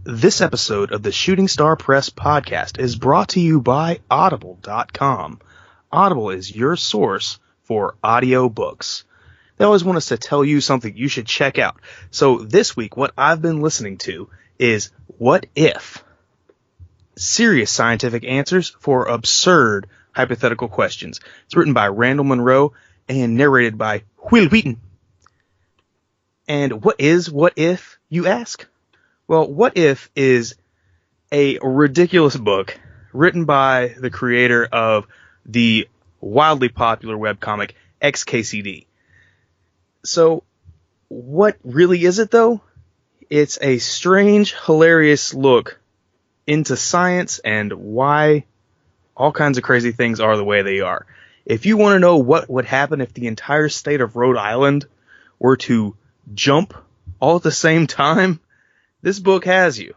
This episode of the Shooting Star Press podcast is brought to you by Audible.com. Audible is your source for audio books. They always want us to tell you something you should check out. So this week, what I've been listening to is What If? Serious scientific answers for absurd hypothetical questions. It's written by Randall Monroe and narrated by Will Wheaton. And what is What If, you ask? Well, What If is a ridiculous book written by the creator of the wildly popular webcomic XKCD. So, what really is it, though? It's a strange, hilarious look into science and why all kinds of crazy things are the way they are. If you want to know what would happen if the entire state of Rhode Island were to jump all at the same time, this book has you.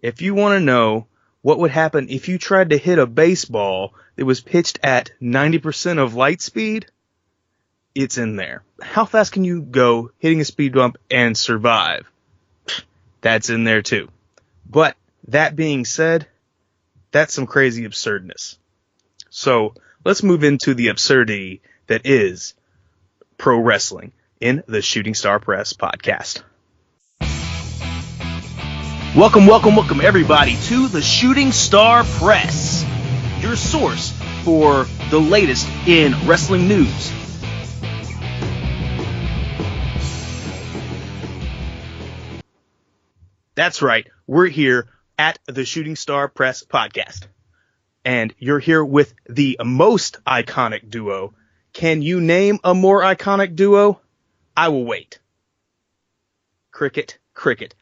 If you want to know what would happen if you tried to hit a baseball that was pitched at 90% of light speed, it's in there. How fast can you go hitting a speed bump and survive? That's in there too. But that being said, that's some crazy absurdness. So let's move into the absurdity that is pro wrestling in the Shooting Star Press podcast. Welcome everybody to the Shooting Star Press, your source for the latest in wrestling news. That's right, we're here at the Shooting Star Press podcast, and you're here with the most iconic duo. Can you name a more iconic duo? I will wait. Cricket.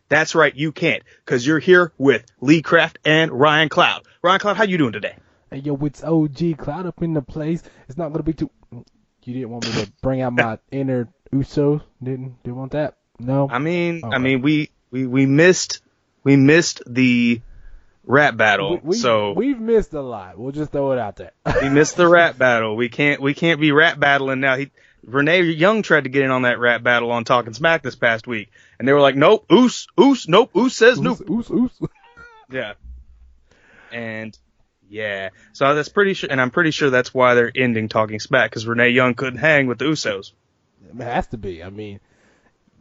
That's right, you can't, because you're here with Lee Craft and Ryan Cloud. Ryan Cloud, how you doing today? Hey, yo, it's OG Cloud up in the place. It's not going to be too... You didn't want me to bring out my inner Usos? Didn't want that? No? I mean, we missed the rap battle, so... We've missed a lot. We'll just throw it out there. We missed the rap battle. We can't be rap battling now. Renee Young tried to get in on that rap battle on Talking Smack this past week, and they were like, nope, Oos, nope, Oos says nope. Oos. Yeah. And, yeah. So that's pretty sure, and I'm pretty sure that's why they're ending Talking Smack, because Renee Young couldn't hang with the Usos. It has to be. I mean,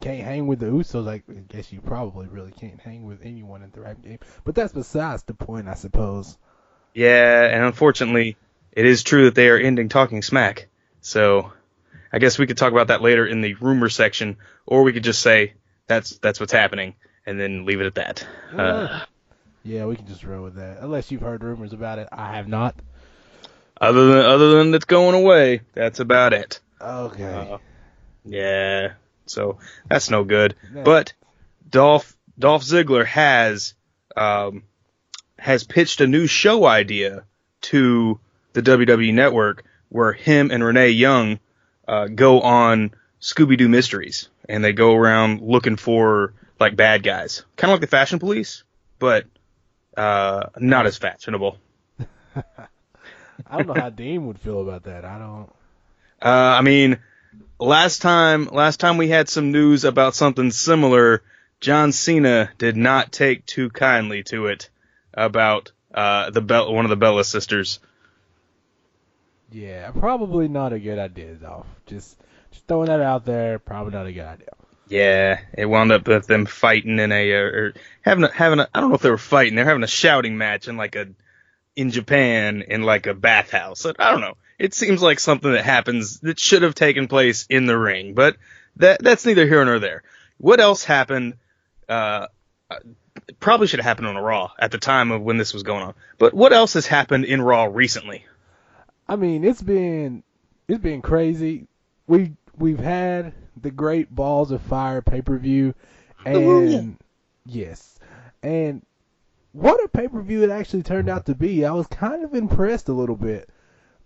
can't hang with the Usos. I guess you probably really can't hang with anyone in the rap game. But that's besides the point, I suppose. Yeah, and unfortunately, it is true that they are ending Talking Smack. So I guess we could talk about that later in the rumor section, or we could just say that's what's happening and then leave it at that. Yeah, we can just roll with that. Unless you've heard rumors about it, I have not. Other than it's going away, that's about it. Okay. Yeah. So that's no good. But Dolph Ziggler has pitched a new show idea to the WWE Network where him and Renee Young go on Scooby-Doo mysteries, and they go around looking for like bad guys, kind of like the Fashion Police, but not as fashionable. I don't know how Dean would feel about that. I don't. I mean, last time we had some news about something similar, John Cena did not take too kindly to it about one of the Bella sisters. Yeah, probably not a good idea, though. Just throwing that out there, probably not a good idea. Yeah, it wound up with them fighting in having a I don't know if they were fighting. They're having a shouting match in Japan in like a bathhouse. I don't know. It seems like something that should have taken place in the ring, but that's neither here nor there. What else happened? Probably should have happened on a Raw at the time of when this was going on. But what else has happened in Raw recently? I mean, it's been crazy. We've had the Great Balls of Fire pay-per-view, and yes, and what a pay-per-view it actually turned out to be. I was kind of impressed a little bit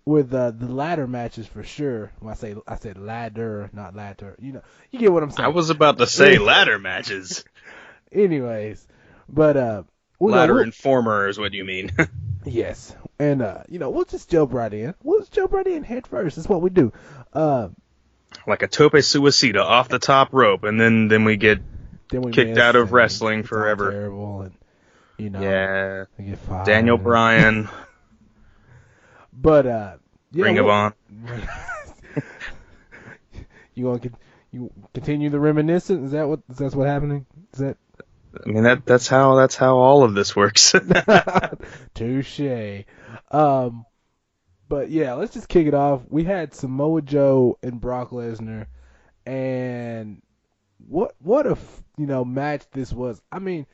with the ladder matches for sure. When I said ladder, not ladder. You get what I'm saying. I was about to say ladder matches. Anyways, but ladder informer is what you mean. Yes. And, we'll just jump right in. Head first. That's what we do. Like a tope suicida off the top rope, and then we get then we kicked miss, out of and wrestling it's all forever. terrible, and Yeah. they get fired. Daniel Bryan, But Ring of Honor. You continue the reminiscence? Is that what's happening? Is that? I mean that's how all of this works. Touche. But yeah, let's just kick it off. We had Samoa Joe and Brock Lesnar, and what a match this was. I mean,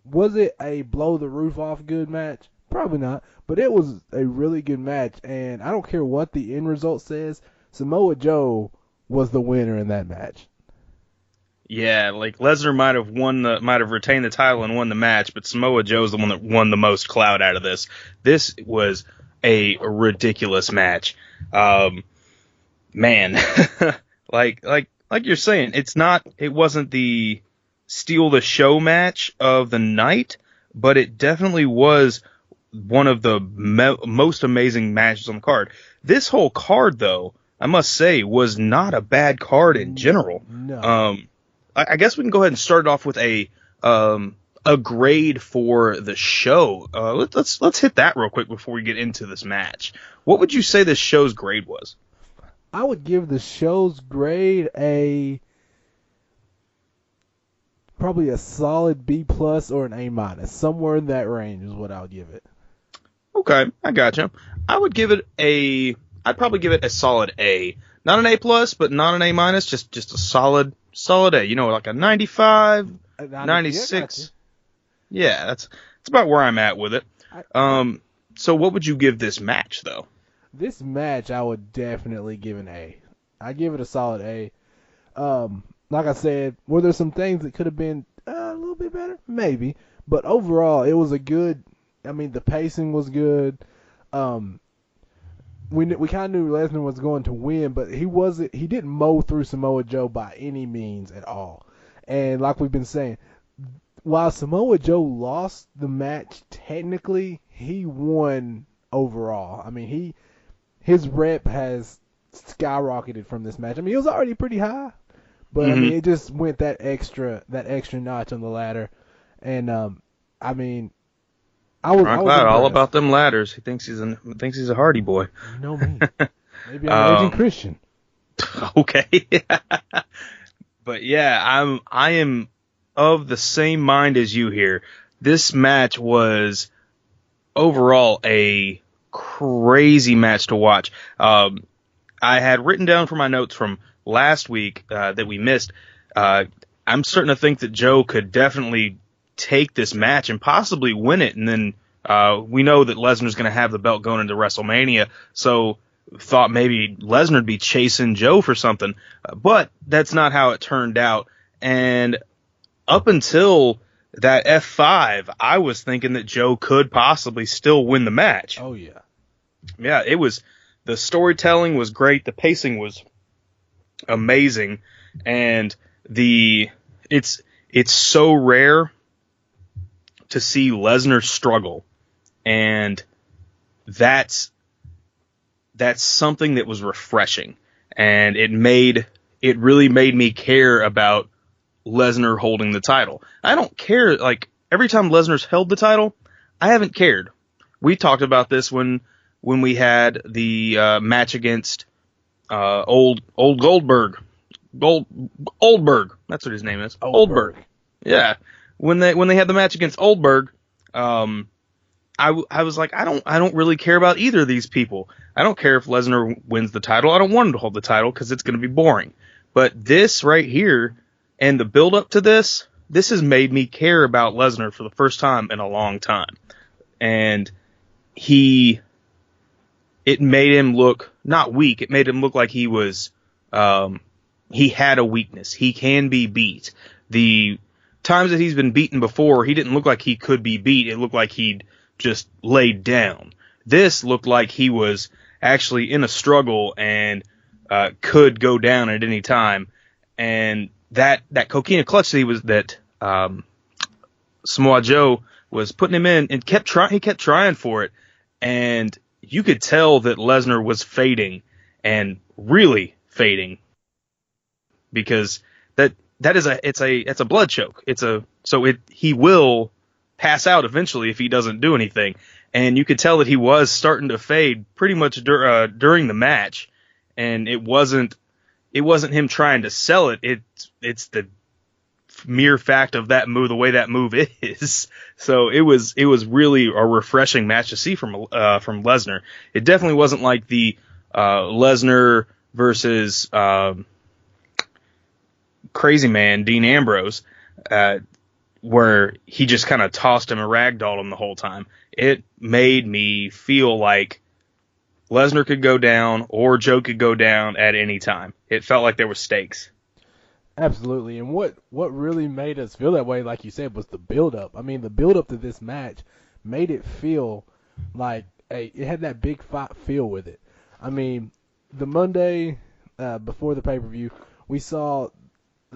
was it a blow the roof off good match? Probably not, but it was a really good match, and I don't care what the end result says, Samoa Joe was the winner in that match. Yeah, like Lesnar might have retained the title and won the match, but Samoa Joe's the one that won the most clout out of this. This was a ridiculous match. Man, like you're saying, it wasn't the steal the show match of the night, but it definitely was one of the most amazing matches on the card. This whole card, though, I must say, was not a bad card in general. No. I guess we can go ahead and start it off with a grade for the show. Let's hit that real quick before we get into this match. What would you say this show's grade was? I would give the show's grade probably a solid B+ or an A-. Somewhere in that range is what I would give it. Okay, I gotcha. I'd probably give it a solid A. Not an A+, but not an A-, just a solid A. Like a 95, 96. Yeah, that's about where I'm at with it. So what would you give this match, though? This match, I would definitely give an A. I give it a solid A. Like I said, were there some things that could have been a little bit better? Maybe. But overall, it was a good... I mean, the pacing was good. We kind of knew Lesnar was going to win, but he didn't mow through Samoa Joe by any means at all. And like we've been saying, while Samoa Joe lost the match technically, he won overall. I mean, his rep has skyrocketed from this match. I mean, it was already pretty high, but I mean, it just went that extra notch on the ladder. And I mean, I was all about them ladders. He thinks he's a Hardy boy. You know me. Maybe I'm an aging Christian. Okay. But yeah, I am of the same mind as you here. This match was overall a crazy match to watch. I had written down for my notes from last week that we missed. I'm starting to think that Joe could definitely take this match and possibly win it. And then we know that Lesnar's going to have the belt going into WrestleMania. So thought maybe Lesnar would be chasing Joe for something. But that's not how it turned out. And up until that F5, I was thinking that Joe could possibly still win the match. Oh, yeah. Yeah, the storytelling was great. The pacing was amazing. And it's so rare to see Lesnar struggle. And that's something that was refreshing. And it really made me care about Lesnar holding the title. I don't care, like, every time Lesnar's held the title, I haven't cared. We talked about this when we had the match against old Goldberg. Oldberg. That's what his name is. Oldberg. Yeah. When they had the match against Oldberg, I was like, I don't really care about either of these people. I don't care if Lesnar wins the title. I don't want him to hold the title because it's going to be boring. But this right here and the build up to this has made me care about Lesnar for the first time in a long time. And it made him look not weak. It made him look like he was, he had a weakness. He can be beat. The times that he's been beaten before, he didn't look like he could be beat. It looked like he'd just laid down. This looked like he was actually in a struggle and could go down at any time. And that coquina clutch that Samoa Joe was putting him in and he kept trying for it. And you could tell that Lesnar was fading and really fading because it's a blood choke. He will pass out eventually if he doesn't do anything. And you could tell that he was starting to fade pretty much during the match, and it wasn't him trying to sell it. It's the mere fact of that move, the way that move is. So it was really a refreshing match to see from Lesnar. It definitely wasn't like the Lesnar versus Crazy Man Dean Ambrose, where he just kind of tossed him and ragdolled him the whole time. It made me feel like Lesnar could go down or Joe could go down at any time. It felt like there were stakes. Absolutely. And what really made us feel that way, like you said, was the build-up. I mean, the build-up to this match made it feel like it had that big fight feel with it. I mean, the Monday before the pay-per-view, we saw,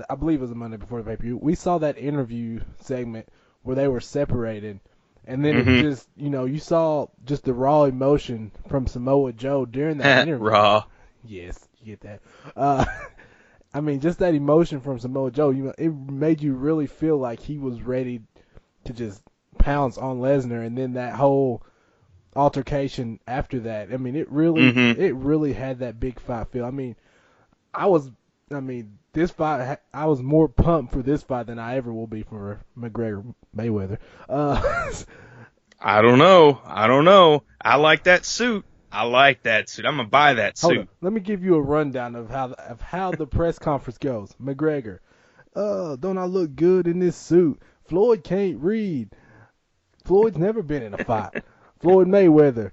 I believe it was the Monday before the pay-per-view, we saw that interview segment where they were separated. And then it just, you saw just the raw emotion from Samoa Joe during that interview. Raw. Yes, you get that. I mean, just that emotion from Samoa Joe, it made you really feel like he was ready to just pounce on Lesnar, and then that whole altercation after that. I mean, it really had that big fight feel. I mean, this fight, I was more pumped for this fight than I ever will be for McGregor Mayweather. I don't know. I like that suit. I'm gonna buy that suit. Hold on. Let me give you a rundown of how the press conference goes. McGregor, don't I look good in this suit? Floyd can't read. Floyd's never been in a fight. Floyd Mayweather,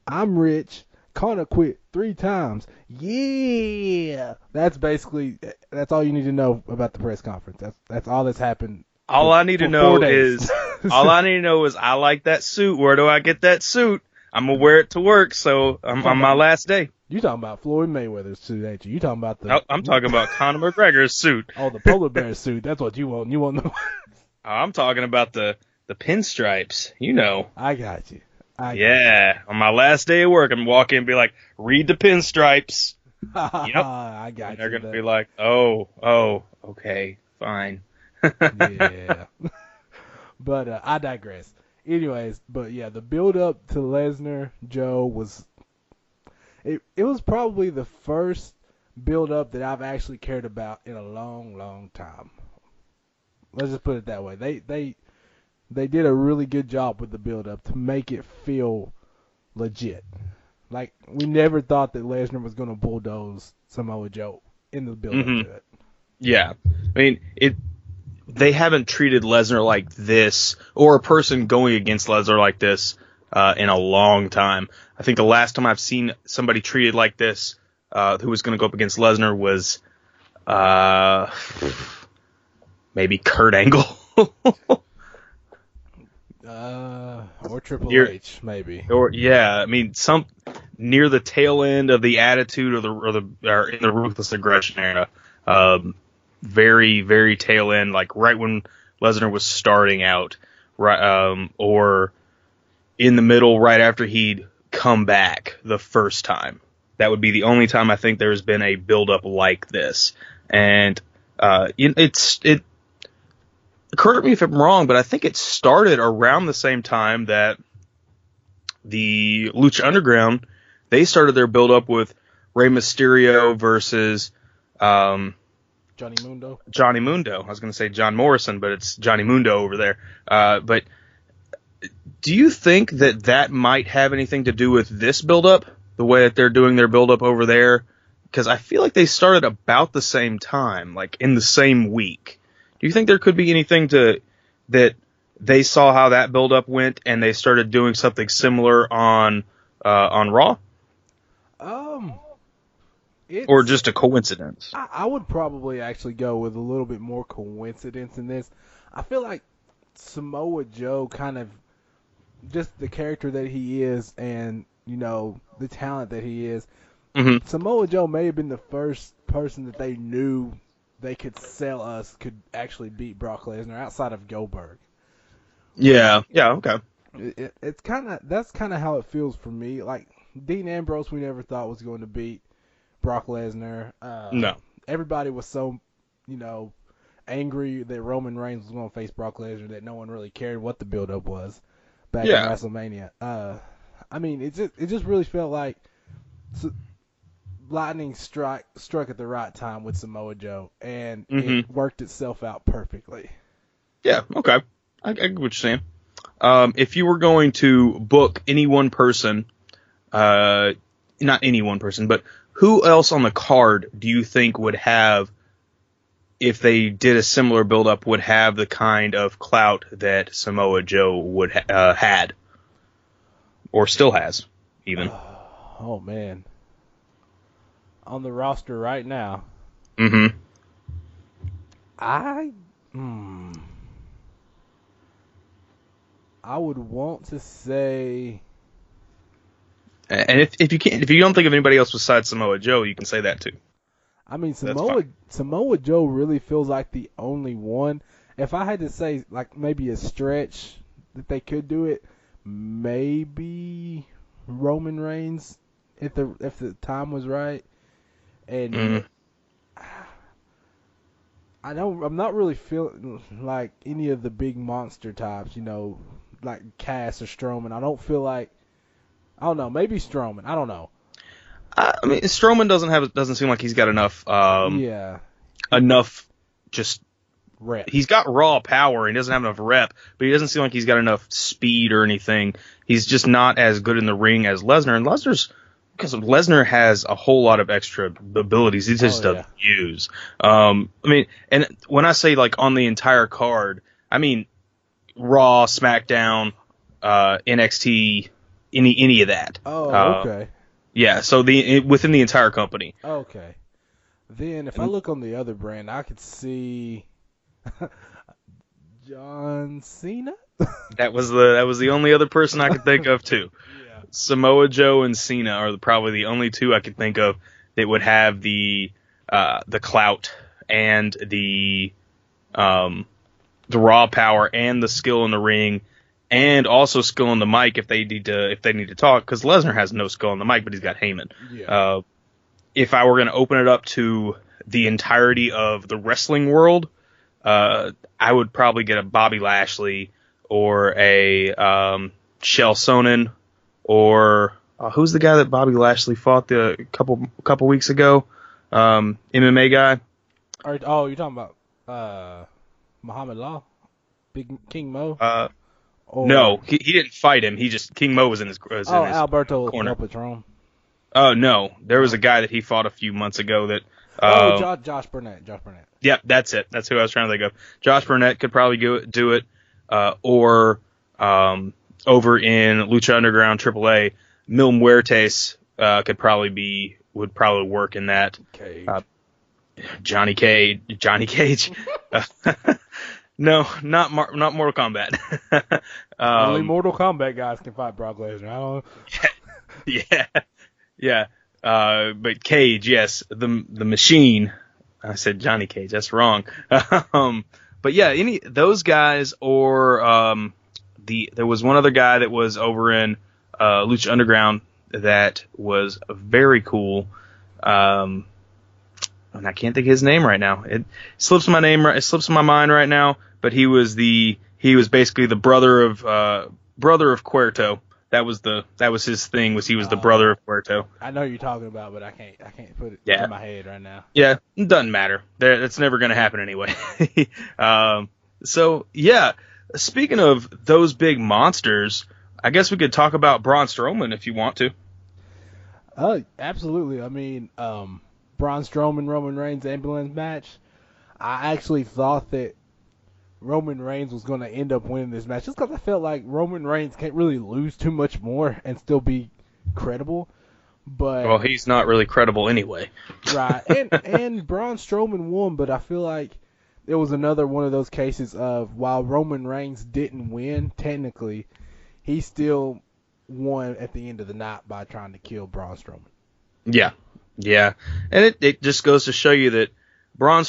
I'm rich. Conor quit 3 times. Yeah. That's all you need to know about the press conference. That's all that's happened. All I need to know is I like that suit. Where do I get that suit? I'm gonna wear it to work, so I'm on my last day. You talking about Floyd Mayweather's suit, ain't you? You talking about the? I'm talking about Conor McGregor's suit. Oh, the polar bear suit. That's what you want. You want the? I'm talking about the pinstripes. I got you. On my last day of work, I'm gonna walk in and be like, "Read the pinstripes." Yep. I got you. They're gonna be like, "Oh, okay, fine." Yeah. But I digress. Anyways, but yeah, the build up to Lesnar Joe was it was probably the first build up that I've actually cared about in a long, long time. Let's just put it that way. They did a really good job with the build up to make it feel legit. Like, we never thought that Lesnar was going to bulldoze Samoa Joe in the build up to it. Yeah. I mean, they haven't treated Lesnar like this, or a person going against Lesnar like this, in a long time. I think the last time I've seen somebody treated like this, who was going to go up against Lesnar was, maybe Kurt Angle. Or Triple H, maybe. Or I mean, some near the tail end of the Attitude or in the Ruthless Aggression era. Very, very tail end, like right when Lesnar was starting out, right, or in the middle, right after he'd come back the first time. That would be the only time I think there's been a build-up like this. And correct me if I'm wrong, but I think it started around the same time that the Lucha Underground, they started their build-up with Rey Mysterio versus Johnny Mundo. I was going to say John Morrison, but it's Johnny Mundo over there. But do you think that might have anything to do with this build-up, the way that they're doing their build-up over there? Because I feel like they started about the same time, like in the same week. Do you think there could be anything that they saw how that build-up went and they started doing something similar on Raw? Or just a coincidence? I would probably actually go with a little bit more coincidence in this. I feel like Samoa Joe kind of, just the character that he is and, the talent that he is, Samoa Joe may have been the first person that they knew they could sell us could actually beat Brock Lesnar outside of Goldberg. Yeah, okay. That's kind of how it feels for me. Like, Dean Ambrose, we never thought was going to beat Brock Lesnar. No. Everybody was so angry that Roman Reigns was going to face Brock Lesnar, that no one really cared what the build-up was back in WrestleMania. It just really felt like lightning struck at the right time with Samoa Joe, and it worked itself out perfectly. Yeah, okay. I get what you're saying. If you were going to book any one person, not any one person, but who else on the card do you think would have, if they did a similar build-up, would have the kind of clout that Samoa Joe would had, or still has, even? Oh man, on the roster right now. I would want to say. And if you don't think of anybody else besides Samoa Joe, you can say that too. I mean, Samoa Joe really feels like the only one. If I had to say, like, maybe a stretch that they could do it, maybe Roman Reigns if the time was right. And I'm not really feeling like any of the big monster types, like Cass or Strowman. I don't feel like, I don't know, maybe Strowman. I don't know. I mean, Strowman doesn't seem like he's got enough. Enough just rep. He's got raw power. He doesn't have enough rep, but he doesn't seem like he's got enough speed or anything. He's just not as good in the ring as Lesnar. And because Lesnar has a whole lot of extra abilities he just doesn't use. And when I say like on the entire card, I mean Raw, SmackDown, NXT, any of that. Oh, okay. Yeah, so within the entire company. Okay. Then if I look on the other brand, I could see John Cena. That was the only other person I could think of too. Yeah. Samoa Joe and Cena are probably the only two I could think of that would have the clout and the raw power and the skill in the ring. And also skill on the mic if they need to talk, because Lesnar has no skill on the mic, but he's got Heyman. Yeah. If I were going to open it up to the entirety of the wrestling world, I would probably get a Bobby Lashley or a Shell Sonnen, or who's the guy that Bobby Lashley fought a couple weeks ago? MMA guy. Oh, you're talking about Muhammad Law, Big King Mo. No, he didn't fight him. King Mo was in his Alberto corner. Patron. Oh, no. There was a guy that he fought a few months ago that... Josh Burnett. Yep, that's it. That's who I was trying to think of. Josh Burnett could probably do it. Or over in Lucha Underground AAA, Mil Muertes would probably work in that. Cage. Johnny Cage. No, not Mortal Kombat. Only Mortal Kombat guys can fight Brock Lesnar. I don't know. Yeah. But Cage, yes, the machine. I said Johnny Cage. That's wrong. But yeah, those guys, or there was one other guy that was over in Lucha Underground that was very cool. And I can't think of his name right now. It slips my mind right now. But he was basically the brother of Cueto. That was his thing. He was the brother of Cueto. I know you're talking about, but I can't put it in my head right now. Yeah, it doesn't matter. That's never going to happen anyway. So yeah, speaking of those big monsters, I guess we could talk about Braun Strowman if you want to. Absolutely. I mean, Braun Strowman, Roman Reigns ambulance match. I actually thought that Roman Reigns was going to end up winning this match just because I felt like Roman Reigns can't really lose too much more and still be credible. But well, he's not really credible anyway. Right. And Braun Strowman won, but I feel like it was another one of those cases of while Roman Reigns didn't win, technically, he still won at the end of the night by trying to kill Braun Strowman. Yeah. And it just goes to show you that Roman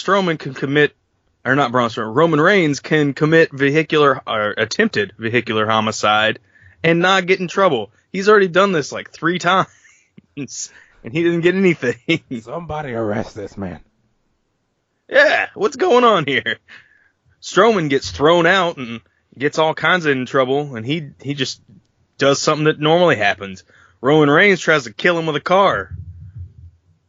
Reigns can commit attempted vehicular homicide and not get in trouble. He's already done this like 3 times, and he didn't get anything. Somebody arrest this man. Yeah, what's going on here? Strowman gets thrown out and gets all kinds of in trouble, and he just does something that normally happens. Roman Reigns tries to kill him with a car.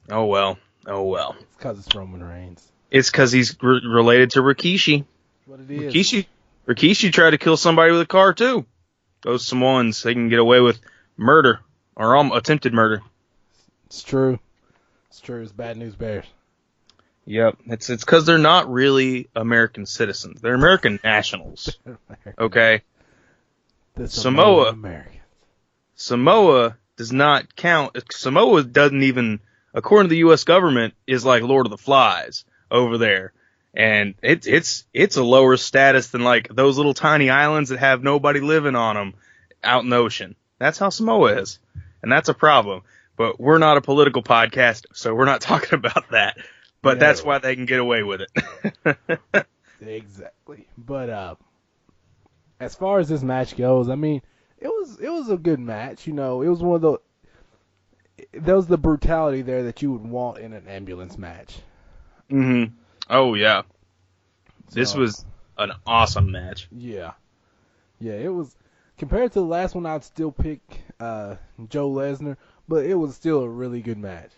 Oh well. It's because it's Roman Reigns. It's because he's related to Rikishi. What it is. Rikishi tried to kill somebody with a car too. Those Samoans, they can get away with murder or attempted murder. It's true. It's bad news bears. Yep, it's because they're not really American citizens. They're American nationals. Okay. The Samoa Americans. Samoa does not count. Samoa doesn't even, according to the U.S. government, is like Lord of the Flies over there. And it's a lower status than like those little tiny islands that have nobody living on them out in the ocean. That's how Samoa is. And that's a problem. But we're not a political podcast, so we're not talking about that. But that's why they can get away with it. Exactly. But as far as this match goes, I mean, it was a good match. You know, it was one of the there was the brutality there that you would want in an ambulance match. Mm-hmm. Oh yeah. This was an awesome match. Yeah. Yeah, it was compared to the last one. I'd still pick Joe Lesnar, but it was still a really good match.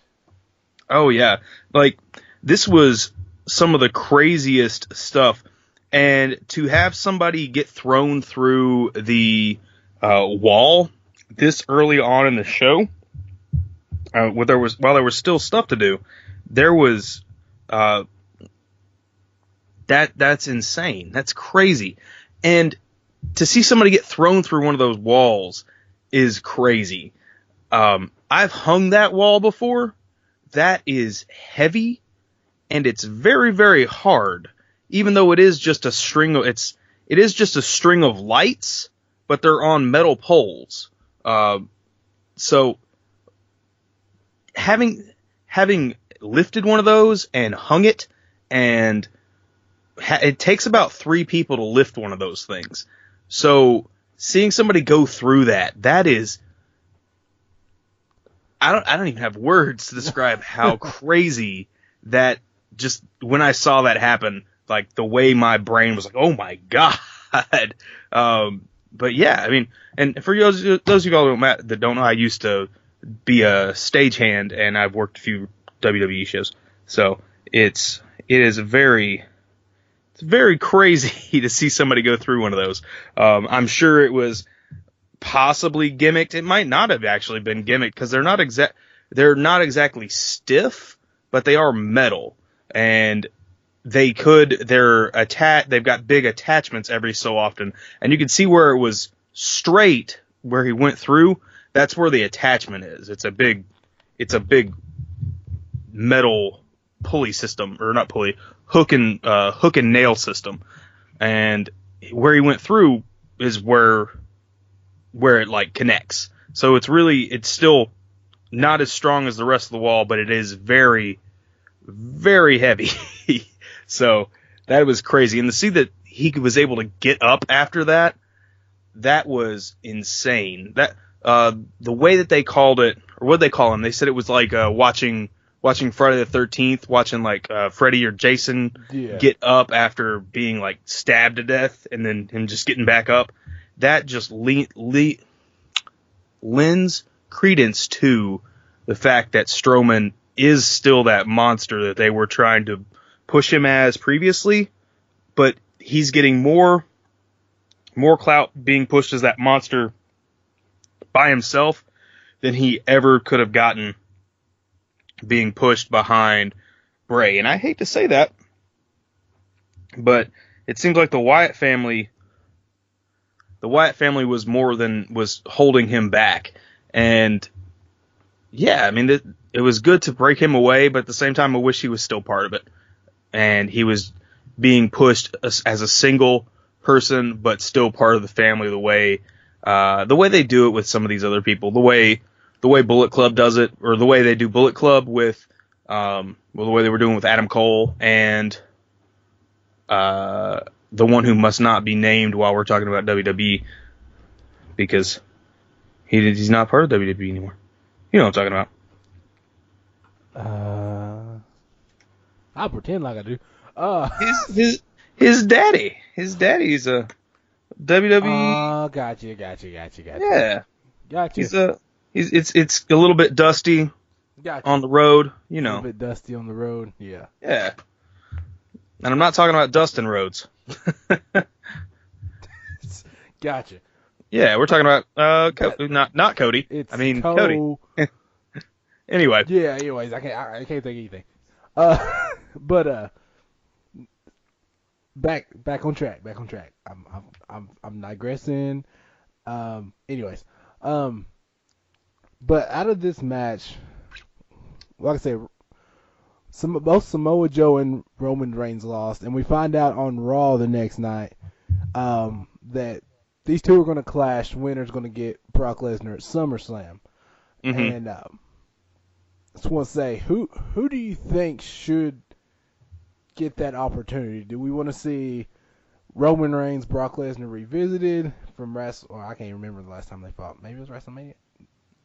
Oh yeah, like this was some of the craziest stuff, and to have somebody get thrown through the wall this early on in the show, while there was still stuff to do, there was that's insane. That's crazy, and to see somebody get thrown through one of those walls is crazy. I've hung that wall before. That is heavy, and it's very, very hard. Even though it is just a string of it is just a string of lights, but they're on metal poles. So having lifted one of those and hung it, and it takes about 3 people to lift one of those things. So seeing somebody go through that is. I don't even have words to describe how crazy that just when I saw that happen, like the way my brain was like, oh my God. But yeah, I mean, and for those of you all that don't know, I used to be a stagehand and I've worked a few WWE shows. So it is very crazy to see somebody go through one of those. I'm sure it was possibly gimmicked. It might not have actually been gimmicked because they're not exactly stiff, but they are metal, and they've got big attachments every so often, and you can see where it was straight where he went through. That's where the attachment is. It's a big metal pulley system, or not pulley, hook and nail system, and where he went through is where it like connects. So it's still not as strong as the rest of the wall, but it is very, very heavy. So that was crazy. And to see that he was able to get up after that was insane. That the way that they called it, or what they call him, they said it was like watching Friday the 13th, watching like Freddy or Jason get up after being like stabbed to death, and then him just getting back up. That just lends credence to the fact that Strowman is still that monster that they were trying to push him as previously, but he's getting more clout being pushed as that monster by himself than he ever could have gotten being pushed behind Bray. And I hate to say that, but it seems like the Wyatt family was holding him back. And yeah, I mean, it was good to break him away, but at the same time, I wish he was still part of it. And he was being pushed as a single person, but still part of the family, the way they do it with some of these other people, the way Bullet Club does it, or the way they do Bullet Club with, the way they were doing with Adam Cole and, the one who must not be named while we're talking about WWE, because he's not part of WWE anymore. You know what I'm talking about. I'll pretend like I do. His daddy's a WWE. Gotcha. Yeah. Gotcha. It's a little bit dusty on the road, you know. A little bit dusty on the road, yeah. Yeah. And I'm not talking about Dustin Rhodes. Gotcha. Yeah, we're talking about not Cody. Cody. Anyway. Yeah. Anyways, I can't think of anything. But back on track. I'm digressing. Anyways. But out of this match, like I said, both Samoa Joe and Roman Reigns lost, and we find out on Raw the next night that these two are going to clash. Winner's going to get Brock Lesnar at SummerSlam. Mm-hmm. And I just want to say, who do you think should get that opportunity? Do we want to see Roman Reigns, Brock Lesnar revisited from I can't remember the last time they fought. Maybe it was WrestleMania,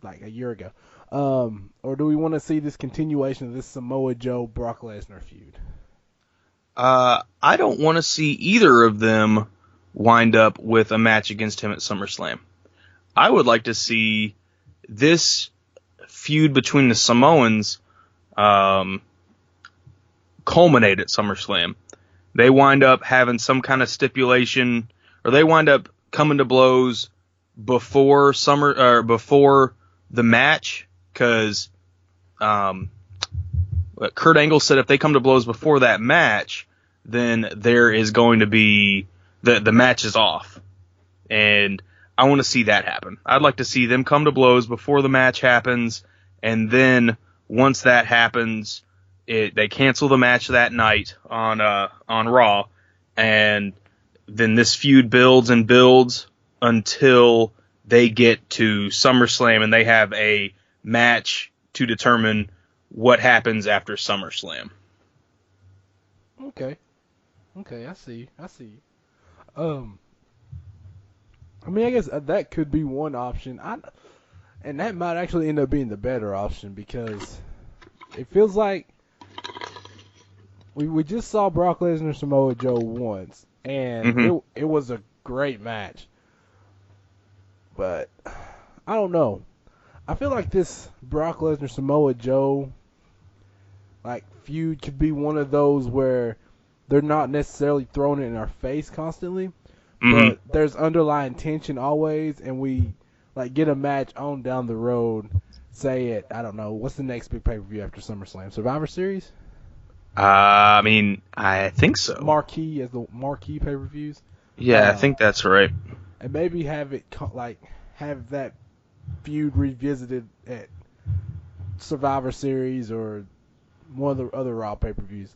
like a year ago. Or do we want to see this continuation of this Samoa Joe, Brock Lesnar feud? I don't want to see either of them wind up with a match against him at SummerSlam. I would like to see this feud between the Samoans culminate at SummerSlam. They wind up having some kind of stipulation, or they wind up coming to blows before the match, because Kurt Angle said if they come to blows before that match, then there is going to be the match is off, and I want to see that happen. I'd like to see them come to blows before the match happens, and then once that happens, they cancel the match that night on Raw, and then this feud builds and builds until they get to SummerSlam and they have a match to determine what happens after SummerSlam. Okay, I see. I guess that could be one option. And that might actually end up being the better option, because it feels like we just saw Brock Lesnar Samoa Joe once, and it was a great match. But I don't know. I feel like this Brock Lesnar Samoa Joe feud could be one of those where they're not necessarily throwing it in our face constantly, but there's underlying tension always, and we get a match on down the road. Say it, I don't know, what's the next big pay-per-view after SummerSlam? Survivor Series? I think so. Marquee pay-per-views? Yeah, I think that's right. And maybe have that feud revisited at Survivor Series or one of the other Raw pay-per-views.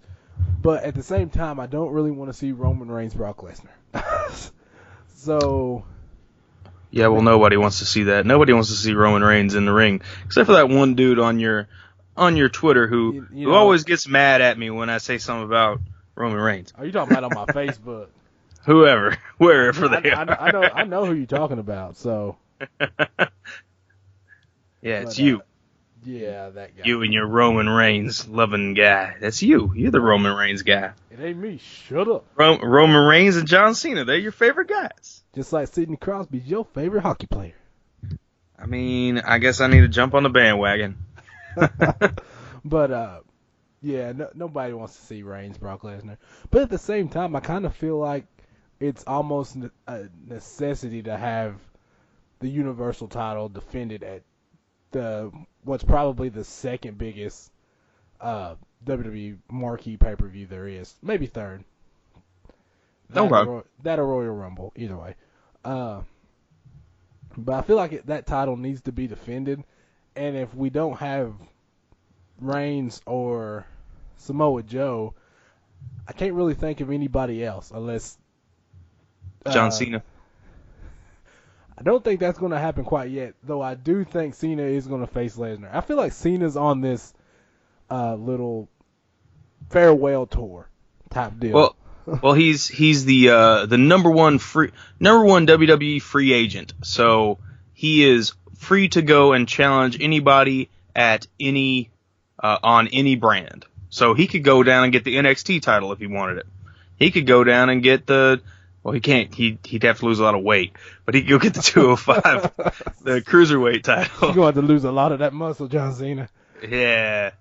But at the same time, I don't really want to see Roman Reigns, Brock Lesnar. So... Yeah, well, nobody wants to see that. Nobody wants to see Roman Reigns in the ring, except for that one dude on your Twitter who always gets mad at me when I say something about Roman Reigns. Are you talking about on my Facebook? Whoever, wherever they are. I know who you're talking about. So. Yeah, it's you. Yeah, that guy. You and your Roman Reigns loving guy. That's you. You're the Roman Reigns guy. It ain't me. Shut up. Roman Reigns and John Cena, they're your favorite guys. Just like Sidney Crosby's your favorite hockey player. I guess I need to jump on the bandwagon. But, nobody wants to see Reigns, Brock Lesnar. But at the same time, I kind of feel like it's almost a necessity to have the Universal title defended at what's probably the second biggest WWE marquee pay-per-view there is. Maybe third. That or Royal Rumble, either way. But I feel like that title needs to be defended, and if we don't have Reigns or Samoa Joe, I can't really think of anybody else unless John Cena. I don't think that's going to happen quite yet, though I do think Cena is going to face Lesnar. I feel like Cena's on this little farewell tour type deal. Well, he's the number one WWE free agent, so he is free to go and challenge anybody at any on any brand. So he could go down and get the NXT title if he wanted it. He could go down and get well, he can't. He'd have to lose a lot of weight, but he could go get the 205, the cruiserweight title. You're going to have to lose a lot of that muscle, John Cena. Yeah.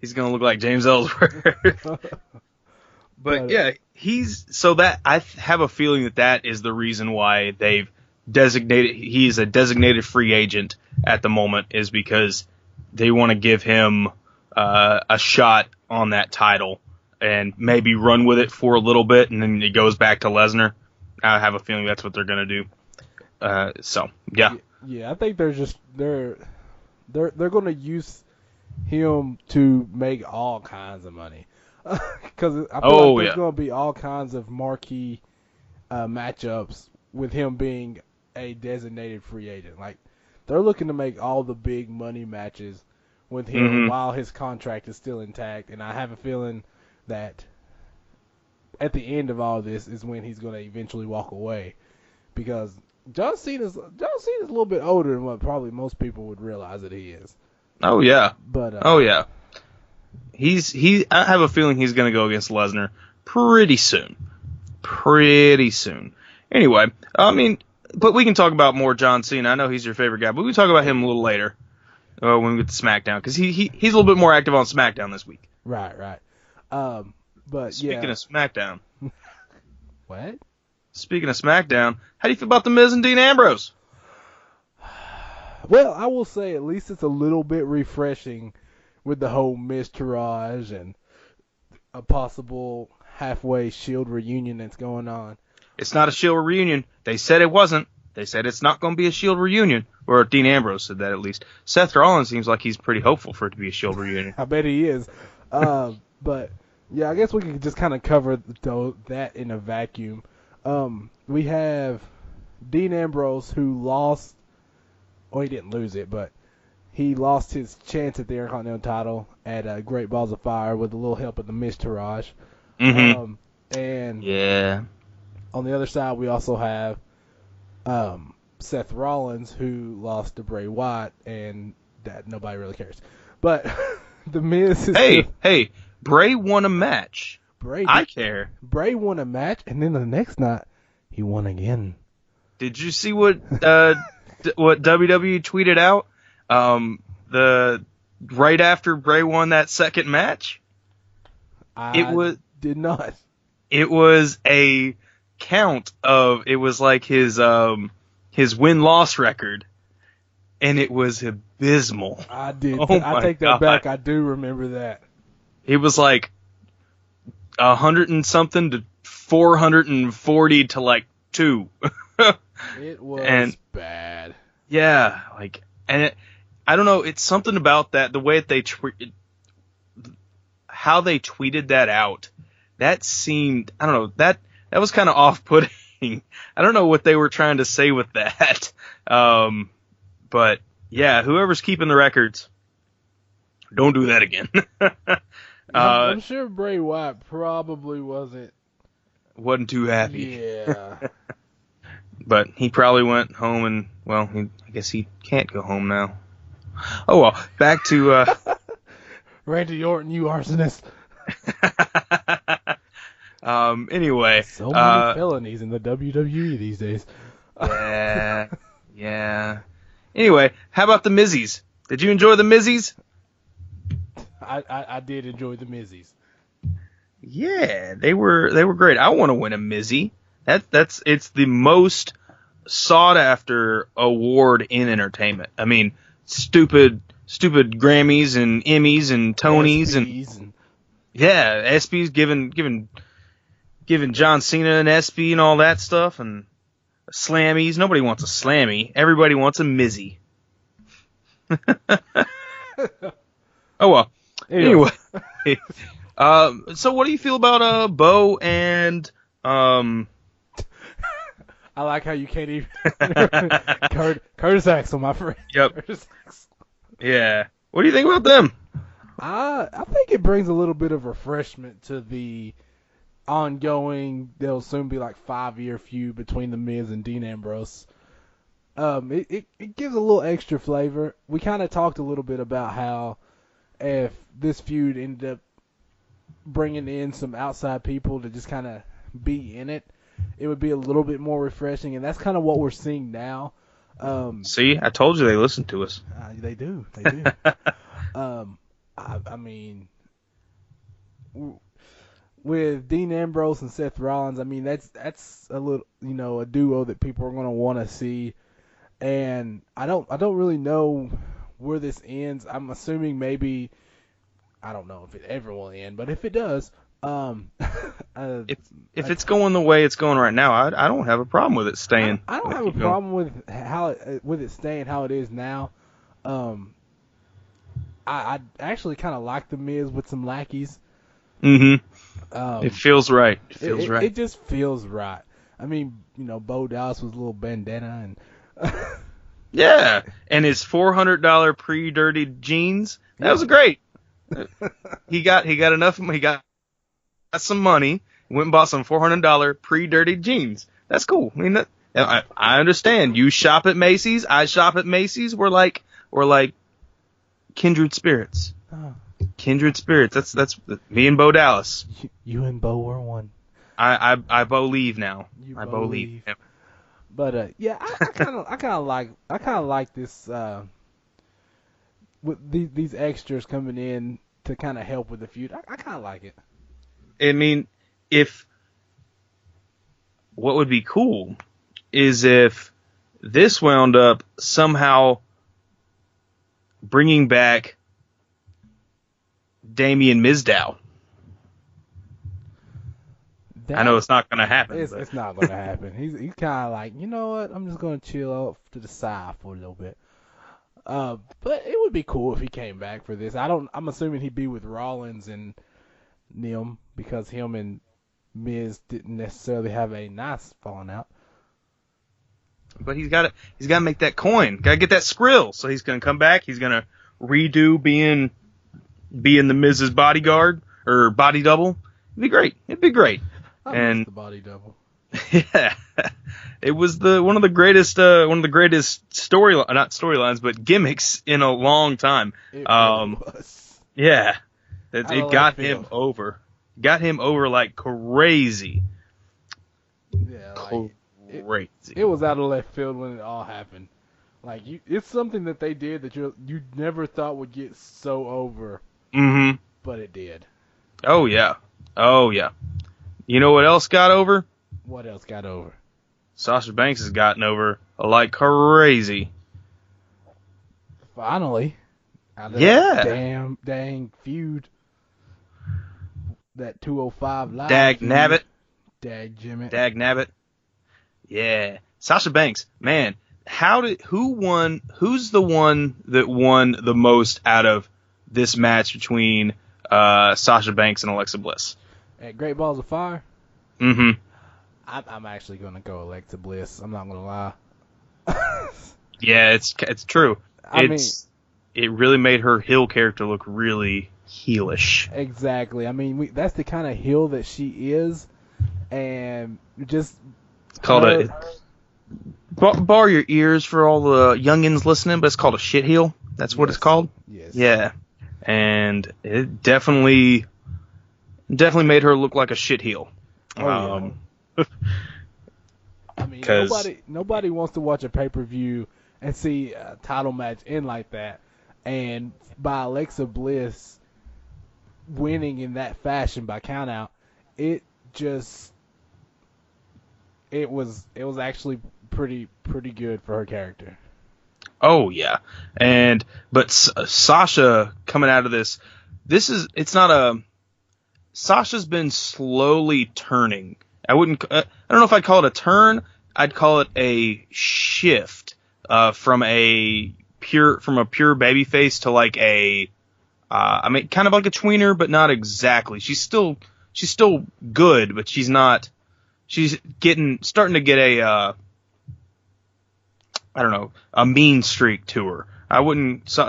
He's going to look like James Ellsworth. But yeah, I have a feeling that is the reason why they've he's a designated free agent at the moment, is because they want to give him a shot on that title and maybe run with it for a little bit, and then it goes back to Lesnar. I have a feeling that's what they're going to do. So, yeah. Yeah, I think they're going to use him to make all kinds of money. Because I feel like there's going to be all kinds of marquee matchups with him being a designated free agent. Like, they're looking to make all the big money matches with him while his contract is still intact. And I have a feeling that at the end of all this is when he's going to eventually walk away. Because John Cena's a little bit older than what probably most people would realize that he is. Oh, yeah. But I have a feeling he's going to go against Lesnar pretty soon. Anyway, I mean, but we can talk about more John Cena. I know he's your favorite guy, but we can talk about him a little later when we get to SmackDown, because he's a little bit more active on SmackDown this week. Right. But Speaking of SmackDown. What? Speaking of SmackDown, how do you feel about The Miz and Dean Ambrose? Well, I will say at least it's a little bit refreshing with the whole Miz-tourage and a possible halfway Shield reunion that's going on. It's not a Shield reunion. They said it wasn't. They said it's not going to be a Shield reunion. Or Dean Ambrose said that at least. Seth Rollins seems like he's pretty hopeful for it to be a Shield reunion. I bet he is. But, yeah, I guess we can just kind of cover that in a vacuum. We have Dean Ambrose, who lost, well, he didn't lose it, but he lost his chance at the Intercontinental title at Great Balls of Fire with a little help of the Miz-tourage. And yeah, on the other side, we also have Seth Rollins, who lost to Bray Wyatt, and that nobody really cares. But the Miz is... Hey, Bray won a match. I care. Bray won a match, and then the next night, he won again. Did you see what WWE tweeted out? The right after Bray won that second match? Did not. It was a count of, it was like his win-loss record, and it was abysmal. I did. Oh I take that back. I do remember that. It was like 100 and something to 440 to like 2. It was bad. Yeah, like, and I don't know, it's something about that, the way that how they tweeted that out, that seemed, I don't know, that was kind of off-putting. I don't know what they were trying to say with that. But yeah, whoever's keeping the records, don't do that again. I'm sure Bray Wyatt probably wasn't too happy. Yeah. But he probably went home and, well, I guess he can't go home now. Oh, well, back to... Randy Orton, you arsonist. Anyway. So many felonies in the WWE these days. Yeah. Anyway, how about the Mizzies? Did you enjoy the Mizzies? I did enjoy the Mizzies. Yeah, they were great. I want to win a Mizzy. It's the most sought after award in entertainment. I mean, stupid Grammys and Emmys and Tonys and yeah, ESPYs giving John Cena an ESPY and all that stuff, and Slammies. Nobody wants a Slammy. Everybody wants a Mizzy. Oh well. Anyway. So what do you feel about Bo and I like how you can't even Curtis Axel, my friend. Yep. Yeah. What do you think about them? I think it brings a little bit of refreshment to the ongoing, there'll soon be like 5-year feud between The Miz and Dean Ambrose. It gives a little extra flavor. We kind of talked a little bit about how if this feud ended up bringing in some outside people to just kind of be in it, it would be a little bit more refreshing, and that's kind of what we're seeing now. See, I told you they listen to us. They do. I mean, with Dean Ambrose and Seth Rollins, I mean that's a little, a duo that people are going to want to see, and I don't really know where this ends. I'm assuming maybe, I don't know if it ever will end, but if it does, if it's going the way it's going right now, I don't have a problem with it staying. I don't have a problem with it staying how it is now. I actually kind of like the Miz with some lackeys. Mm-hmm. It feels right. It just feels right. I mean, Bo Dallas was a little bandana and yeah, and his $400 pre-dirtied jeans. That was great. He got enough. He got some money. Went and bought some $400 pre-dirtied jeans. That's cool. I mean, I understand. You shop at Macy's. I shop at Macy's. We're like kindred spirits. Oh. Kindred spirits. That's me and Bo Dallas. You and Bo were one. I believe now. I believe. Yep. But yeah, I kind of like this with these extras coming in to kind of help with the feud. I kind of like it. I mean, what would be cool is if this wound up somehow bringing back Damien Mizdow. I know it's not going to happen. It's not going to happen. He's kind of like, you know what? I'm just going to chill off to the side for a little bit. But it would be cool if he came back for this. I'm assuming he'd be with Rollins and Nim because him and Miz didn't necessarily have a nice falling out. But he's got to make that coin. Got to get that skrill. So he's going to come back. He's going to redo being the Miz's bodyguard or body double. It'd be great. I miss the body double. Yeah, it was one of the greatest not storylines, but gimmicks in a long time. It really was. Yeah, it got him over. Got him over like crazy. Yeah, like crazy. It was out of left field when it all happened. Like it's something that they did that you never thought would get so over. Mm-hmm. But it did. Oh yeah. You know what else got over? What else got over? Sasha Banks has gotten over like crazy. Finally. Yeah. Dang feud. That 205 live. Dag nabbit. Dag nabbit. Yeah. Sasha Banks, man, who's the one that won the most out of this match between Sasha Banks and Alexa Bliss? At Great Balls of Fire? Mm-hmm. I'm actually going to go Alexa Bliss. I'm not going to lie. Yeah, it's true. It really made her heel character look really heelish. Exactly. I mean, that's the kind of heel that she is, and just it's called bar your ears for all the youngins listening, but it's called a shit heel. That's what it's called. Yes. Yeah, and it definitely made her look like a shit heel. Oh, yeah. I mean, nobody wants to watch a pay-per-view and see a title match end like that, and by Alexa Bliss winning in that fashion by countout, it was actually pretty good for her character. Oh yeah, but Sasha coming out of this Sasha's been slowly turning. I don't know if I'd call it a turn. I'd call it a shift from a pure babyface to like kind of like a tweener, but not exactly. She's still good, but she's not. She's starting to get a mean streak to her.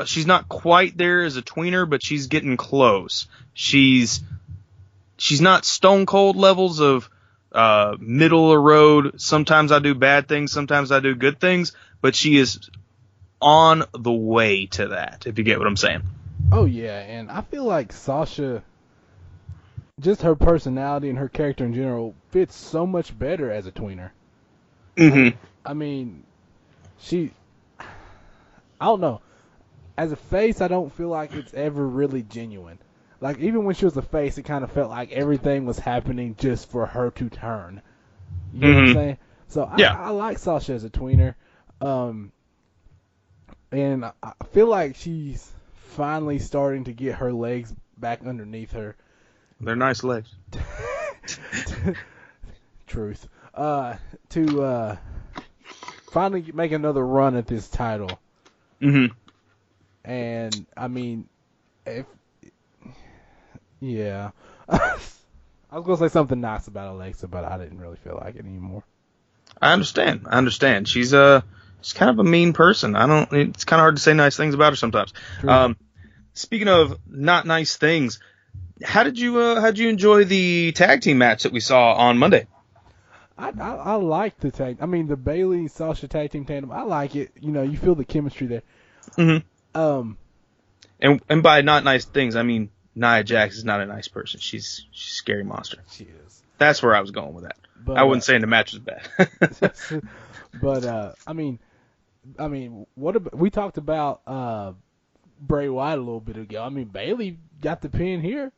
She's not quite there as a tweener, but she's getting close. She's not Stone Cold levels of middle of the road. Sometimes I do bad things, sometimes I do good things, but she is on the way to that, if you get what I'm saying. Oh yeah, and I feel like Sasha, just her personality and her character in general fits so much better as a tweener. Mm-hmm. I mean, I don't know. As a face, I don't feel like it's ever really genuine. Like, even when she was a face, it kind of felt like everything was happening just for her to turn. You know what I'm saying? So I like Sasha as a tweener. And I feel like she's finally starting to get her legs back underneath her. They're nice legs. Truth. To finally make another run at this title. Mm-hmm. And, I mean, I was going to say something nice about Alexa, but I didn't really feel like it anymore. I understand. She's kind of a mean person. It's kind of hard to say nice things about her sometimes. Speaking of not nice things, how'd you enjoy the tag team match that we saw on Monday? I like the tag. I mean, the Bayley Sasha tag team tandem. I like it. You know, you feel the chemistry there. Mm-hmm. And by not nice things, I mean Nia Jax is not a nice person. She's a scary monster. She is. That's where I was going with that. But, I wouldn't say the match was bad. But I mean, we talked about Bray Wyatt a little bit ago. I mean, Bayley got the pin here.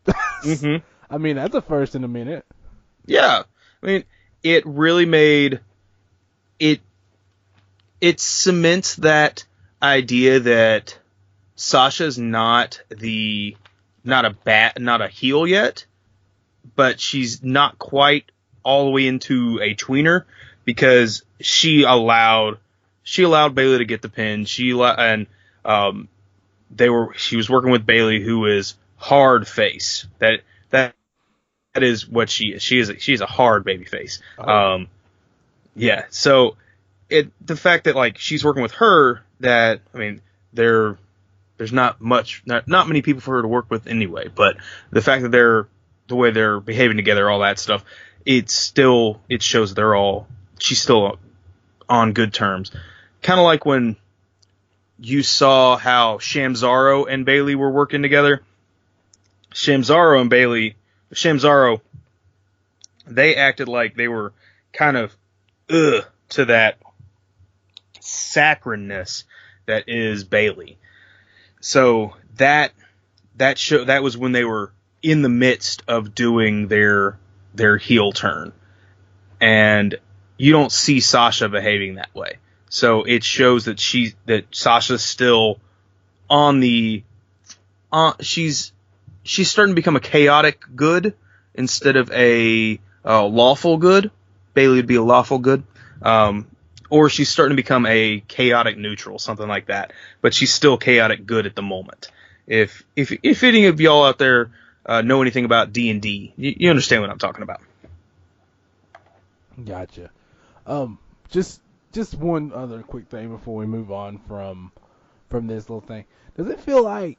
Mm-hmm. I mean, that's a first in a minute. Yeah, I mean, it really made it. It cements that idea that Sasha's not a heel yet, but she's not quite all the way into a tweener because she allowed Bayley to get the pin. She was working with Bayley, who is hard face. That is what she is. She's a hard baby face. Oh. Yeah. So the fact that like she's working with her, that I mean there's not many people for her to work with anyway. But the fact that the way they're behaving together, all that stuff, it shows that she's still on good terms. Kind of like when you saw how Shamzaro and Bayley were working together. Shamzaro, they acted like they were kind of to that saccharine-ness that is Bayley. So that was when they were in the midst of doing their heel turn. And you don't see Sasha behaving that way. So it shows that Sasha's still she's starting to become a chaotic good instead of a lawful good. Bayley would be a lawful good. Or she's starting to become a chaotic neutral, something like that. But she's still chaotic good at the moment. If any of y'all out there know anything about D&D, you understand what I'm talking about. Gotcha. Just one other quick thing before we move on from this little thing. Does it feel like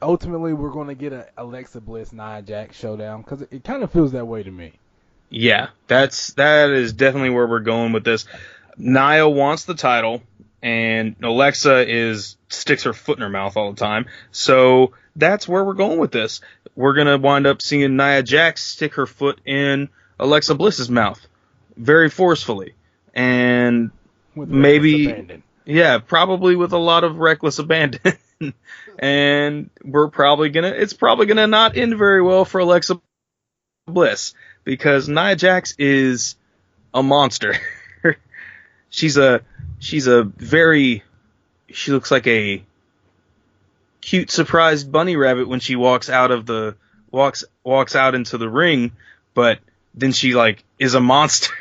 ultimately we're going to get a Alexa Bliss Nia Jax showdown? Because it kind of feels that way to me. Yeah, that is definitely where we're going with this. Nia wants the title, and Alexa sticks her foot in her mouth all the time. So that's where we're going with this. We're going to wind up seeing Nia Jax stick her foot in Alexa Bliss's mouth very forcefully. And with maybe, abandon. Yeah, probably with a lot of reckless abandon. And it's probably gonna not end very well for Alexa Bliss because Nia Jax is a monster. She looks like a cute surprised bunny rabbit when she walks out into the ring, but then she like is a monster.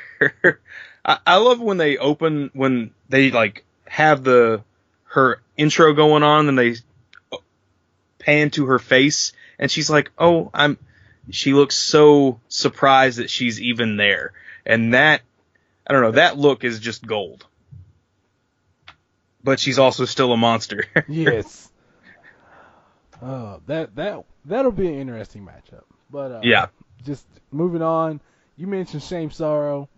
I love when they have her intro going on and they pan to her face and she's like, she looks so surprised that she's even there. And that look is just gold. But she's also still a monster. Yes. That'll be an interesting matchup. But yeah. Just moving on, you mentioned Shamzaro.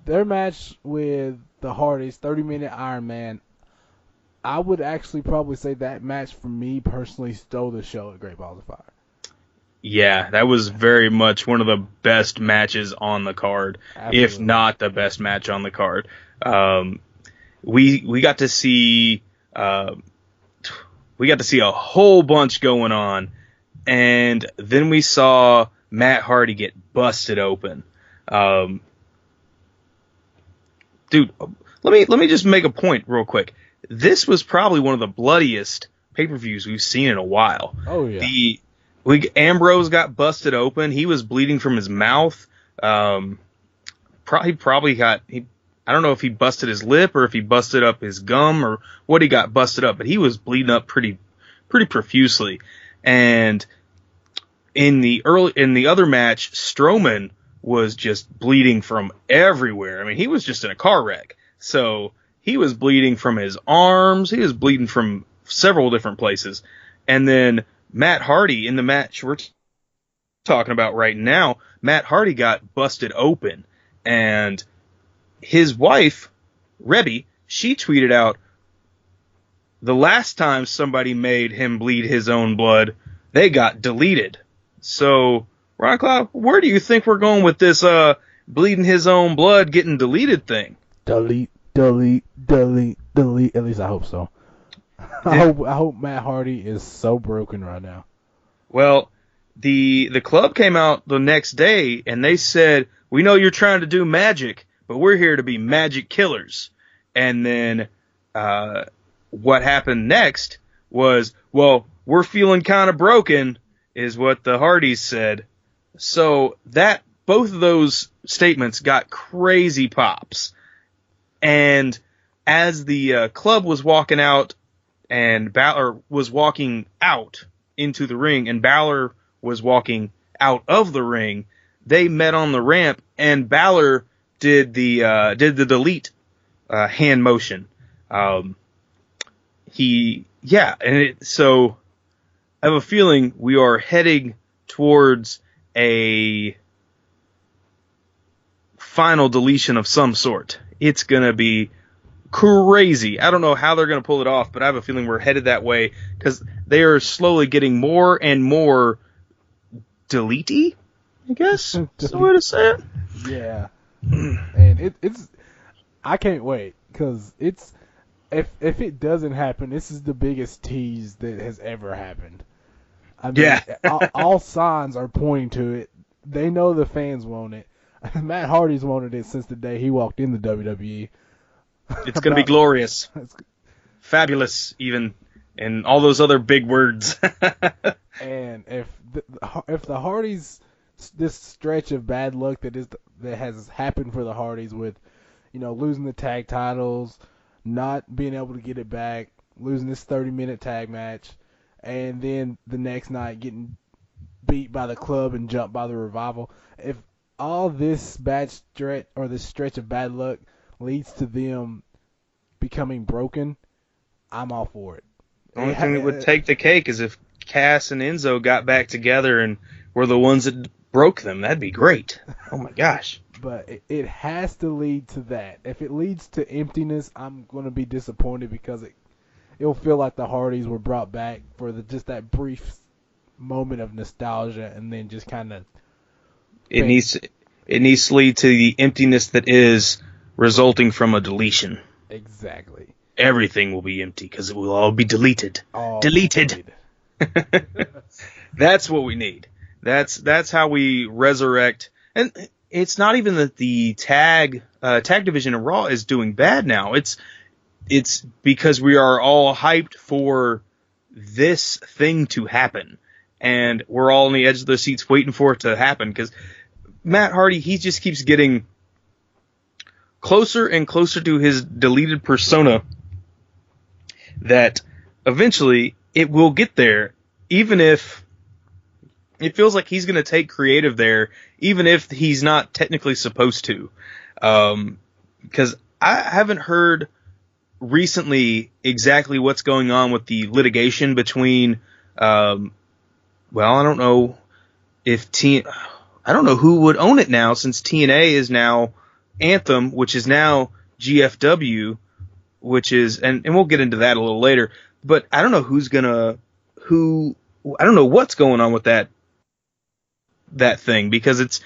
Their match with the Hardys, 30-minute Iron Man, I would actually probably say that match for me personally stole the show at Great Balls of Fire. Yeah, that was very much one of the best matches on the card, Absolutely. if not the best match on the card. We got to see a whole bunch going on, and then we saw Matt Hardy get busted open. Dude, let me just make a point real quick. This was probably one of the bloodiest pay-per-views we've seen in a while. Oh yeah. Ambrose got busted open. He was bleeding from his mouth. I don't know if he busted his lip or if he busted up his gum or what he got busted up, but he was bleeding up pretty profusely. And in the other match, Strowman was just bleeding from everywhere. I mean, he was just in a car wreck. So he was bleeding from his arms. He was bleeding from several different places. And then Matt Hardy, in the match we're talking about right now, Matt Hardy got busted open. And his wife, Rebby, she tweeted out, the last time somebody made him bleed his own blood, they got deleted. So, Ron Cloud, where do you think we're going with this bleeding his own blood getting deleted thing? Delete. At least I hope so. I hope Matt Hardy is so broken right now. Well, the club came out the next day and they said, we know you're trying to do magic, but we're here to be magic killers. And then what happened next was, well, we're feeling kind of broken, is what the Hardys said. So both of those statements got crazy pops. And as the club was walking out and Balor was walking out into the ring and Balor was walking out of the ring, they met on the ramp and Balor did the delete hand motion. So I have a feeling we are heading towards a final deletion of some sort. It's going to be crazy. I don't know how they're going to pull it off, but I have a feeling we're headed that way because they are slowly getting more and more delete-y, I guess. That's the way to say it. Yeah. And it's I can't wait because it's if it doesn't happen, this is the biggest tease that has ever happened. I mean, yeah. all signs are pointing to it. They know the fans want it. Matt Hardy's wanted it since the day he walked in the WWE. It's going to be glorious. Fabulous, even, and all those other big words. And if the Hardys, this stretch of bad luck that has happened for the Hardys with, losing the tag titles, not being able to get it back, losing this 30-minute tag match, and then the next night getting beat by the club and jumped by the Revival. If all this this stretch of bad luck leads to them becoming broken, I'm all for it. The only thing that would take the cake is if Cass and Enzo got back together and were the ones that broke them. That'd be great. Oh my gosh. But it has to lead to that. If it leads to emptiness, I'm going to be disappointed because it'll feel like the Hardys were brought back for just that brief moment of nostalgia and then just kind of... It needs to lead to the emptiness that is resulting from a deletion. Exactly. Everything will be empty because it will all be deleted. Deleted. That's what we need. That's how we resurrect. And it's not even that the tag division in Raw is doing bad now. It's because we are all hyped for this thing to happen, and we're all on the edge of the seats waiting for it to happen because Matt Hardy, he just keeps getting closer and closer to his deleted persona that eventually it will get there, even if it feels like he's going to take creative there, even if he's not technically supposed to. Because I haven't heard recently exactly what's going on with the litigation between, I don't know I don't know who would own it now since TNA is now Anthem, which is now GFW, which is, and we'll get into that a little later, but I don't know I don't know what's going on with that that thing, because it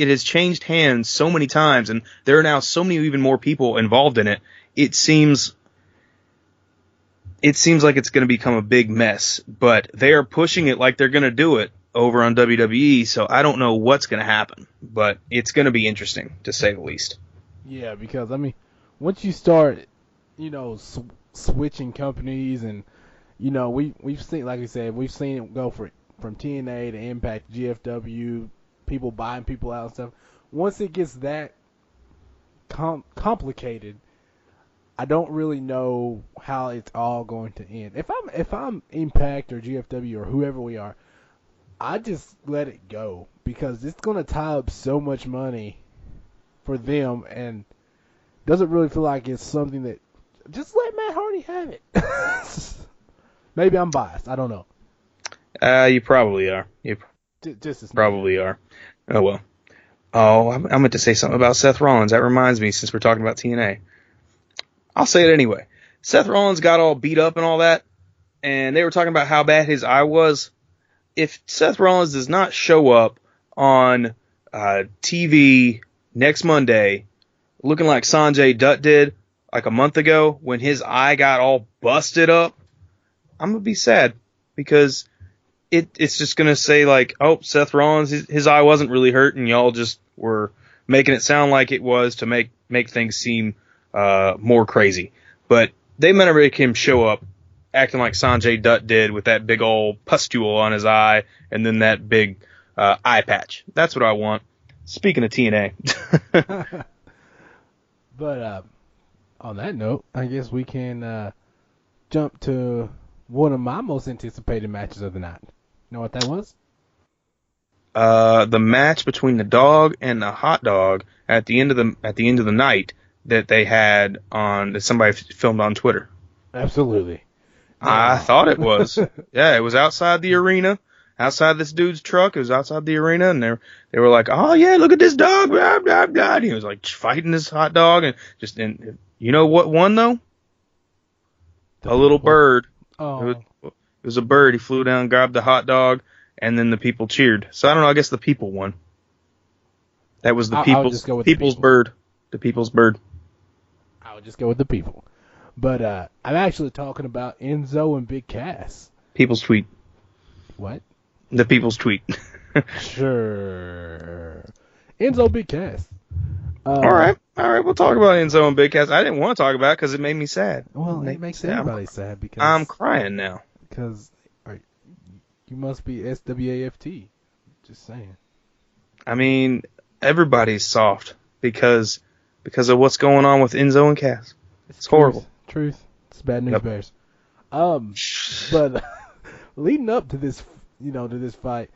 has changed hands so many times, and there are now so many even more people involved in it. It seems like it's going to become a big mess, but they are pushing it like they're going to do it over on WWE, so I don't know what's going to happen, but it's going to be interesting, to say the least. Yeah, because, I mean, once you start, switching companies, and, we've seen, like I said, we've seen it go from TNA to Impact, GFW, people buying people out and stuff. Once it gets that complicated, I don't really know how it's all going to end. If I'm Impact or GFW or whoever we are, I just let it go, because it's going to tie up so much money for them, and doesn't really feel like it's something that, just let Matt Hardy have it. Maybe I'm biased. I don't know. You probably are. Just probably are. Oh, well. Oh, I meant to say something about Seth Rollins. That reminds me, since we're talking about TNA. I'll say it anyway. Seth Rollins got all beat up and all that, and they were talking about how bad his eye was. If Seth Rollins does not show up on TV next Monday looking like Sanjay Dutt did like a month ago when his eye got all busted up, I'm going to be sad, because it's just going to say like, oh, Seth Rollins, his eye wasn't really hurt, and y'all just were making it sound like it was to make things seem more crazy. But they better make him show up acting like Sanjay Dutt did, with that big old pustule on his eye and then that big eye patch. That's what I want. Speaking of TNA. But on that note, I guess we can jump to one of my most anticipated matches of the night. You know what that was? The match between the dog and the hot dog at the end of the night that they had that somebody filmed on Twitter. Absolutely. I thought it was. Yeah, it was outside the arena, outside this dude's truck. It was outside the arena, and they were like, "Oh yeah, look at this dog!" Blah blah blah. And he was like fighting this hot dog, and you know what won though? A little bird. Oh. It was a bird. He flew down, grabbed the hot dog, and then the people cheered. So I don't know. I guess the people won. That was the people's bird. The people's bird. I would just go with the people. But I'm actually talking about Enzo and Big Cass. People's tweet. What? The people's tweet. Sure. Enzo, Big Cass. All right. We'll talk about Enzo and Big Cass. I didn't want to talk about it because it made me sad. Well, it makes everybody sad, because I'm crying now. Because you must be SWAFT. Just saying. I mean, everybody's soft because of what's going on with Enzo and Cass. It's horrible. Truth. It's bad news bears. But leading up to this, to this fight,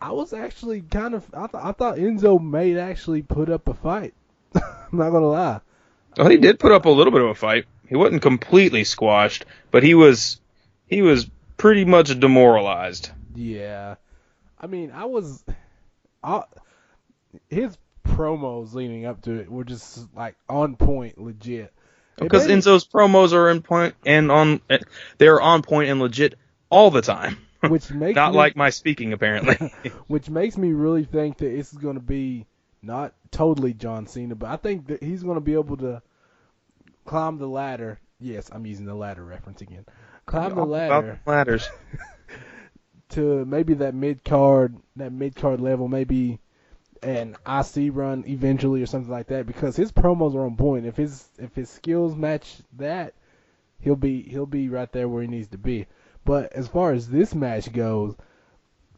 I was actually I thought Enzo may actually put up a fight. I'm not gonna lie. Well, he did put up a little bit of a fight. He wasn't completely squashed, but he was pretty much demoralized. Yeah. I mean, his promos leading up to it were just like on point, legit. Because Enzo's promos are they're on point and legit all the time. Which makes not like my speaking, apparently. Which makes me really think that this is going to be not totally John Cena, but I think that he's going to be able to climb the ladder. Yes, I'm using the ladder reference again. Climb the ladder. Ladders. To maybe that mid-card level, maybe an IC run eventually or something like that, because his promos are on point. If his skills match that, he'll be right there where he needs to be. But as far as this match goes,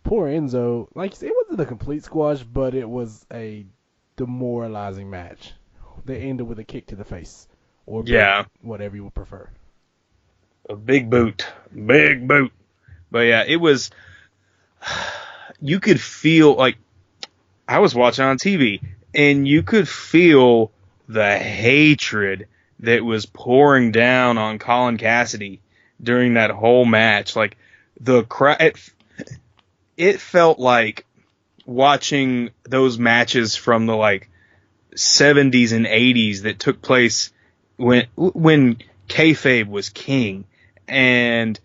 poor Enzo, like you said, it wasn't a complete squash, but it was a demoralizing match. They ended with a kick to the face, or whatever you would prefer. A big boot. But yeah, it was. You could feel, like, I was watching on TV, and you could feel the hatred that was pouring down on Colin Cassidy during that whole match. Like, the crowd, it felt like watching those matches from the, like, 70s and 80s that took place when kayfabe was king, and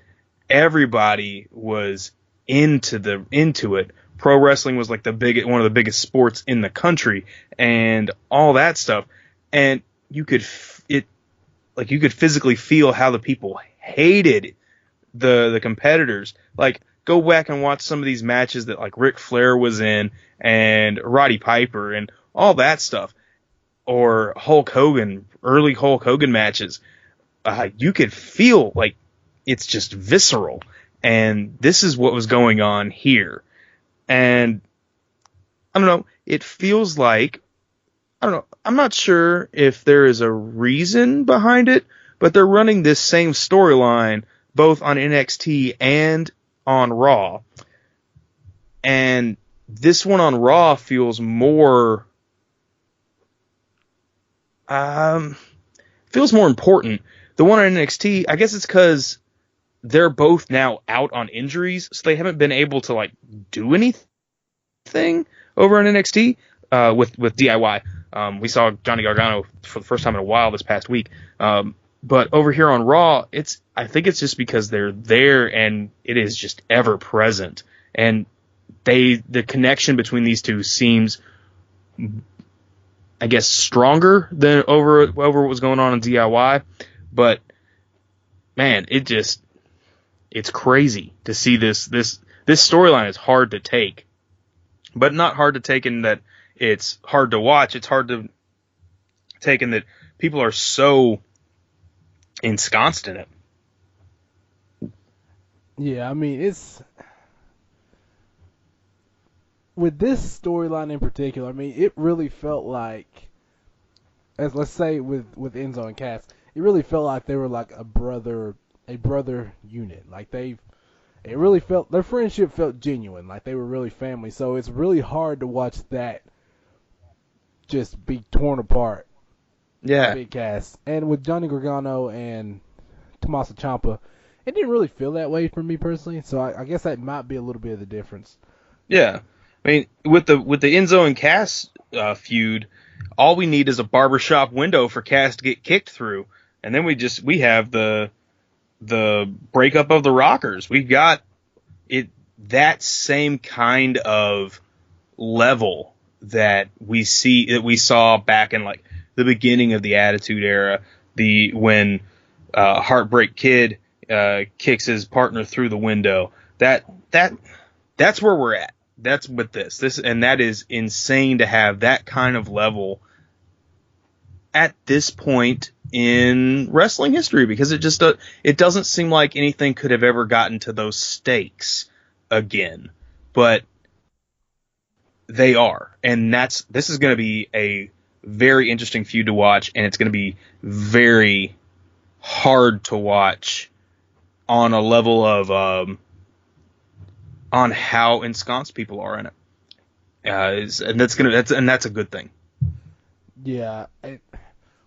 everybody was into it pro wrestling was like one of the biggest sports in the country and all that stuff. And you could physically feel how the people hated the competitors. Like, go back and watch some of these matches that like Ric Flair was in and Roddy Piper and all that stuff, or Hulk Hogan, early Hulk Hogan matches. You could feel like it's just visceral, and this is what was going on here. And I don't know, it feels like, I don't know, I'm not sure if there is a reason behind it, but they're running this same storyline both on NXT and on Raw. And this one on Raw feels more important. The one on NXT, I guess it's because they're both now out on injuries, so they haven't been able to like do anything over on NXT with DIY. We saw Johnny Gargano for the first time in a while this past week. But over here on Raw, I think it's just because they're there and it is just ever present. And the connection between these two seems, I guess, stronger than over what was going on in DIY. But man, it's crazy to see this storyline is hard to take, but not hard to take in that it's hard to watch. It's hard to take in that people are so ensconced in it. Yeah, I mean, it's with this storyline in particular. I mean, it really felt like, as let's say with Enzo and Cass, it really felt like they were like a brother unit. Like it really felt, their friendship felt genuine. Like they were really family. So it's really hard to watch that just be torn apart. Yeah. Big Cass. And with Johnny Gargano and Tommaso Ciampa, it didn't really feel that way for me personally. So I guess that might be a little bit of the difference. Yeah. I mean, with the Enzo and Cass feud, all we need is a barbershop window for Cass to get kicked through, and then we have the breakup of the Rockers. We've got it, that same kind of level that we saw back in like the beginning of the Attitude Era, when Heartbreak Kid kicks his partner through the window. That's where we're at. That's with this, and that is insane to have that kind of level at this point in wrestling history, because it doesn't seem like anything could have ever gotten to those stakes again, but they are, and this is going to be a very interesting feud to watch, and it's going to be very hard to watch on a level of on how ensconced people are in it, and that's a good thing. Yeah,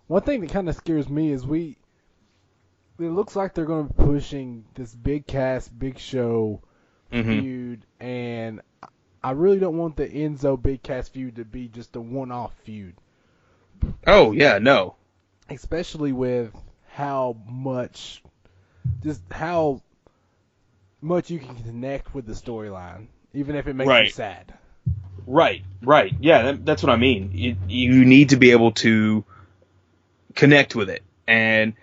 one thing that kind of scares me is it looks like they're going to be pushing this Big Cass, Big Show feud, and I really don't want the Enzo Big Cass feud to be just a one-off feud. Oh yeah, no. Especially with how much you can connect with the storyline, even if it makes you sad. Right. Yeah, that's what I mean. You need to be able to connect with it, and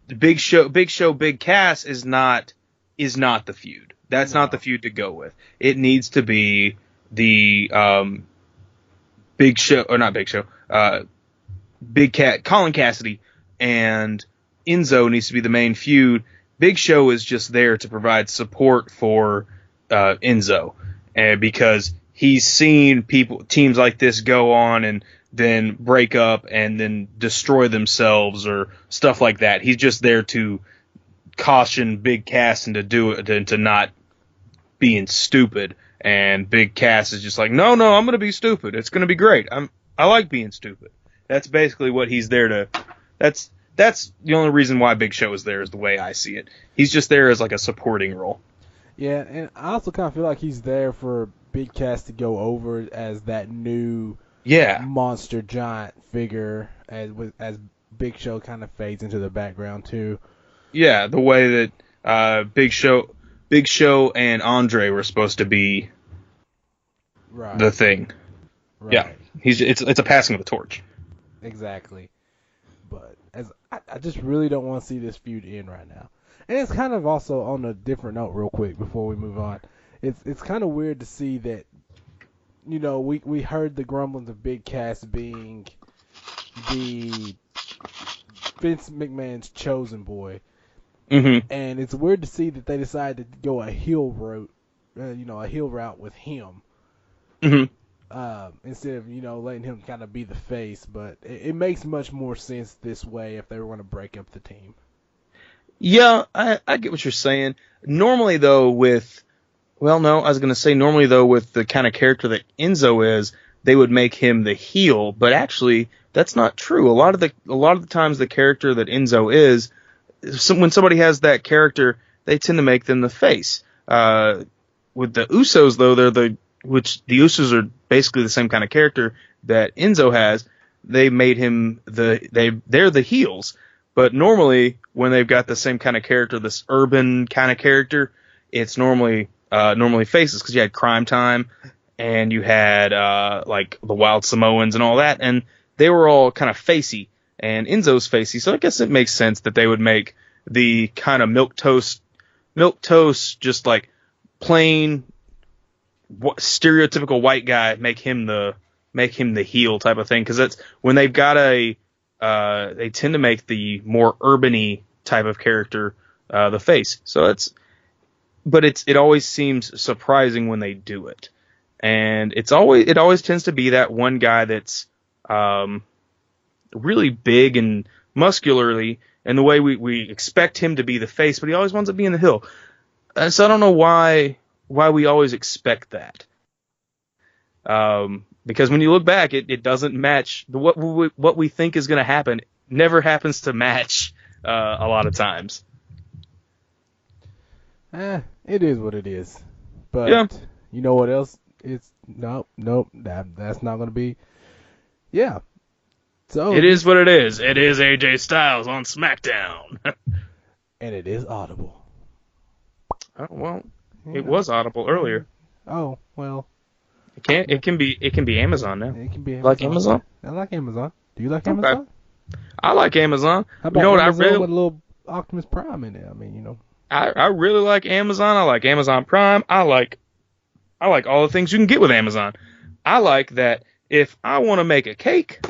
the Big Show, Big Cass is not the feud. That's not the feud to go with. It needs to be the Big Show, or not Big Show, Colin Cassidy and Enzo needs to be the main feud. Big Show is just there to provide support for Enzo, and because he's seen teams like this go on and then break up and then destroy themselves or stuff like that. He's just there to caution Big Cass into not being stupid. And Big Cass is just like, no, I'm going to be stupid. It's going to be great. I like being stupid. That's basically what he's there to. That's the only reason why Big Show is there, is the way I see it. He's just there as like a supporting role. Yeah, and I also kind of feel like he's there for Big Cass to go over as that new monster giant figure as Big Show kind of fades into the background too. Yeah, the way that Big Show and Andre were supposed to be the thing. Right. Yeah, it's a passing of the torch. Exactly. But I just really don't want to see this feud end right now. And it's kind of also on a different note, real quick, before we move on. It's kind of weird to see that, you know, we heard the grumblings of Big Cass being the Vince McMahon's chosen boy. Mm-hmm. And it's weird to see that they decided to go a heel route, a heel route with him. Mm-hmm. Instead of, letting him kind of be the face. But it makes much more sense this way if they were going to break up the team. Yeah, I get what you're saying. Normally, though, normally, though, with the kind of character that Enzo is, they would make him the heel, but actually, that's not true. A lot of the times, the character that Enzo is, when somebody has that character, they tend to make them the face. With the Usos, though, the Usos are basically the same kind of character that Enzo has. They made him they're the heels. But normally, when they've got the same kind of character, this urban kind of character, it's normally faces, because you had Crime Time and you had like the Wild Samoans and all that, and they were all kind of facey, and Enzo's facey. So I guess it makes sense that they would make the kind of milquetoast, just like plain stereotypical white guy, make him the heel type of thing, because that's when they've got they tend to make the more urban-y type of character the face. So it always seems surprising when they do it, and it always tends to be that one guy that's really big and muscularly, and the way we expect him to be the face, but he always winds up being the heel. So I don't know why we always expect that. Because when you look back, it doesn't match what we think is going to happen. Never happens to match a lot of times. It is what it is. But yeah. You know what else? It's nope. That's not going to be. Yeah. So it is what it is. It is AJ Styles on SmackDown. And it is Audible. Oh, well, it was Audible earlier. Oh, well. It can be Amazon now. It can be Amazon. Like Amazon? I like Amazon. Do you like Amazon? I like Amazon. How about Amazon with a little Optimus Prime in it? I mean, I really like Amazon. I like Amazon Prime. I like all the things you can get with Amazon. I like that if I want to make a cake,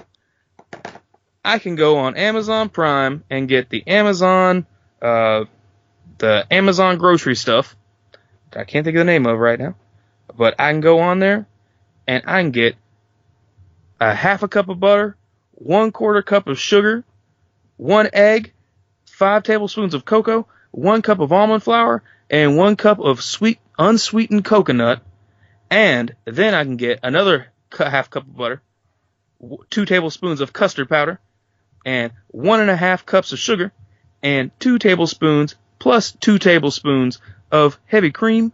I can go on Amazon Prime and get the Amazon grocery stuff. I can't think of the name of it right now, but I can go on there and I can get a half a cup of butter, 1/4 cup of sugar, 1 egg, 5 tablespoons of cocoa, 1 cup of almond flour, and 1 cup of sweet unsweetened coconut. And then I can get another half cup of butter, 2 tablespoons of custard powder, and 1.5 cups of sugar, and 2 tablespoons plus 2 tablespoons of heavy cream.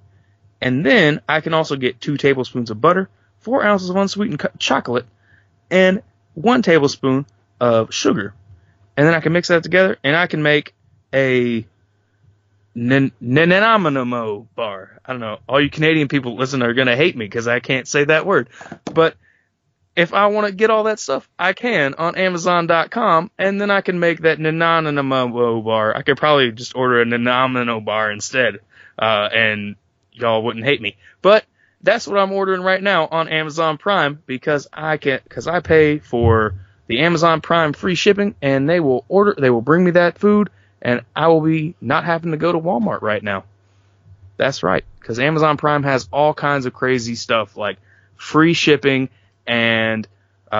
And then I can also get 2 tablespoons of butter, 4 ounces of unsweetened chocolate, and 1 tablespoon of sugar. And then I can mix that together, and I can make a Nanamo bar. I don't know. All you Canadian people listen are going to hate me because I can't say that word. But if I want to get all that stuff, I can on Amazon.com, and then I can make that Nanamo bar. I could probably just order a Nanamo bar instead, and y'all wouldn't hate me. But that's what I'm ordering right now on Amazon Prime because I pay for the Amazon Prime free shipping, and they will bring me that food, and I will be not having to go to Walmart right now. That's right, because Amazon Prime has all kinds of crazy stuff like free shipping, and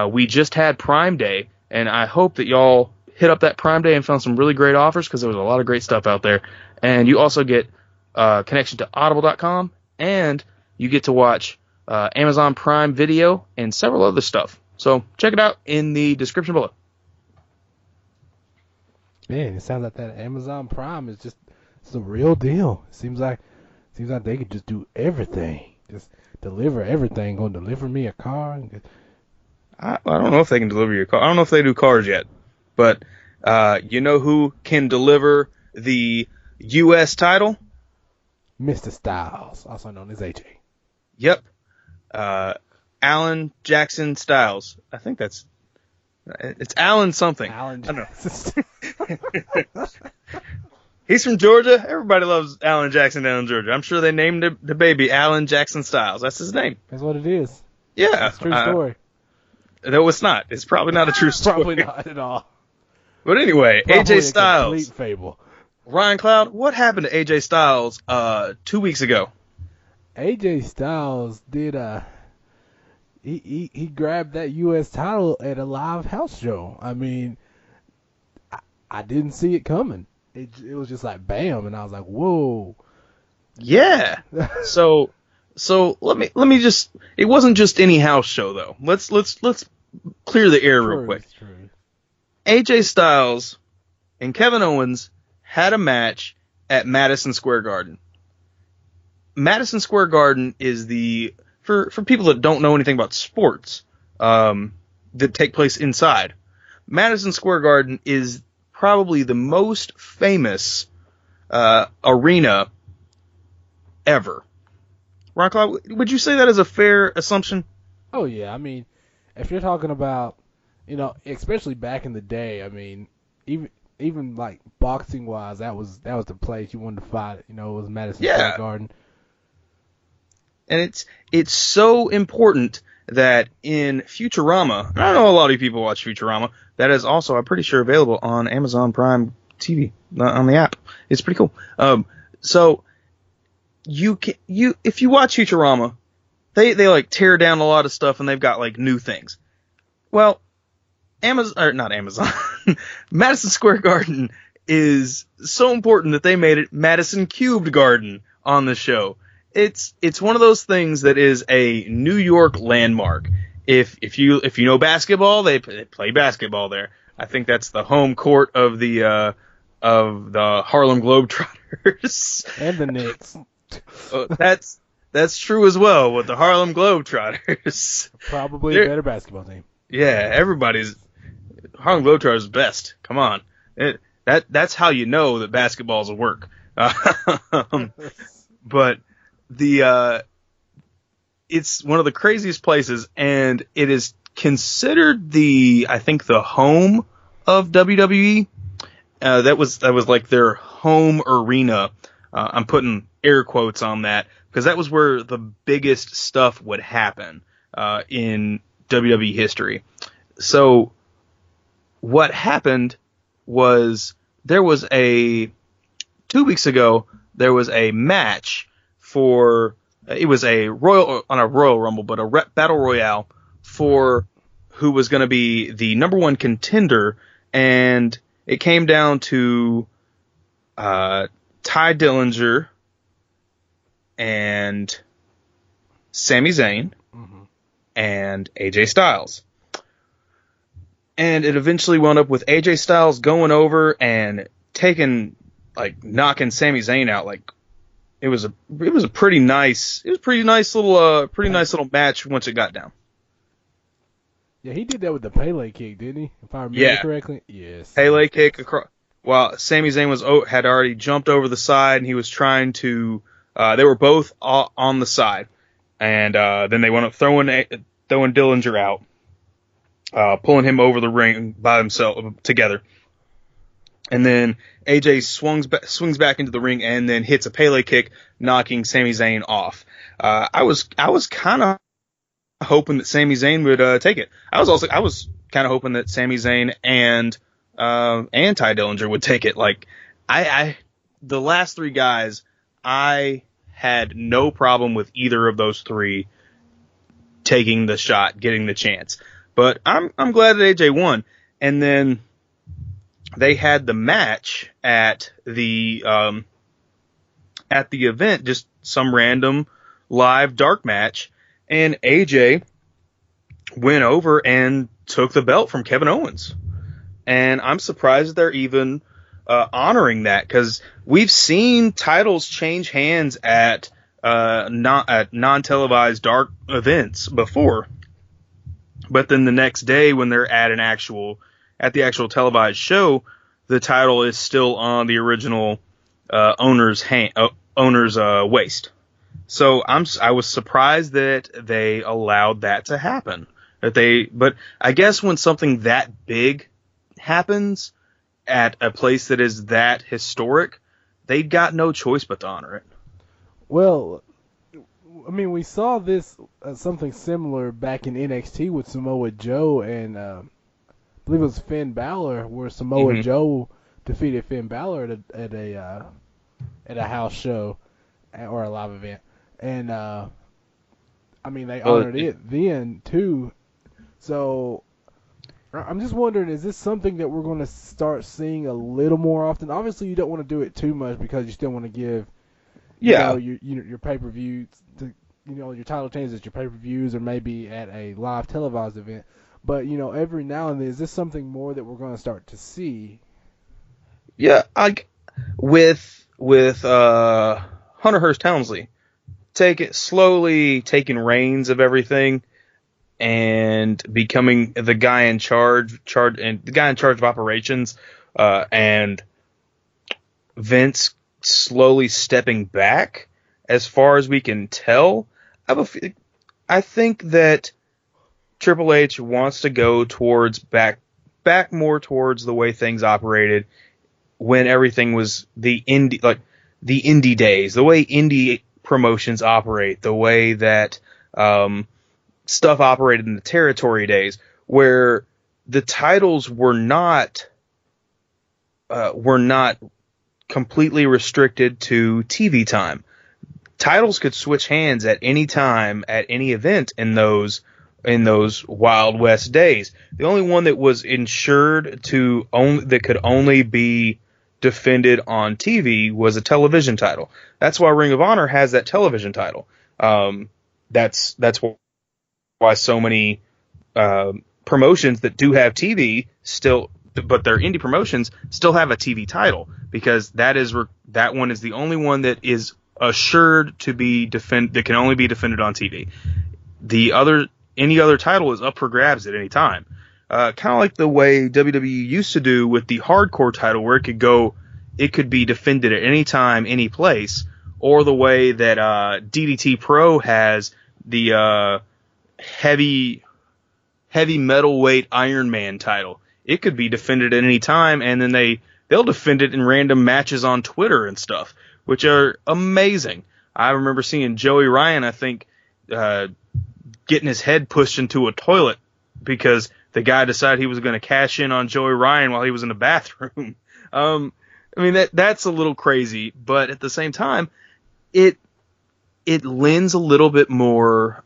we just had Prime Day, and I hope that y'all hit up that Prime Day and found some really great offers because there was a lot of great stuff out there. And you also get connection to Audible.com, and you get to watch Amazon Prime Video and several other stuff. So check it out in the description below. Man, it sounds like that Amazon Prime is just the real deal. It seems like they could just do everything, just deliver everything. Gonna deliver me a car. I don't know if they can deliver your car. I don't know if they do cars yet, but you know who can deliver the U.S. title? Mr. Styles, also known as AJ. Yep. Alan Jackson Styles. I think it's Alan something. Alan I don't know. Jackson. He's from Georgia. Everybody loves Alan Jackson down in Georgia. I'm sure they named the baby Alan Jackson Styles. That's his name. That's what it is. Yeah. That's a true story. No, it's not. It's probably not a true story. Probably not at all. But anyway, Probably AJ Styles. Complete fable. Ryan Cloud, what happened to AJ Styles 2 weeks ago? AJ Styles did he grabbed that U.S. title at a live house show. I mean, I didn't see it coming. It was just like bam, and I was like, whoa. Yeah. So let me just. It wasn't just any house show though. Let's clear the air real quick. True. AJ Styles and Kevin Owens had a match at Madison Square Garden. Madison Square Garden is for people that don't know anything about sports that take place inside. Madison Square Garden is probably the most famous arena ever. Ron Cloud, would you say that is a fair assumption? Oh yeah, I mean, if you're talking about, especially back in the day, I mean, even like boxing wise, that was the place you wanted to fight. It was Madison Square Garden. And it's so important that in Futurama, I know a lot of people watch Futurama. That is also, I'm pretty sure, available on Amazon Prime TV on the app. It's pretty cool. So if you watch Futurama, they like tear down a lot of stuff and they've got like new things. Well, Madison Square Garden is so important that they made it Madison Cubed Garden on the show. It's one of those things that is a New York landmark. If you know basketball, they play basketball there. I think that's the home court of the Harlem Globetrotters and the Knicks. That's true as well with the Harlem Globetrotters. Probably a better basketball team. Yeah, Harlem Globetrotters best. Come on, that's how you know that basketball's a work. But it's one of the craziest places, and it is considered I think the home of WWE. That was like their home arena. I'm putting air quotes on that because that was where the biggest stuff would happen in WWE history. So what happened was 2 weeks ago there was a match it was a Royal Rumble, but a Battle Royale for who was going to be the number one contender, and it came down to Ty Dillinger and Sami Zayn and AJ Styles. And it eventually wound up with AJ Styles going over and knocking Sami Zayn out. Like, it was a pretty nice little match once it got down. Yeah, he did that with the Pele kick, didn't he? If I remember correctly. Yes. Pele kick across. Well, Sami Zayn had already jumped over the side, and he was trying to. They were both on the side, and then they went up throwing Dillinger out, pulling him over the ring by himself together. And then AJ swings back into the ring and then hits a Pele kick, knocking Sami Zayn off. I was kind of hoping that Sami Zayn would take it. I was kind of hoping that Sami Zayn and Ty Dillinger would take it. Like the last three guys, I had no problem with either of those three taking the shot, getting the chance. But I'm glad that AJ won. And then they had the match at the event, just some random live dark match, and AJ went over and took the belt from Kevin Owens. And I'm surprised they're even honoring that, because we've seen titles change hands at non-televised dark events before. But then the next day, when they're at the actual televised show, the title is still on the original owner's waist. So I was surprised that they allowed that to happen. But I guess when something that big happens at a place that is that historic, they've got no choice but to honor it. Well, I mean, we saw this something similar back in NXT with Samoa Joe and I believe it was Finn Balor, where Samoa Joe defeated Finn Balor at a house show or a live event, and I mean they honored it then too. So I'm just wondering, is this something that we're going to start seeing a little more often? Obviously, you don't want to do it too much because you still want to give your pay-per-view to, your title changes at your pay-per-views or maybe at a live televised event. But, every now and then, is this something more that we're going to start to see? Yeah, with Hunter Hearst Helmsley, slowly taking reins of everything and becoming the guy in charge of operations, and Vince slowly stepping back as far as we can tell. I think that Triple H wants to go towards back more towards the way things operated when everything was the indie days, the way indie promotions operate, the way that stuff operated in the territory days, where the titles were not completely restricted to TV time. Titles could switch hands at any time at any event in those Wild West days. The only one that was insured that could only be defended on TV was a television title. That's why Ring of Honor has that television title. That's why so many promotions that do have TV but they're indie promotions still have a TV title, because that one is the only one that is assured to be that can only be defended on TV. Any other title is up for grabs at any time. Kind of like the way WWE used to do with the hardcore title, where it could be defended at any time, any place, or the way that DDT Pro has the heavy metalweight Iron Man title. It could be defended at any time, and then they'll defend it in random matches on Twitter and stuff, which are amazing. I remember seeing Joey Ryan, I think, getting his head pushed into a toilet because the guy decided he was going to cash in on Joey Ryan while he was in the bathroom. I mean, that's a little crazy, but at the same time, it lends a little bit more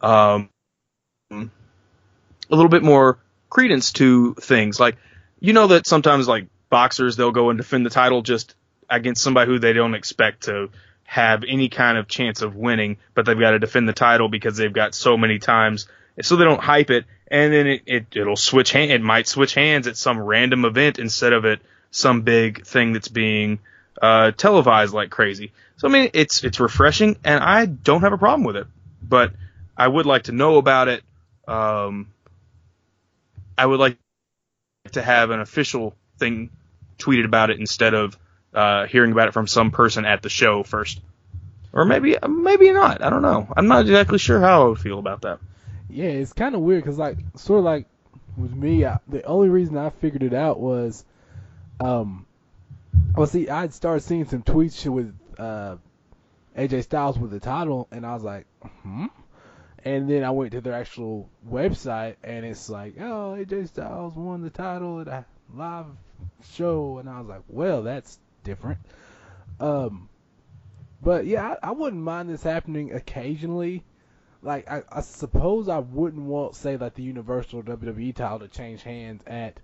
credence to things. Like, that sometimes, like, boxers, they'll go and defend the title just against somebody who they don't expect to have any kind of chance of winning, but they've got to defend the title because they've got so many times, so they don't hype it, and then it'll switch hands. It might switch hands at some random event instead of at some big thing that's being televised like crazy. So I mean, it's refreshing, and I don't have a problem with it, but I would like to know about it. I would like to have an official thing tweeted about it instead of hearing about it from some person at the show first. Or maybe not. I don't know. I'm not exactly sure how I would feel about that. Yeah, it's kind of weird because, like, sort of like with me, the only reason I figured it out was, I'd started seeing some tweets with AJ Styles with the title, and I was like, And then I went to their actual website, and it's like, oh, AJ Styles won the title at a live show, and I was like, well, that's different. But yeah, I wouldn't mind this happening occasionally. Like, I suppose I wouldn't say like the Universal WWE title to change hands at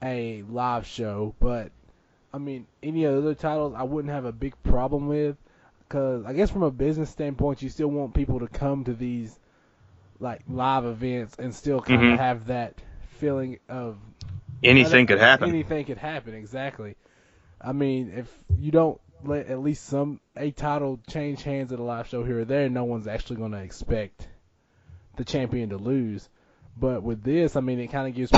a live show, but I mean, any other titles I wouldn't have a big problem with, because I guess from a business standpoint, you still want people to come to these like live events and still kind of have that feeling of anything could happen. Anything could happen, exactly. I mean, if you don't let at least a title change hands at a live show here or there, no one's actually going to expect the champion to lose. But with this, I mean, it kind of gives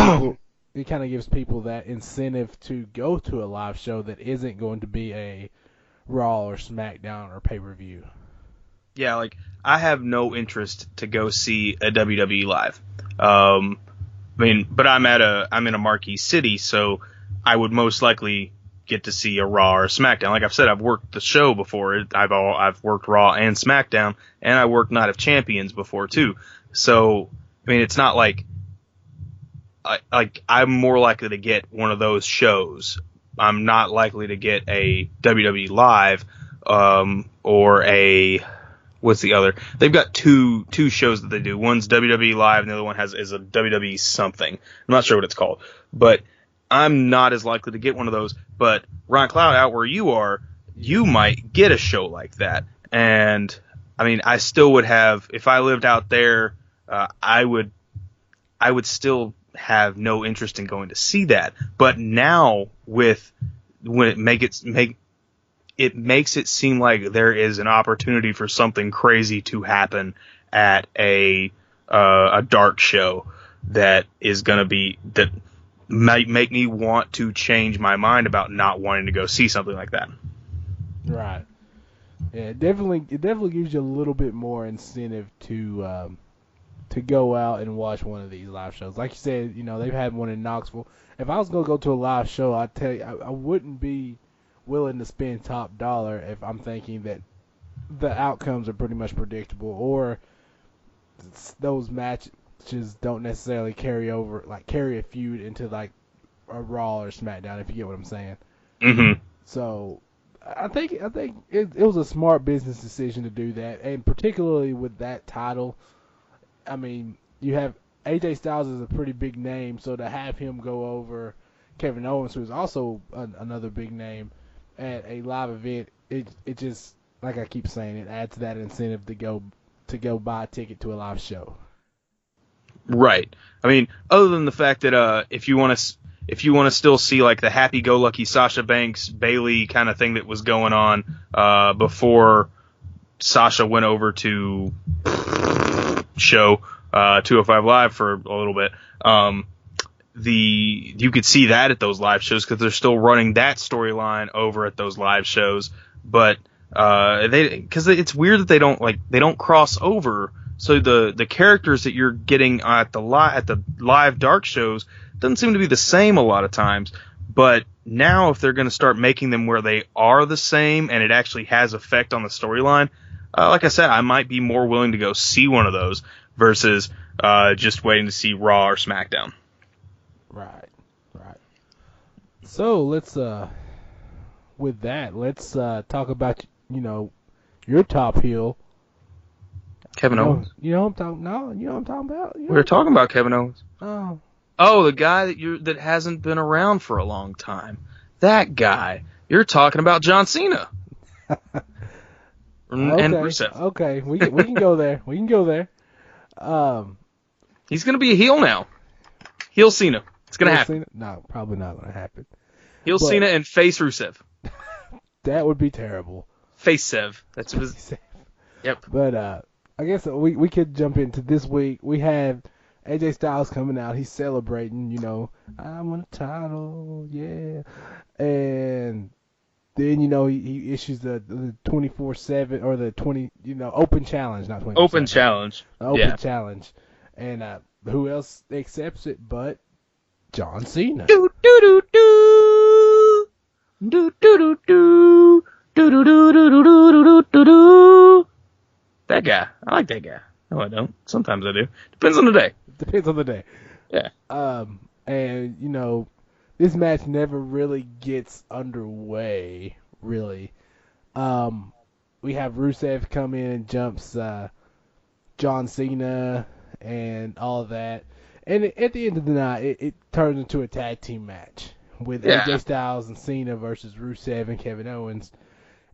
people that incentive to go to a live show that isn't going to be a Raw or Smackdown or pay-per-view. Yeah, like, I have no interest to go see a WWE live. But I'm in a marquee city, so I would most likely get to see a Raw or a SmackDown. Like I've said, I've worked the show before. I've worked Raw and SmackDown, and I worked Night of Champions before too. So, I mean, it's not like I'm more likely to get one of those shows. I'm not likely to get a WWE live, or a, what's the other? They've got two shows that they do. One's WWE live, and the other one is a WWE something. I'm not sure what it's called, but I'm not as likely to get one of those. But Ron Cloud, out where you are, you might get a show like that. And I mean, I still would have, if I lived out there, I would still have no interest in going to see that. But now it makes it seem like there is an opportunity for something crazy to happen at a dark show that might make me want to change my mind about not wanting to go see something like that. Right. Yeah, it definitely gives you a little bit more incentive to go out and watch one of these live shows. Like you said, they've had one in Knoxville. If I was going to go to a live show, I tell you, I wouldn't be willing to spend top dollar if I'm thinking that the outcomes are pretty much predictable, or those matches don't necessarily carry a feud into like a Raw or SmackDown, if you get what I'm saying. Mm-hmm. So I think it was a smart business decision to do that, and particularly with that title. I mean, you have AJ Styles is a pretty big name, so to have him go over Kevin Owens, who is also another big name, at a live event, it just, like I keep saying, it adds that incentive to go buy a ticket to a live show. Right. I mean, other than the fact that if you want to still see like the happy-go-lucky Sasha Banks Bayley kind of thing that was going on before Sasha went over to show 205 Live for a little bit, you could see that at those live shows because they're still running that storyline over at those live shows. But because it's weird that they don't cross over. So the characters that you're getting at the live dark shows doesn't seem to be the same a lot of times. But now if they're going to start making them where they are the same and it actually has effect on the storyline, like I said, I might be more willing to go see one of those versus just waiting to see Raw or SmackDown. Right. So let's talk about your top heel, Kevin Owens. You know what I'm talking about. We were talking about Kevin Owens. Oh, the guy that hasn't been around for a long time. That guy. You're talking about John Cena. And Rusev. Okay, we can go there. We can go there. He's gonna be a heel now. Heel Cena. It's gonna happen. Cena? No, probably not gonna happen. Heel Cena and face Rusev. That would be terrible. Face Sev. That's what his... Yep. But I guess we could jump into this week. We have AJ Styles coming out. He's celebrating. I won a title, yeah. And then he issues the 24/7 or the 20 open challenge, not 24/7. Open challenge. Open challenge. And who else accepts it but John Cena? Do do do do do do do do do do do do do do do. That guy. I like that guy. No, I don't. Sometimes I do. Depends on the day. Depends on the day. Yeah. And this match never really gets underway, really. We have Rusev come in and jumps John Cena and all of that. And at the end of the night, it turns into a tag team match with AJ Styles and Cena versus Rusev and Kevin Owens.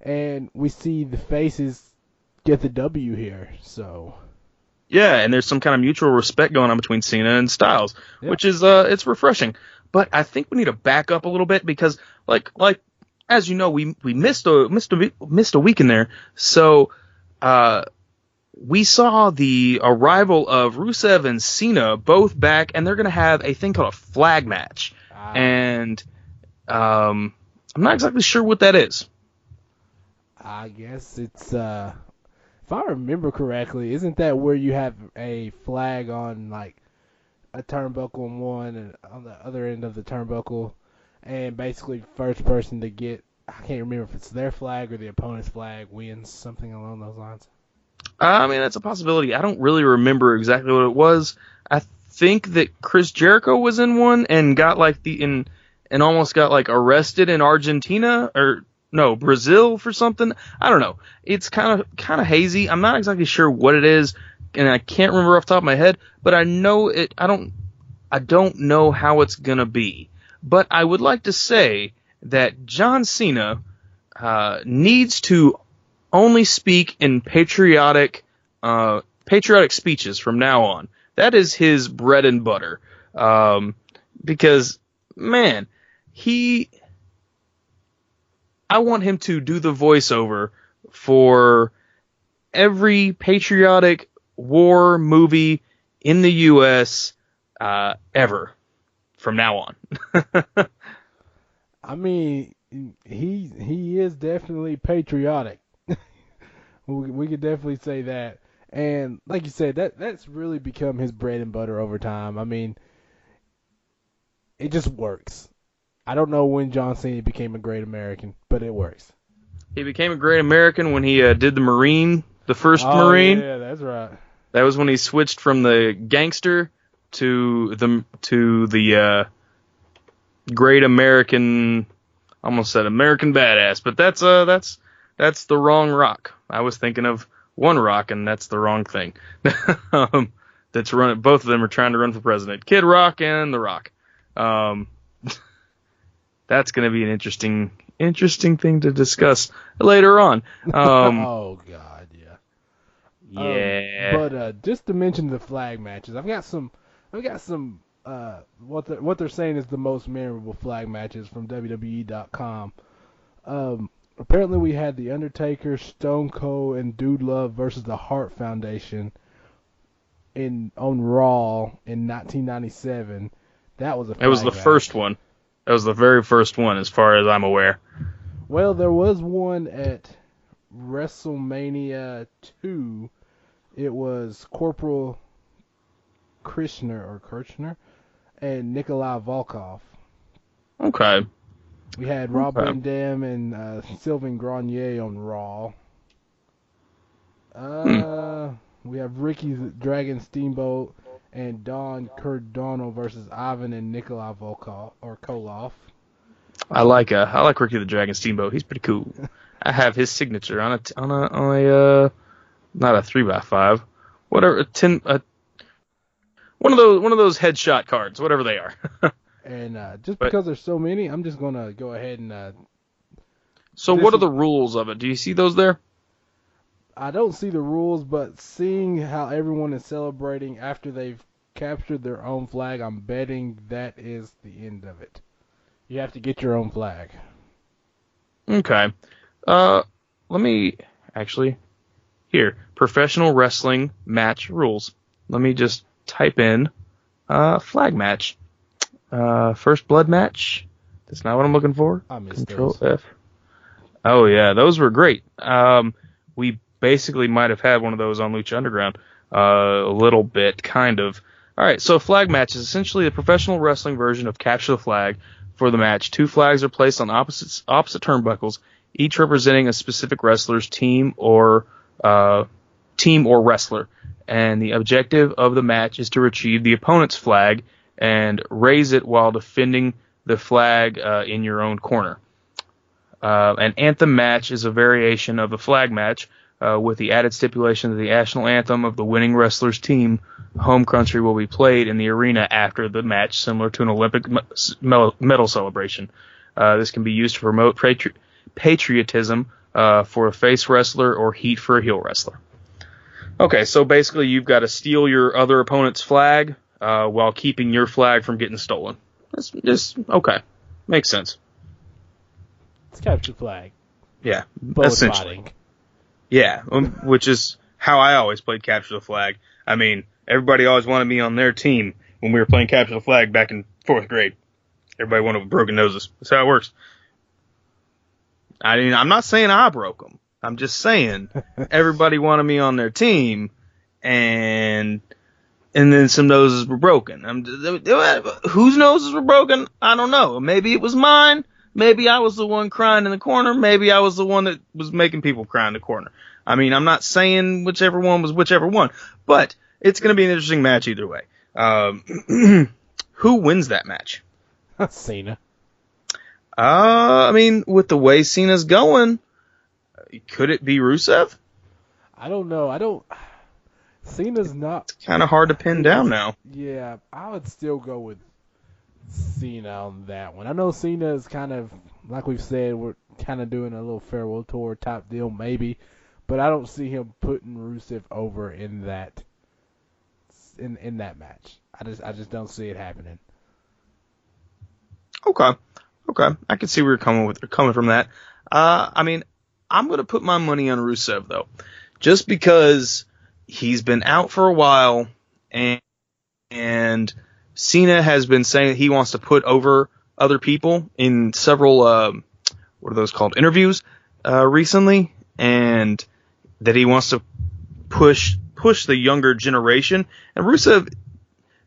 And we see the faces get the W here, so... Yeah, and there's some kind of mutual respect going on between Cena and Styles, which is it's refreshing. But I think we need to back up a little bit because, like as you know, we missed a week in there. So we saw the arrival of Rusev and Cena both back, and they're going to have a thing called a flag match. And I'm not exactly sure what that is. I guess it's If I remember correctly, isn't that where you have a flag on like a turnbuckle on one and on the other end of the turnbuckle, and basically first person to get, I can't remember if it's their flag or the opponent's flag, wins, something along those lines? I mean, that's a possibility. I don't really remember exactly what it was. I think that Chris Jericho was in one and got like and almost got like arrested in Argentina or no, Brazil for something. I don't know. It's kind of hazy. I'm not exactly sure what it is, and I can't remember off the top of my head, but I know it. I don't know how it's gonna be. But I would like to say that John Cena needs to only speak in patriotic speeches from now on. That is his bread and butter. Because, man, I want him to do the voiceover for every patriotic war movie in the U.S. Ever from now on. I mean, he is definitely patriotic. We could definitely say that. And like you said, that's really become his bread and butter over time. I mean, it just works. I don't know when John Cena became a great American, but it works. He became a great American when he did the first Marine. Yeah, that's right. That was when he switched from the gangster to the great American. Almost said American badass, but that's the wrong Rock. I was thinking of one Rock, and that's the wrong thing. That's running. Both of them are trying to run for president. Kid Rock and The Rock. That's going to be an interesting thing to discuss later on. Oh God, yeah. Yeah. But just to mention the flag matches, I've got some. What they're saying is the most memorable flag matches from WWE.com. Apparently, we had The Undertaker, Stone Cold, and Dude Love versus the Hart Foundation on Raw in 1997. That was a flag It was the match. first one. That was the very first one, as far as I'm aware. Well, there was one at WrestleMania 2. It was Corporal Kirchner and Nikolai Volkov. Okay. We had Rob Van Dam and Sylvain Grenier on Raw. We have Ricky the Dragon Steamboat and Don Cardano versus Ivan and Nikolai Volkov or Koloff. I like Ricky the Dragon Steamboat. He's pretty cool. I have his signature on a not a 3x5, whatever, one of those headshot cards, whatever they are. And because there's so many, I'm just gonna go ahead and. So what are the rules of it? Do you see those there? I don't see the rules, but seeing how everyone is celebrating after they've captured their own flag, I'm betting that is the end of it. You have to get your own flag. Okay. Let me actually here, professional wrestling match rules. Let me just type in flag match. First blood match. That's not what I'm looking for. I missed Control those. F. Oh yeah, those were great. We basically might have had one of those on Lucha Underground. A little bit, kind of. All right, so flag match is essentially a professional wrestling version of capture the flag. For the match, two flags are placed on opposite turnbuckles, each representing a specific wrestler's team or wrestler. And the objective of the match is to retrieve the opponent's flag and raise it while defending the flag in your own corner. An anthem match is a variation of the flag match with the added stipulation that the national anthem of the winning wrestler's team home country will be played in the arena after the match, similar to an Olympic medal celebration. This can be used to promote patriotism for a face wrestler or heat for a heel wrestler. Okay, so basically you've got to steal your other opponent's flag while keeping your flag from getting stolen. That's just okay. Makes sense. It's capture flag. Yeah, Bullet essentially. fighting. Yeah, which is how I always played capture the flag. I mean, everybody always wanted me on their team when we were playing capture the flag back in 4th grade. Everybody wanted broken noses. That's how it works. I mean, I'm not saying I broke them. I'm just saying. Everybody wanted me on their team, and then some noses were broken. Whose noses were broken? I don't know. Maybe it was mine. Maybe I was the one crying in the corner. Maybe I was the one that was making people cry in the corner. I mean, I'm not saying whichever one was whichever one, but it's going to be an interesting match either way. Who wins that match? Cena. I mean, with the way Cena's going, could it be Rusev? I don't know. Cena's not... It's kind of hard to pin down now. Yeah, I would still go with Cena on that one. I know Cena is kind of, like we've said, we're kind of doing a little farewell tour type deal maybe, but I don't see him putting Rusev over in that match. I just don't see it happening. Okay. I can see where you're coming from that. I mean, I'm going to put my money on Rusev, though, just because he's been out for a while, and Cena has been saying that he wants to put over other people in several, what are those called, interviews recently, and that he wants to push the younger generation. And Rusev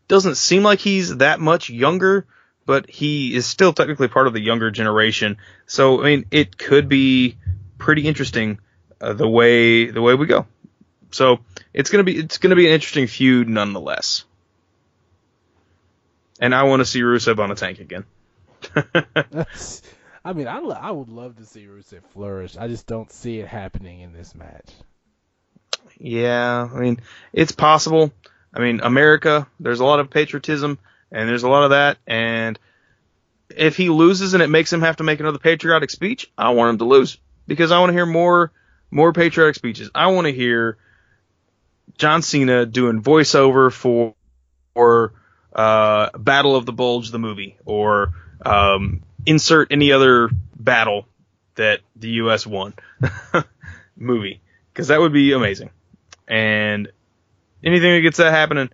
doesn't seem like he's that much younger, but he is still technically part of the younger generation. So, I mean, it could be pretty interesting the way we go. So, it's gonna be an interesting feud nonetheless. And I want to see Rusev on a tank again. I mean, I would love to see Rusev flourish. I just don't see it happening in this match. Yeah, I mean, it's possible. I mean, America, there's a lot of patriotism, and there's a lot of that, and if he loses and it makes him have to make another patriotic speech, I want him to lose, because I want to hear more patriotic speeches. I want to hear John Cena doing voiceover for Battle of the Bulge, the movie, or insert any other battle that the U.S. won movie, because that would be amazing. And anything that gets that happening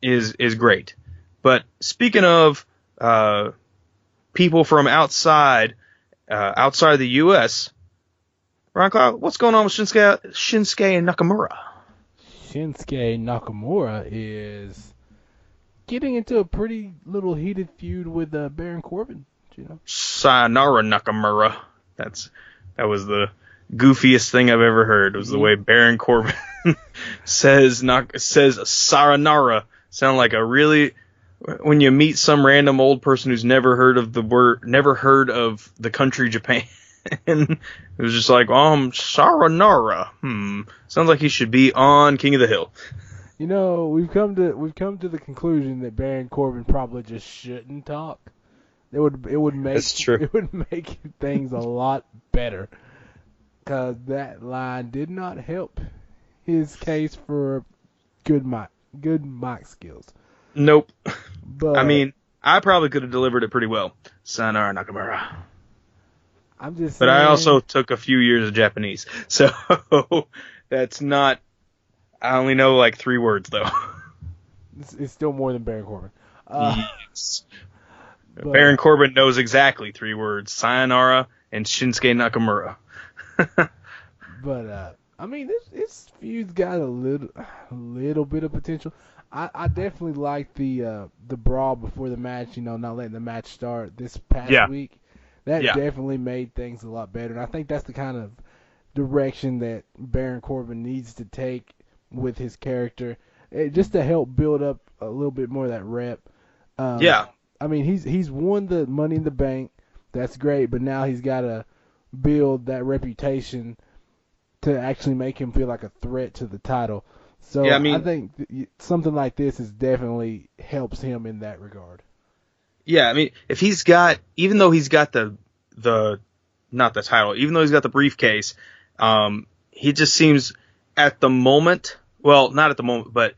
is great. But speaking of people from outside the U.S., Ron Cloud, what's going on with Shinsuke Nakamura? Shinsuke Nakamura is getting into a pretty little heated feud with Baron Corbin. You know? Sayonara Nakamura. That was the goofiest thing I've ever heard. It was the way Baron Corbin says Sayonara. Sound like a really, when you meet some random old person who's never heard of the country Japan. It was just like, Sayonara. Sounds like he should be on King of the Hill. You know, we've come to the conclusion that Baron Corbin probably just shouldn't talk. It would make things a lot better, because that line did not help his case for good mic skills. Nope. But I mean, I probably could have delivered it pretty well. Sayonara Nakamura. I'm just But saying, I also took a few years of Japanese, so that's not. I only know like 3 words though. It's still more than Baron Corbin. Yes. Baron Corbin knows exactly 3 words: Sayonara and Shinsuke Nakamura. But I mean, this feud's got a little bit of potential. I definitely like the brawl before the match. You know, not letting the match start this past week. That definitely made things a lot better. And I think that's the kind of direction that Baron Corbin needs to take with his character, just to help build up a little bit more of that rep. I mean, he's won the Money in the Bank. That's great, but now he's got to build that reputation to actually make him feel like a threat to the title. So yeah, I think something like this is definitely helps him in that regard. Yeah, I mean, if he's got, even though he's got the not the title, even though he's got the briefcase, he just seems at the moment, well, not at the moment, but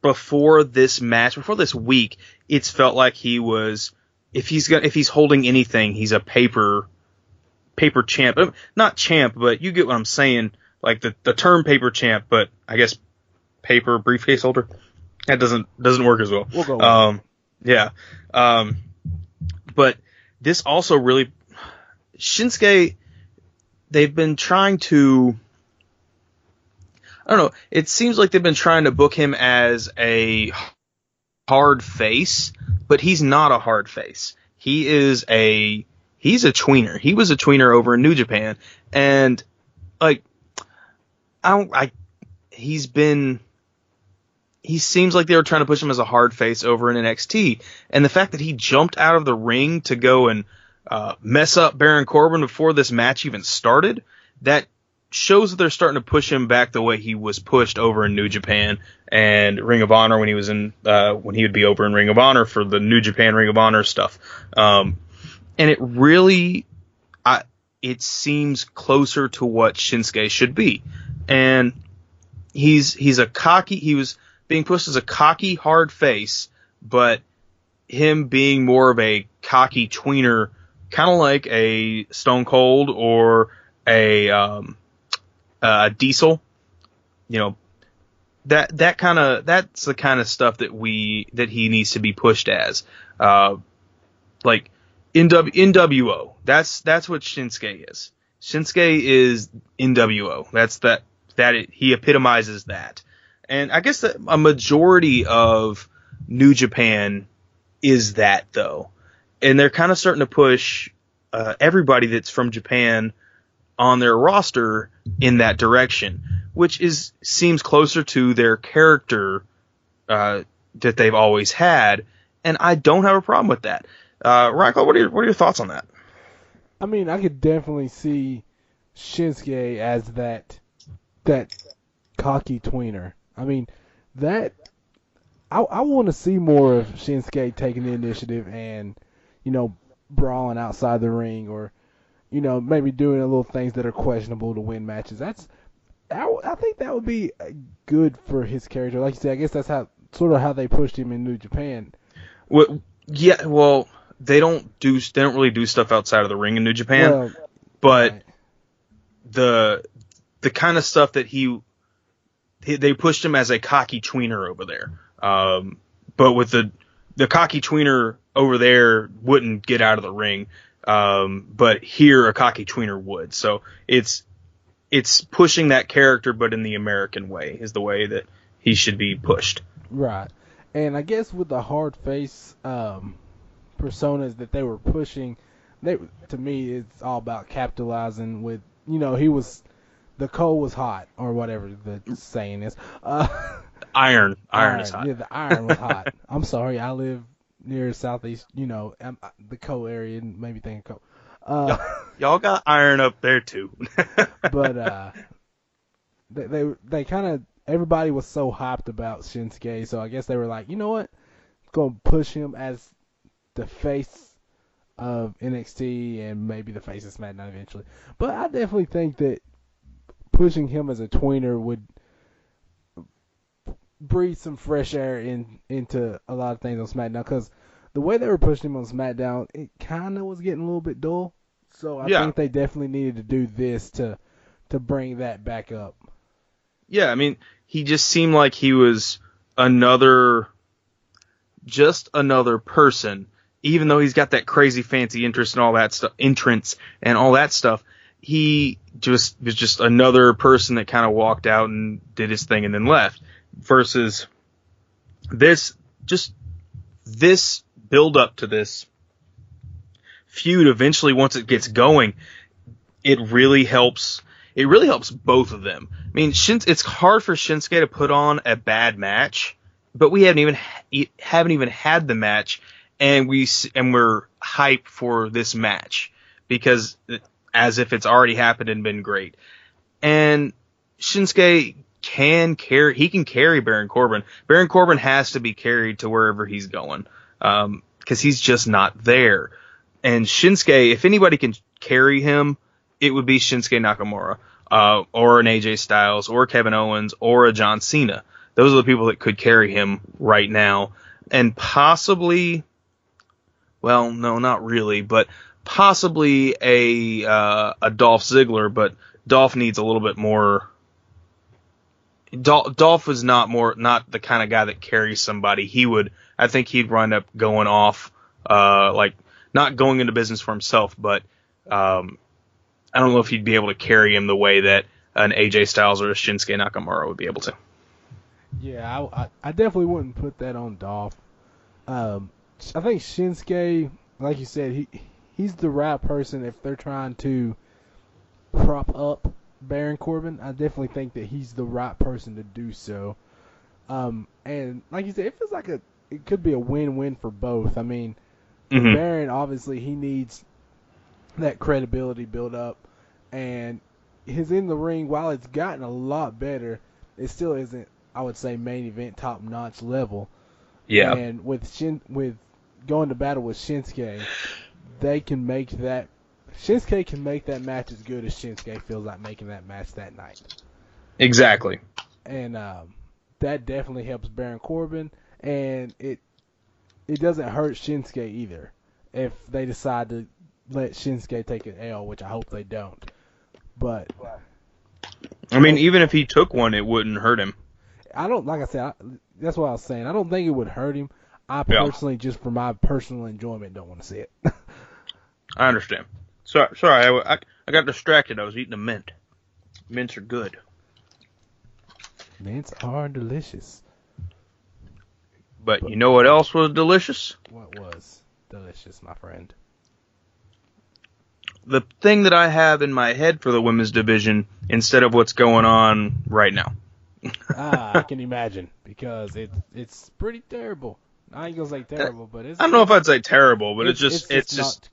before this match, before this week, it's felt like he was, if he's holding anything, he's a paper champ. Not champ, but you get what I'm saying. Like the term paper champ, but I guess paper briefcase holder. That doesn't work as well. We'll go yeah. But this also really, Shinsuke, they've been trying to, I don't know, it seems like they've been trying to book him as a hard face, but he's not a hard face. He's a tweener. He was a tweener over in New Japan, and like he seems like they were trying to push him as a hard face over in NXT, and the fact that he jumped out of the ring to go and mess up Baron Corbin before this match even started, that shows that they're starting to push him back the way he was pushed over in New Japan and Ring of Honor when he was in when he would be over in Ring of Honor for the New Japan Ring of Honor stuff. And it really it seems closer to what Shinsuke should be. And he was being pushed as a cocky hard face, but him being more of a cocky tweener, kind of like a Stone Cold or a Diesel, that's the kind of stuff that he needs to be pushed as, like NWO. That's what Shinsuke is. Shinsuke is NWO. He epitomizes that. And I guess that a majority of New Japan is that, though. And they're kind of starting to push everybody that's from Japan on their roster in that direction, which seems closer to their character that they've always had. And I don't have a problem with that. Ryan, what are your thoughts on that? I mean, I could definitely see Shinsuke as that cocky tweener. I mean, that I want to see more of Shinsuke taking the initiative and, brawling outside the ring, or, maybe doing little things that are questionable to win matches. I think that would be good for his character. Like you said, I guess that's how they pushed him in New Japan. Well, yeah, well, they don't really do stuff outside of the ring in New Japan, but right. the kind of stuff that they pushed him as a cocky tweener over there. But with the cocky tweener over there wouldn't get out of the ring. But here a cocky tweener would. So it's pushing that character, but in the American way is the way that he should be pushed. Right. And I guess with the hard face personas that they were pushing, to me it's all about capitalizing with, the coal was hot, or whatever the saying is. Iron is hot. Yeah, the iron was hot. I'm sorry, I live near southeast, the coal area, and maybe thinking coal. Y'all got iron up there too. But they kind of, everybody was so hyped about Shinsuke, so I guess they were like, you know what, going to push him as the face of NXT and maybe the face of SmackDown eventually. But I definitely think that pushing him as a tweener would breathe some fresh air into a lot of things on SmackDown, because the way they were pushing him on SmackDown, it kind of was getting a little bit dull. So I think they definitely needed to do this to bring that back up. Yeah, I mean, he just seemed like he was another person, even though he's got that crazy fancy entrance and all that stuff. He was just another person that kind of walked out and did his thing and then left. Versus this build up to this feud, eventually once it gets going, it really helps both of them. I mean, it's hard for Shinsuke to put on a bad match, but we haven't even had the match, and we're hyped for this match because as if it's already happened and been great. And Shinsuke can carry Baron Corbin. Baron Corbin has to be carried to wherever he's going, because he's just not there. And Shinsuke, if anybody can carry him, it would be Shinsuke Nakamura, or an AJ Styles, or Kevin Owens, or a John Cena. Those are the people that could carry him right now. And possibly, well, no, not really, but possibly a Dolph Ziggler, but Dolph needs a little bit more. Dolph is not the kind of guy that carries somebody. I think he'd wind up going off, like not going into business for himself, but I don't know if he'd be able to carry him the way that an AJ Styles or a Shinsuke Nakamura would be able to. Yeah, I definitely wouldn't put that on Dolph. I think Shinsuke, like you said, he's the right person if they're trying to prop up Baron Corbin. I definitely think that he's the right person to do so. And like you said, it feels like it could be a win-win for both. I mean, Baron, obviously, he needs that credibility build up, and his in the ring, while it's gotten a lot better, it still isn't, I would say, main event top notch level. Yeah. And with going to battle with Shinsuke, they can make that. Shinsuke can make that match as good as Shinsuke feels like making that match that night. Exactly. And that definitely helps Baron Corbin, and it doesn't hurt Shinsuke either if they decide to let Shinsuke take an L, which I hope they don't. But I mean, even if he took one, it wouldn't hurt him. I don't, like I said, that's what I was saying. I don't think it would hurt him. I personally, just for my personal enjoyment, don't want to see it. I understand. Sorry, I got distracted. I was eating a mint. Mints are good. Mints are delicious. But you know what else was delicious? What was delicious, my friend? The thing that I have in my head for the women's division instead of what's going on right now. I can imagine, because it's pretty terrible. I ain't gonna say terrible, but it's. I don't know if I'd say terrible, but it just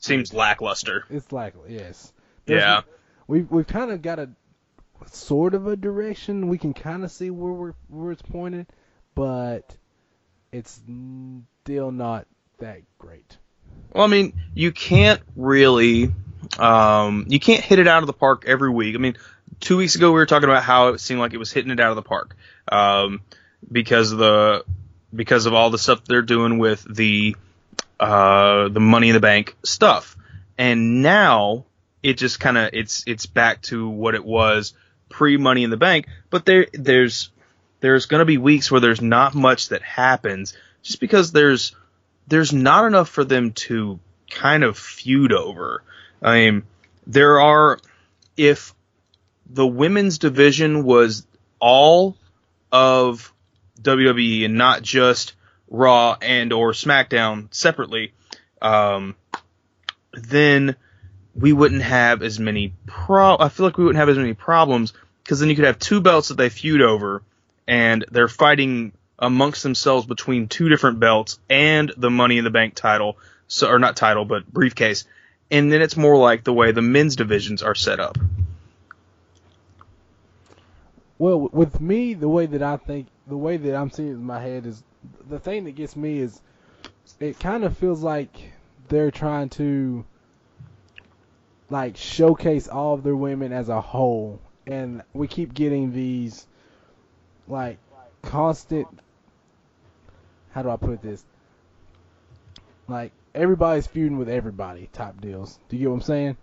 seems good. Lackluster. It's lackluster, yes. Yeah. We've kind of got a sort of a direction. We can kind of see where it's pointed, but it's still not that great. Well, I mean, you can't really, you can't hit it out of the park every week. I mean, 2 weeks ago we were talking about how it seemed like it was hitting it out of the park, because of all the stuff they're doing with the Money in the Bank stuff, and now it just kind of it's back to what it was pre-Money in the Bank. But there's going to be weeks where there's not much that happens, just because there's not enough for them to kind of feud over. I mean, if the women's division was all of WWE and not just Raw and or SmackDown separately, then we wouldn't have as many I feel like we wouldn't have as many problems, because then you could have two belts that they feud over, and they're fighting amongst themselves between two different belts and the Money in the Bank title, or not title, but briefcase. And then it's more like the way the men's divisions are set up. Well, with me, the way that I'm seeing it in my head is, the thing that gets me is, it kind of feels like they're trying to like showcase all of their women as a whole, and we keep getting these like constant, how do I put this? Like, everybody's feuding with everybody type deals. Do you get what I'm saying?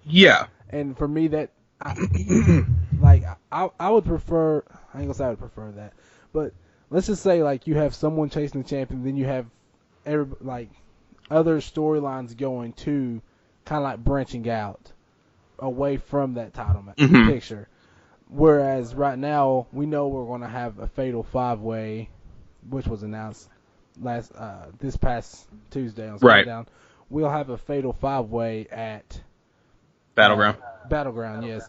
Yeah. And for me, that I would prefer. I ain't gonna say I would prefer that, but let's just say like you have someone chasing the champion, then you have other storylines going to kind of like branching out away from that title picture. Whereas right now we know we're going to have a fatal 5-way, which was announced this past Tuesday on Smackdown. Right. We'll have a fatal 5-way at Battleground. Battleground, yes.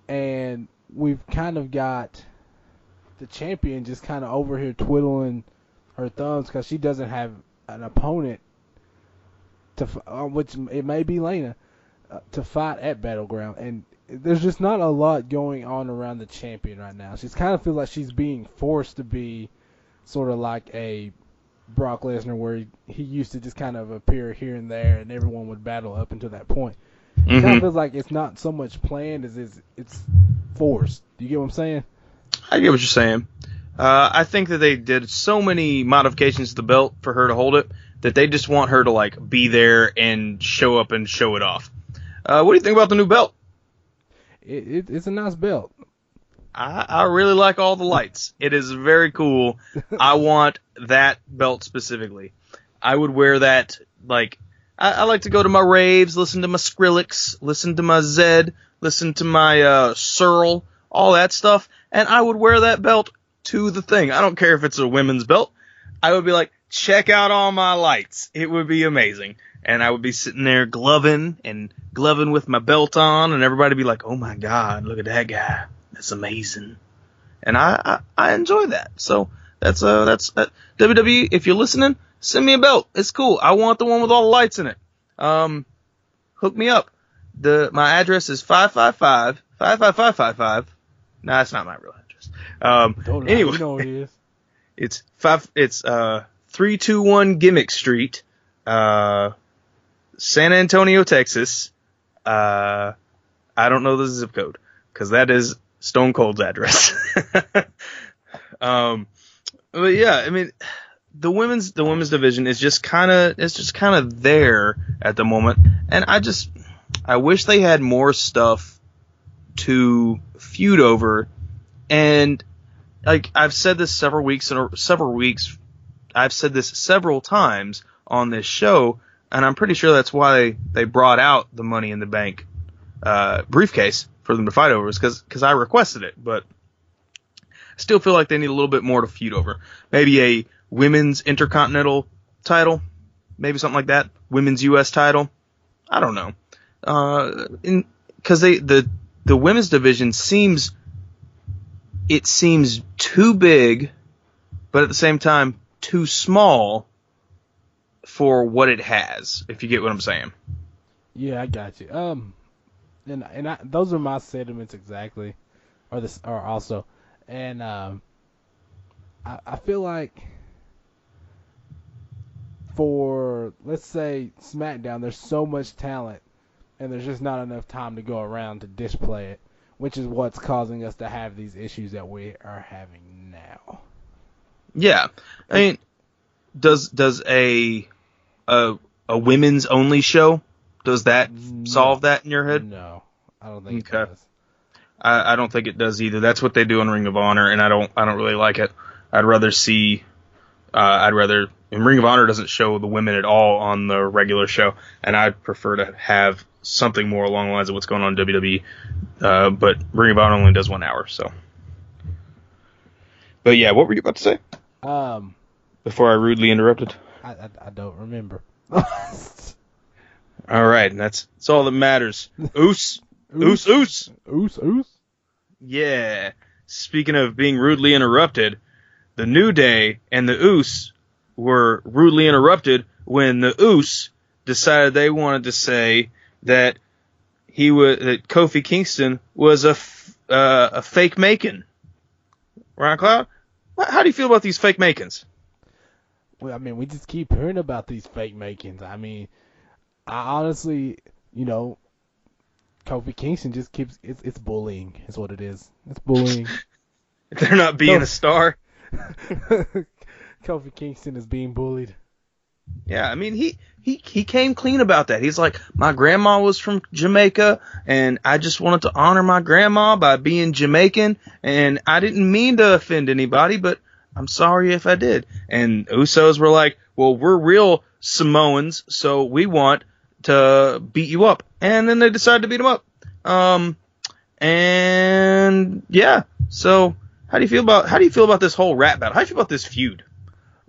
And we've kind of got the champion just kind of over here twiddling her thumbs because she doesn't have an opponent which it may be Lana, to fight at Battleground. And there's just not a lot going on around the champion right now. She kind of feels like she's being forced to be sort of like a Brock Lesnar, where he used to just kind of appear here and there and everyone would battle up until that point. It kind of feels like it's not so much planned as it's forced. Do you get what I'm saying? I get what you're saying. I think that they did so many modifications to the belt for her to hold it that they just want her to like be there and show up and show it off. What do you think about the new belt? It's a nice belt. I really like all the lights. It is very cool. I want that belt specifically. I would wear that, like, I like to go to my raves, listen to my Skrillex, listen to my Zed, listen to my Searle, all that stuff, and I would wear that belt to the thing. I don't care if it's a women's belt. I would be like, check out all my lights. It would be amazing. And I would be sitting there gloving with my belt on, and everybody would be like, oh my God, look at that guy. That's amazing. And I enjoy that. So that's WWE. If you're listening, send me a belt. It's cool. I want the one with all the lights in it. Hook me up. My address is 555. No, that's not my real address. Anyway, you know what it is. It's 321 Gimmick Street, San Antonio, Texas. I don't know the zip code because that is Stone Cold's address. But yeah, I mean, the women's division is just kind of there at the moment, and I wish they had more stuff to feud over. And like I've said this several weeks. I've said this several times on this show, and I'm pretty sure that's why they brought out the Money in the Bank briefcase for them to fight over, because I requested it. But I still feel like they need a little bit more to feud over. Maybe a women's Intercontinental title, maybe something like that. Women's U.S. title. I don't know. Because the women's division seems too big, but at the same time too small for what it has. If you get what I'm saying. Yeah, I got you. Those are my sentiments exactly, or also, and I feel like for, let's say, Smackdown, there's so much talent, and there's just not enough time to go around to display it, which is what's causing us to have these issues that we are having now. Yeah, I mean, does a women's only show, does that solve that in your head? No, I don't think it does. I don't think it does either. That's what they do on Ring of Honor, and I don't really like it. I'd rather and Ring of Honor doesn't show the women at all on the regular show, and I'd prefer to have something more along the lines of what's going on in WWE. But Ring of Honor only does 1 hour, so. But yeah, what were you about to say? Before I rudely interrupted. I don't Remember. All right, and that's all that matters. Oos. Oos. Yeah. Speaking of being rudely interrupted, the New Day and the Usos were rudely interrupted when the Usos decided they wanted to say that that Kofi Kingston was a fake Macon. Ryan Cloud, how do you feel about these fake Macons? Well, I mean, we just keep hearing about these fake Macons. I mean, I honestly, Kofi Kingston just keeps, it's bullying is what it is. It's bullying. They're not being a star. Kofi Kingston is being bullied. Yeah, I mean, he came clean about that. He's like, my grandma was from Jamaica, and I just wanted to honor my grandma by being Jamaican, and I didn't mean to offend anybody, but I'm sorry if I did. And Usos were like, well, we're real Samoans, so we want to beat you up. And then they decided to beat him up. And yeah, so how do you feel about this whole rap battle? How do you feel about this feud?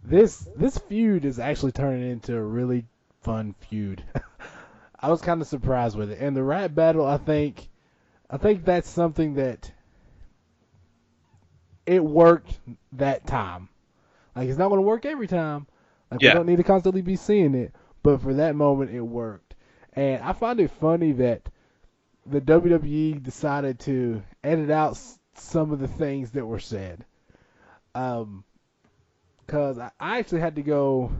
This feud is actually turning into a really fun feud. I was kind of surprised with it. And the rap battle, I think that's something that it worked that time. Like, it's not going to work every time. Like, we don't need to constantly be seeing it. But for that moment, it worked. And I find it funny that the WWE decided to edit out some of the things that were said. Because I actually had to go,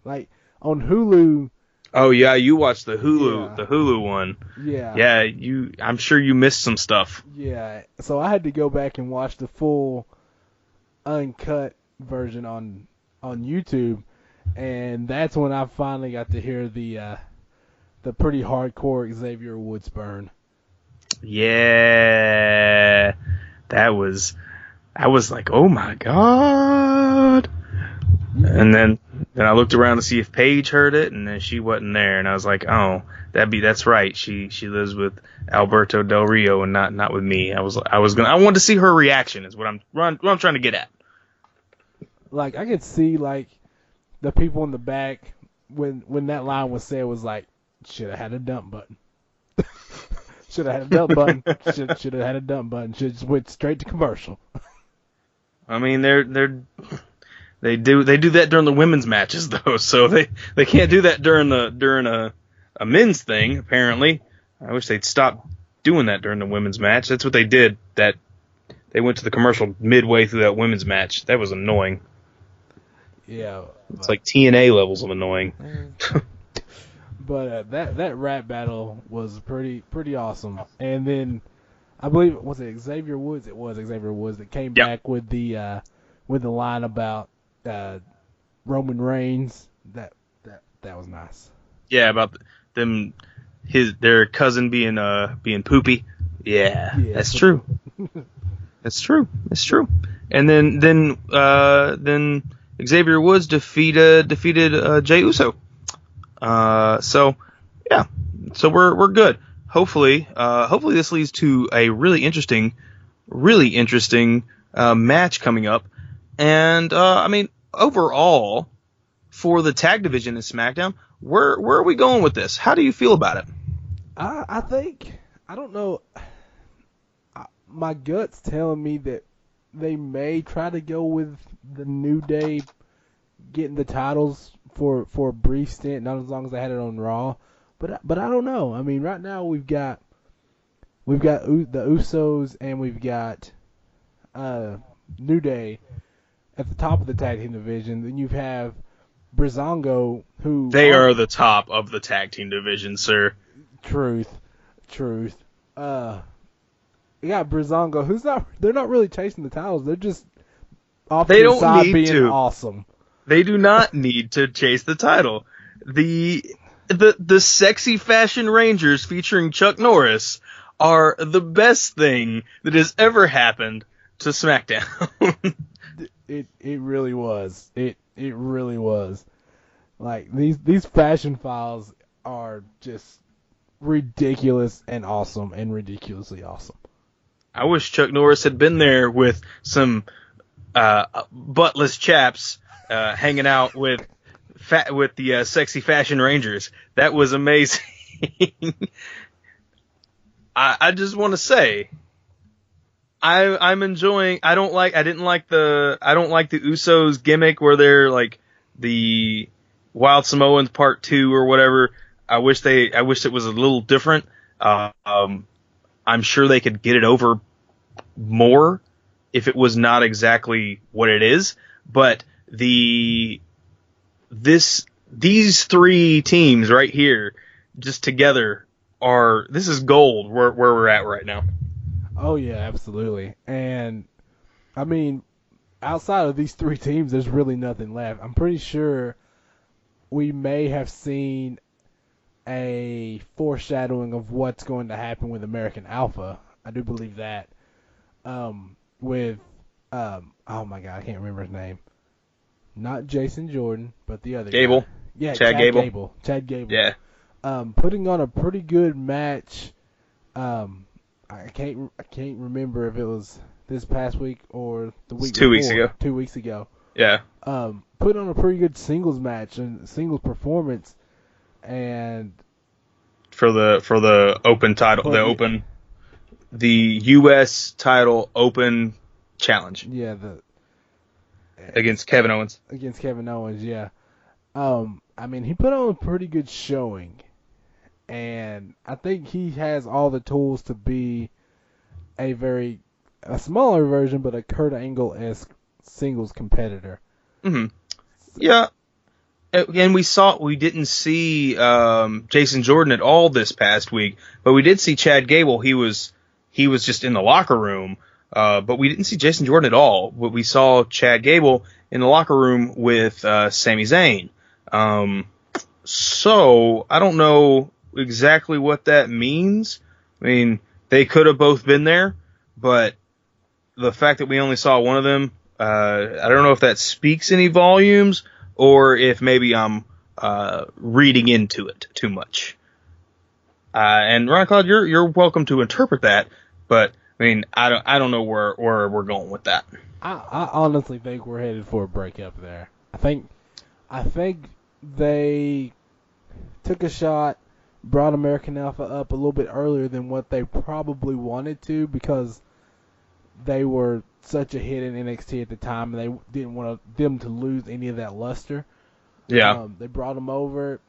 like, on Hulu. Oh yeah, you watched the Hulu one. Yeah. Yeah, I'm sure you missed some stuff. Yeah. So I had to go back and watch the full uncut version on YouTube, and that's when I finally got to hear the pretty hardcore Xavier Woods burn. Yeah. I was like, oh my God. And then then I looked around to see if Paige heard it, and then she wasn't there. And I was like, oh, that's right. She lives with Alberto Del Rio and not with me. I wanted to see her reaction. Is what I'm trying to get at. Like, I could see like the people in the back when that line was said was like, should have had a dump button. Should have had a dump button. Should have had a dump button. Should have just went straight to commercial. I mean, they do that during the women's matches though, so they can't do that during a men's thing apparently. I wish they'd stop doing that during the women's match. That's what they did. That they went to the commercial midway through that women's match. That was annoying. Yeah, it's like TNA levels of annoying. But that rap battle was pretty awesome. And then I believe was it Xavier Woods? It was Xavier Woods that came back with the line about Roman Reigns. That was nice. Yeah, about them their cousin being poopy. Yeah, that's true. That's true. And then Xavier Woods defeated Jey Uso. So we're good. Hopefully this leads to a really interesting match coming up. And I mean, overall, for the tag division in SmackDown, where are we going with this? How do you feel about it? I think, I don't know. My gut's telling me that they may try to go with the New Day getting the titles for a brief stint, not as long as they had it on Raw. But I don't know. I mean, right now we've got the Usos and we've got New Day at the top of the tag team division. Then you have Breezango, who they are the top of the tag team division, sir. Truth. You got Breezango, who's not. They're not really chasing the titles. They're just off to the side being awesome. They do not need to chase the title. The sexy fashion Rangers featuring Chuck Norris are the best thing that has ever happened to SmackDown. It really was. It really was. Like these fashion files are just ridiculous and awesome and ridiculously awesome. I wish Chuck Norris had been there with some buttless chaps hanging out with the sexy fashion Rangers. That was amazing. I just want to say, I'm enjoying. I don't like the Usos gimmick where they're like the Wild Samoans Part 2 or whatever. I wish it was a little different. I'm sure they could get it over more if it was not exactly what it is. But these three teams right here, just together, this is gold where we're at right now. Oh yeah, absolutely. And I mean, outside of these three teams, there's really nothing left. I'm pretty sure we may have seen a foreshadowing of what's going to happen with American Alpha. I do believe that. With oh my god, I can't remember his name. Not Jason Jordan, but the other Gable. guy. Yeah, Chad Gable. Chad Gable. Yeah. Putting on a pretty good match. I can't remember if it was this past week or the week before. 2 weeks ago. 2 weeks ago. Yeah. Put on a pretty good singles match and singles performance, and for the open title, the U.S. title open challenge. Yeah, against Kevin Owens. Against Kevin Owens, yeah. I mean, he put on a pretty good showing, and I think he has all the tools to be a smaller version, but a Kurt Angle-esque singles competitor. Mm-hmm. Yeah. And we didn't see Jason Jordan at all this past week, but we did see Chad Gable. He was just in the locker room, but we didn't see Jason Jordan at all. But we saw Chad Gable in the locker room with Sami Zayn. So I don't know exactly what that means. I mean, they could have both been there, but the fact that we only saw one of them, I don't know if that speaks any volumes or if maybe I'm reading into it too much. And Ron Cloud, you're welcome to interpret that, but I mean, I don't know where we're going with that. I honestly think we're headed for a breakup there. I think they took a shot, brought American Alpha up a little bit earlier than what they probably wanted to, because they were such a hit in NXT at the time, and they didn't want them to lose any of that luster. Yeah. They brought them over.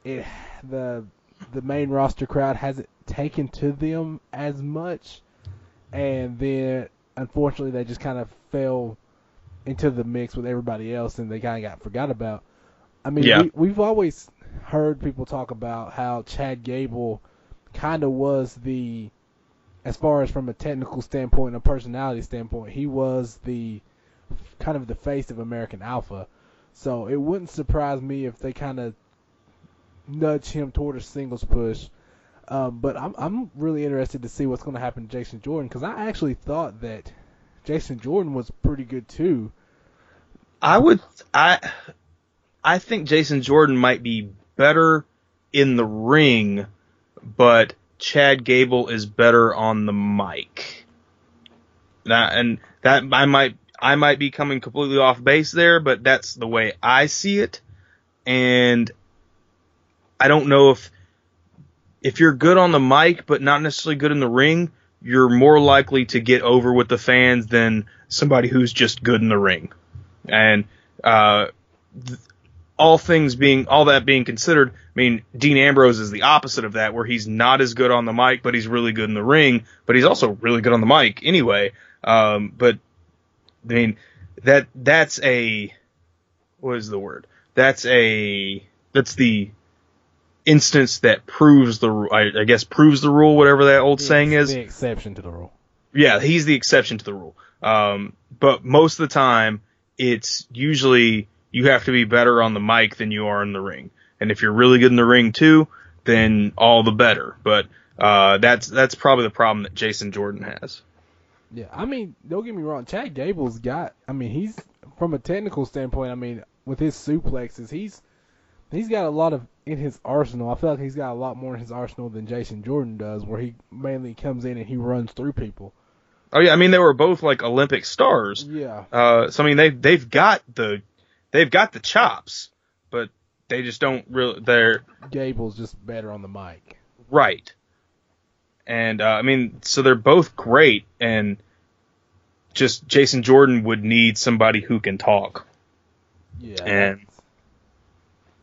The main roster crowd hasn't taken to them as much, and then unfortunately they just kind of fell into the mix with everybody else, and they kind of got forgot about. I mean, we've always heard people talk about how Chad Gable kind of was the, as far as from a technical standpoint and a personality standpoint, he was the kind of the face of American Alpha. So it wouldn't surprise me if they kind of nudge him toward a singles push. But I'm really interested to see what's going to happen to Jason Jordan, because I actually thought that Jason Jordan was pretty good too. I think Jason Jordan might be better in the ring, but Chad Gable is better on the mic. That I might be coming completely off base there, but that's the way I see it. And I don't know if you're good on the mic but not necessarily good in the ring, you're more likely to get over with the fans than somebody who's just good in the ring. And all that being considered, I mean, Dean Ambrose is the opposite of that, where he's not as good on the mic, but he's really good in the ring, but he's also really good on the mic anyway. But I mean, that's a, what is the word? That's the instance that proves proves the rule, whatever that old saying is. The exception to the rule. Yeah, he's the exception to the rule. But most of the time, it's usually you have to be better on the mic than you are in the ring. And if you're really good in the ring too, then all the better. But that's probably the problem that Jason Jordan has. Yeah, I mean, don't get me wrong. Chad Gable's got, I mean, he's, from a technical standpoint, I mean, with his suplexes, he's got a lot of in his arsenal. I feel like he's got a lot more in his arsenal than Jason Jordan does, where he mainly comes in and he runs through people. Oh yeah, I mean, they were both like Olympic stars. Yeah. So I mean, they've got the chops, but they just don't really. Gable's just better on the mic. Right. And I mean, so they're both great, and just Jason Jordan would need somebody who can talk. Yeah. And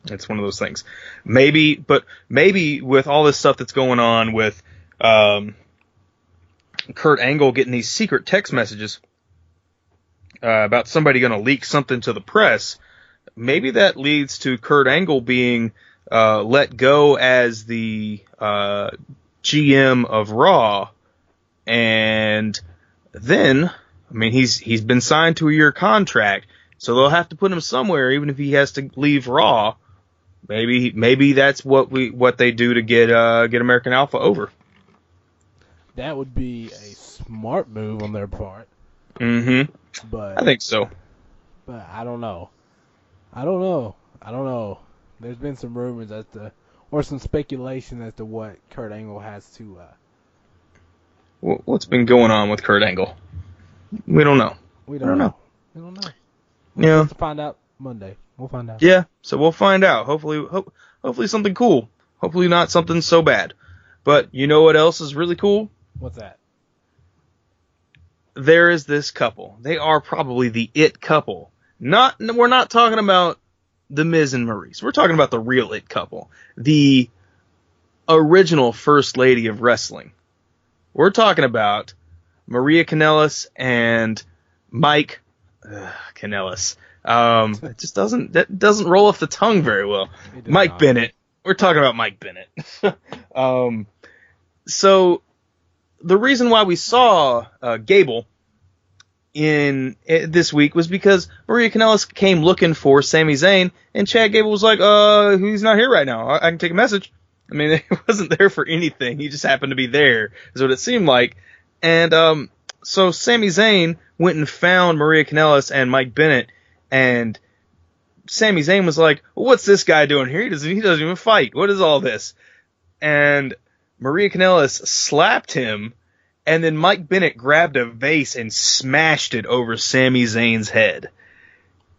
it's one of those things. Maybe with all this stuff that's going on with Kurt Angle getting these secret text messages about somebody going to leak something to the press, maybe that leads to Kurt Angle being let go as the GM of Raw, and then, I mean, he's been signed to a year contract, so they'll have to put him somewhere, even if he has to leave Raw. Maybe that's what they do to get American Alpha over. That would be a smart move on their part. Mm-hmm. But I think so. But I don't know. There's been some rumors or some speculation as to what Kurt Angle has to. What's been going on with Kurt Angle? We don't know. We don't know. Yeah. We're supposed to find out Monday. We'll find out. Yeah, so we'll find out. Hopefully something cool. Hopefully not something so bad. But you know what else is really cool? What's that? There is this couple. They are probably the it couple. We're not talking about the Miz and Maurice. We're talking about the real it couple. The original First Lady of Wrestling. We're talking about Maria Kanellis and Mike Kanellis. It just doesn't roll off the tongue very well. Mike Bennett. We're talking about Mike Bennett. So the reason why we saw Gable in this week was because Maria Kanellis came looking for Sami Zayn, and Chad Gable was like, he's not here right now. I can take a message. I mean, he wasn't there for anything. He just happened to be there, is what it seemed like. And so Sami Zayn went and found Maria Kanellis and Mike Bennett, and Sami Zayn was like, what's this guy doing here? He doesn't even fight. What is all this? And Maria Kanellis slapped him, and then Mike Bennett grabbed a vase and smashed it over Sami Zayn's head.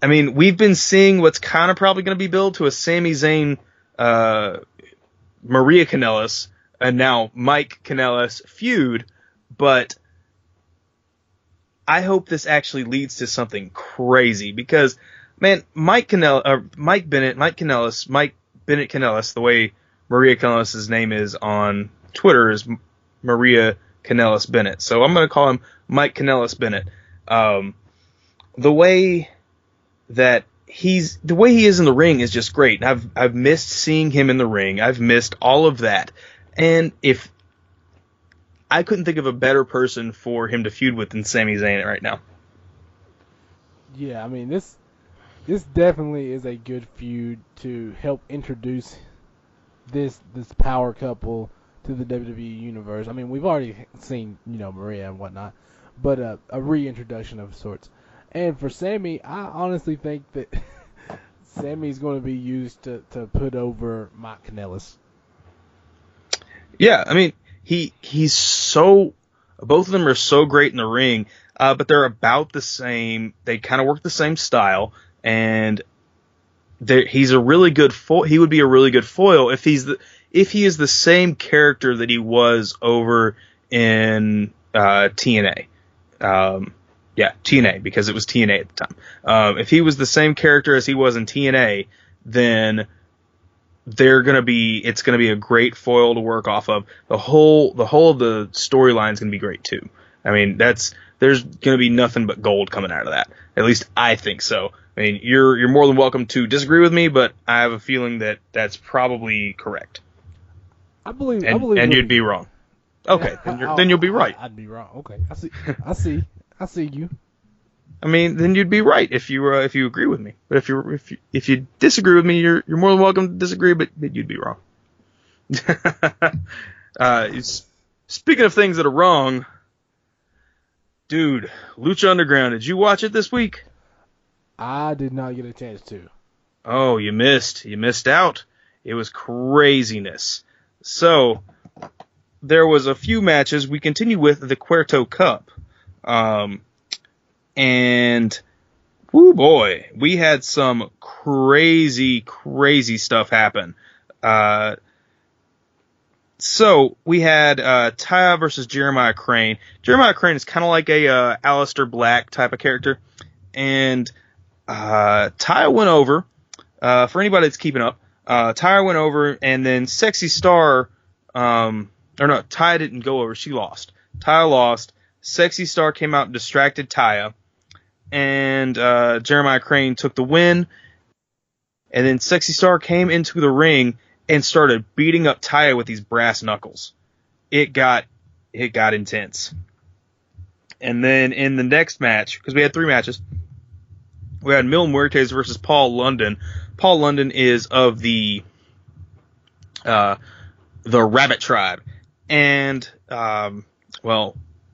I mean, we've been seeing what's kind of probably going to be billed to a Sami Zayn, Maria Kanellis, and now Mike Kanellis feud, but I hope this actually leads to something crazy, because, man, Mike Bennett Kanellis, the way Maria Kanellis' name is on Twitter is Maria Kanellis Bennett, so I'm going to call him Mike Kanellis Bennett. The way he is in the ring is just great. I've missed seeing him in the ring. I've missed all of that. And if I couldn't think of a better person for him to feud with than Sami Zayn right now. Yeah, I mean, this definitely is a good feud to help introduce this power couple to the WWE universe. I mean, we've already seen, Maria and whatnot, but a reintroduction of sorts. And for Sami, I honestly think that Sami's going to be used to put over Mike Kanellis. Yeah, I mean, he's so, both of them are so great in the ring, but they're about the same. They kind of work the same style, and he's a really good he would be a really good foil if he is the same character that he was over in TNA. Yeah, TNA, because it was TNA at the time. If he was the same character as he was in TNA, then it's gonna be a great foil to work off of. The whole of the storyline is gonna be great too. I mean, there's gonna be nothing but gold coming out of that. At least I think so. I mean, you're more than welcome to disagree with me, but I have a feeling that that's probably correct. I believe, and you'd be wrong. Okay, then you'll be right. I'd be wrong. Okay, I see you. I mean, then you'd be right if you agree with me. But if you disagree with me, you're more than welcome to disagree, but you'd be wrong. Speaking of things that are wrong, dude, Lucha Underground, did you watch it this week? I did not get a chance to. Oh, you missed. You missed out. It was craziness. So, there was a few matches. We continue with the Cueto Cup. And, whoo boy, we had some crazy stuff happen. So, we had Taya versus Jeremiah Crane. Jeremiah Crane is kind of like a Aleister Black type of character. And Taya went over. For anybody that's keeping up, Taya went over, and then Sexy Star, Taya didn't go over. She lost. Taya lost. Sexy Star came out and distracted Taya, and Jeremiah Crane took the win. And then Sexy Star came into the ring and started beating up Taya with these brass knuckles. It got intense. And then in the next match, because we had 3 matches, we had Mil Muertes versus Paul London. Paul London is of the Rabbit Tribe. And,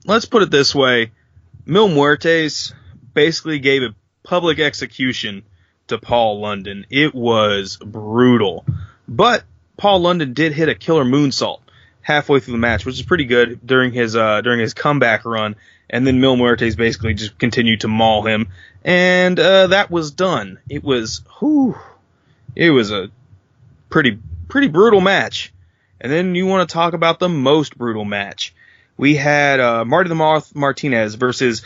let's put it this way. Mil Muertes basically gave a public execution to Paul London. It was brutal. But Paul London did hit a killer moonsault halfway through the match, which is pretty good during his comeback run. And then Mil Muertes basically just continued to maul him. And that was done. It was a pretty brutal match. And then you want to talk about the most brutal match. We had Marty the Moth Martinez versus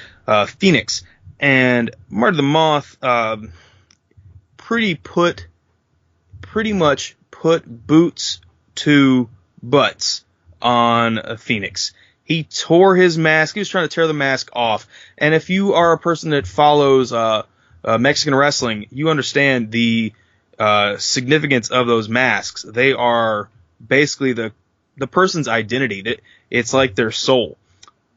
Phoenix. And Marty the Moth pretty much put boots to butts on Phoenix. He tore his mask. He was trying to tear the mask off. And if you are a person that follows Mexican wrestling, you understand the significance of those masks. They are basically the person's identity. It's like their soul.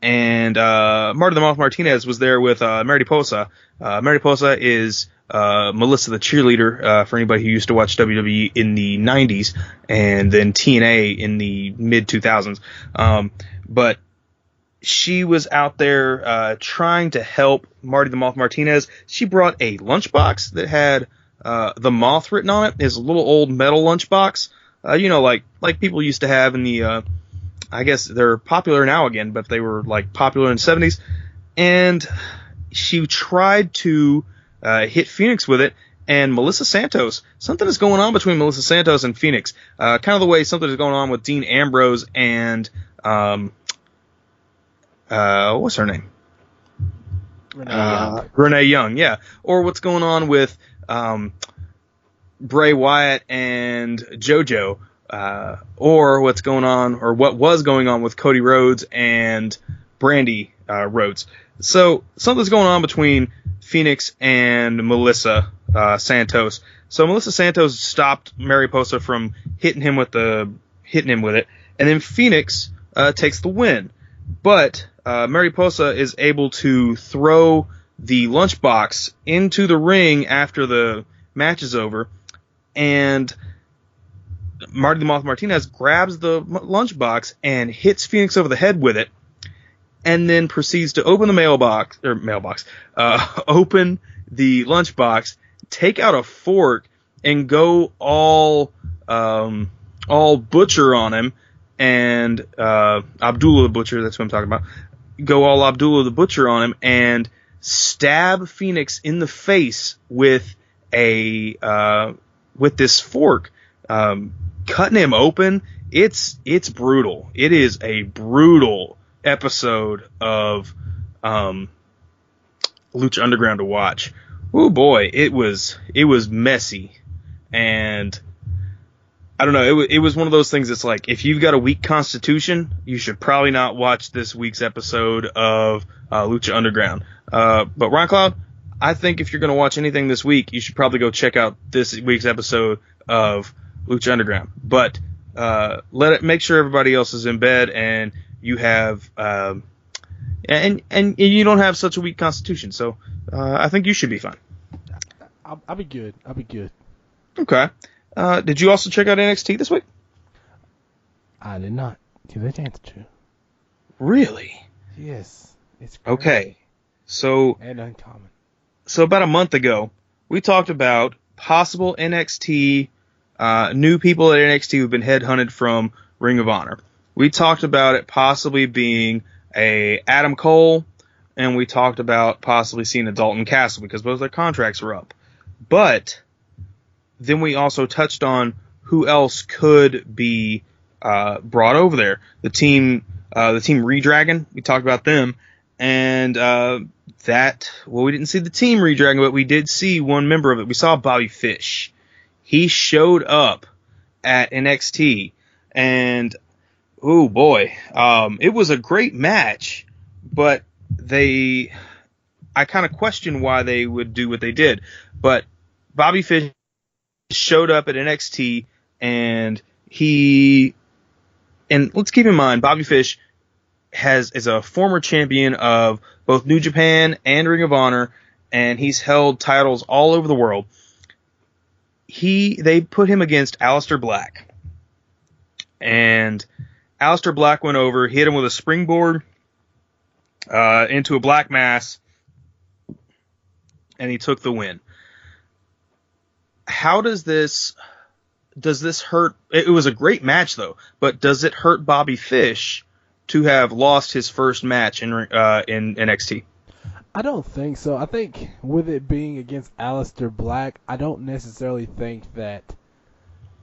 And Marty the Moth Martinez was there with Mariposa. Mariposa is Melissa the cheerleader, for anybody who used to watch WWE in the 90s and then TNA in the mid-2000s. But she was out there trying to help Marty the Moth Martinez. She brought a lunchbox that had the Moth written on it is a little old metal lunchbox. Like people used to have in the, I guess they're popular now again, but they were like popular in the 70s. And she tried to hit Phoenix with it, and Melissa Santos. Something is going on between Melissa Santos and Phoenix. Kind of the way something is going on with Dean Ambrose and what's her name? Renee Young, yeah. Or what's going on with Bray Wyatt and JoJo, or what's going on, or what was going on with Cody Rhodes and Brandy Rhodes. So something's going on between Phoenix and Melissa Santos. So Melissa Santos stopped Mariposa from hitting him with it, and then Phoenix takes the win. But Mariposa is able to throw the lunchbox into the ring after the match is over, and Marty the Moth Martinez grabs the lunchbox and hits Phoenix over the head with it, and then proceeds to open the open the lunchbox, take out a fork, and go all butcher on him, and Abdullah the Butcher, that's what I'm talking about, go all Abdullah the Butcher on him, and stab Phoenix in the face with this fork, cutting him open. It's brutal. It is a brutal episode of Lucha Underground to watch. Oh boy, it was messy, and I don't know. It was one of those things that's like, if you've got a weak constitution, you should probably not watch this week's episode of Lucha Underground. But Ron Cloud, I think if you're going to watch anything this week, you should probably go check out this week's episode of Lucha Underground. But make sure everybody else is in bed, and you have and you don't have such a weak constitution. So I think you should be fine. I'll be good. Okay. Did you also check out NXT this week? I did not. Give a chance to. Really? Yes. It's great. Okay. So and uncommon. So about a month ago, we talked about possible NXT, new people at NXT who've been headhunted from Ring of Honor. We talked about it possibly being a Adam Cole, and we talked about possibly seeing a Dalton Castle because both their contracts were up. But then we also touched on who else could be brought over there. The team Redragon, we talked about them, and we didn't see the team Redragon, but we did see one member of it. We saw Bobby Fish. He showed up at NXT, and oh boy, it was a great match, but I kind of question why they would do what they did. But Bobby Fish showed up at NXT, and let's keep in mind, Bobby Fish is a former champion of both New Japan and Ring of Honor, and he's held titles all over the world. They put him against Aleister Black, and Aleister Black went over, hit him with a springboard into a black mass, and he took the win. How does this hurt? It was a great match though, but does it hurt Bobby Fish to have lost his first match in NXT? I don't think so. I think with it being against Aleister Black, I don't necessarily think that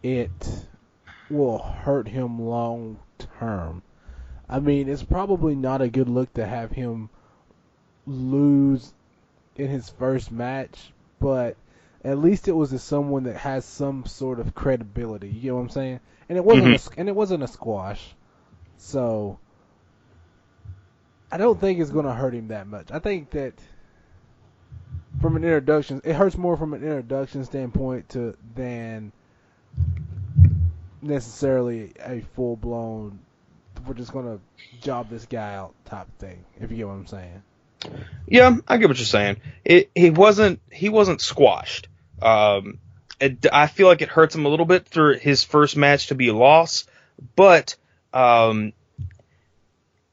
it will hurt him long term. I mean, it's probably not a good look to have him lose in his first match, but at least it was to someone that has some sort of credibility. You get what I'm saying? And it wasn't a squash, so I don't think it's going to hurt him that much. I think that from an introduction, it hurts more from an introduction standpoint than necessarily a full-blown, we're just going to job this guy out type thing, if you get what I'm saying. Yeah, I get what you're saying. He wasn't squashed. I feel like it hurts him a little bit for his first match to be a loss, but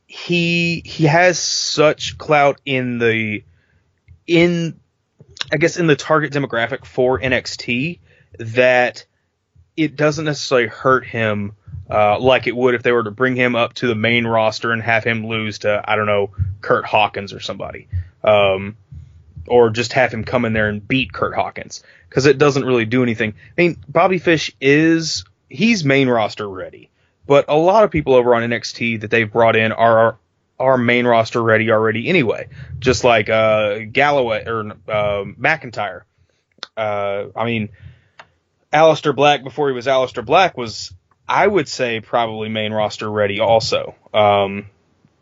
he has such clout in I guess, in the target demographic for NXT, that it doesn't necessarily hurt him like it would if they were to bring him up to the main roster and have him lose to, I don't know, Kurt Hawkins or somebody. Or just have him come in there and beat Kurt Hawkins. Because it doesn't really do anything. I mean, Bobby Fish he's main roster ready. But a lot of people over on NXT that they've brought in are main roster ready already anyway. Just like Galloway or McIntyre. I mean, Aleister Black, before he was Aleister Black, was, I would say, probably main roster ready also. But,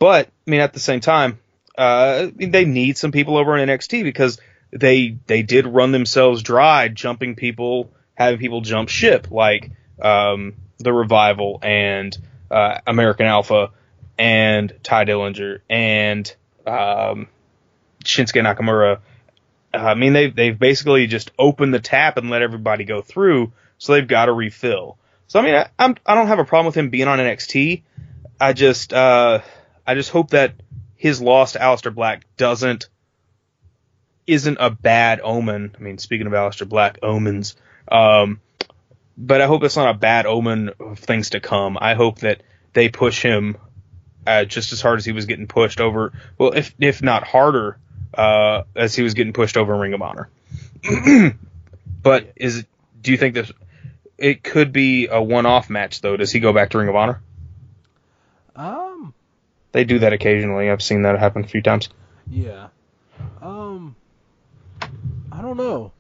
I mean, at the same time, they need some people over on NXT because they did run themselves dry, jumping people, having people jump ship, like the Revival and American Alpha and Ty Dillinger and Shinsuke Nakamura. I mean, they've basically just opened the tap and let everybody go through, so they've got to refill. So I mean, I don't have a problem with him being on NXT. I just hope that his loss to Aleister Black isn't a bad omen. I mean, speaking of Aleister Black, omens. But I hope it's not a bad omen of things to come. I hope that they push him just as hard as he was getting pushed over. Well, if not harder, as he was getting pushed over in Ring of Honor. But do you think it could be a one-off match though? Does he go back to Ring of Honor? They do that occasionally. I've seen that happen a few times. Yeah. I don't know.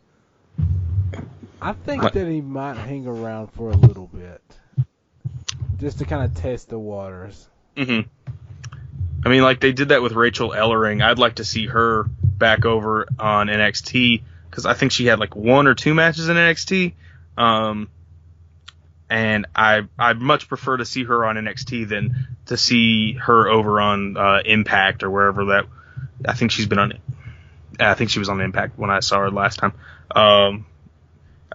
I think that he might hang around for a little bit, just to kind of test the waters. Mm-hmm. I mean, like they did that with Rachel Ellering. I'd like to see her back over on NXT because I think she had like 1 or 2 matches in NXT. And I'd much prefer to see her on NXT than to see her over on Impact or wherever that. I think she's been on. I think she was on Impact when I saw her last time.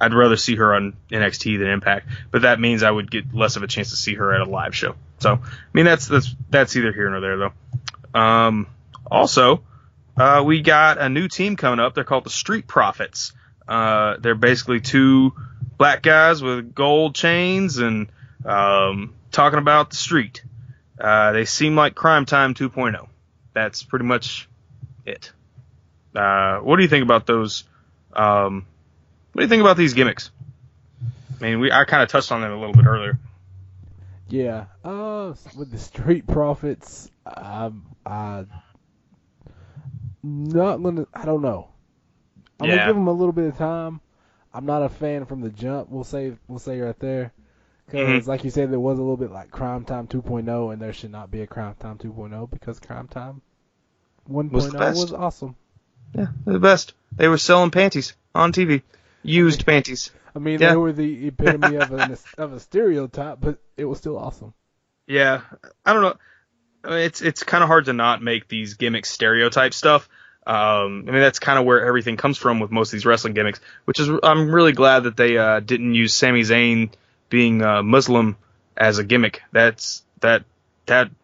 I'd rather see her on NXT than Impact, but that means I would get less of a chance to see her at a live show. So, I mean, that's either here nor there, though. Also, we got a new team coming up. They're called the Street Profits. They're basically 2 black guys with gold chains and talking about the street. They seem like Crime Time 2.0. That's pretty much it. What do you think about those? What do you think about these gimmicks? I mean, I kind of touched on them a little bit earlier. Yeah. With the Street Profits, I'm not gonna. I don't know. I'm gonna give them a little bit of time. I'm not a fan from the jump. We'll say right there, because like you said, there was a little bit like Crime Time 2.0, and there should not be a Crime Time 2.0 because Crime Time 1.0 was awesome. Yeah, they're the best. They were selling panties on TV, used panties. I mean, they were the epitome of a stereotype, but it was still awesome. Yeah, I don't know. I mean, it's kind of hard to not make these gimmick stereotype stuff. I mean, that's kind of where everything comes from with most of these wrestling gimmicks, which is I'm really glad that they didn't use Sami Zayn being Muslim as a gimmick. That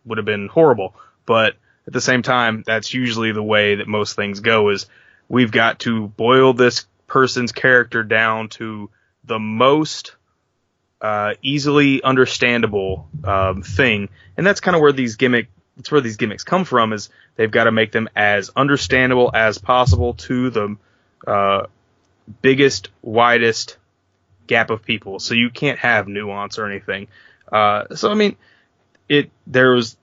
would have been horrible. But at the same time, that's usually the way that most things go, is we've got to boil this person's character down to the most easily understandable thing. And that's kind of where these gimmicks come from, is they've got to make them as understandable as possible to the biggest, widest gap of people. So you can't have nuance or anything. So, I mean, there is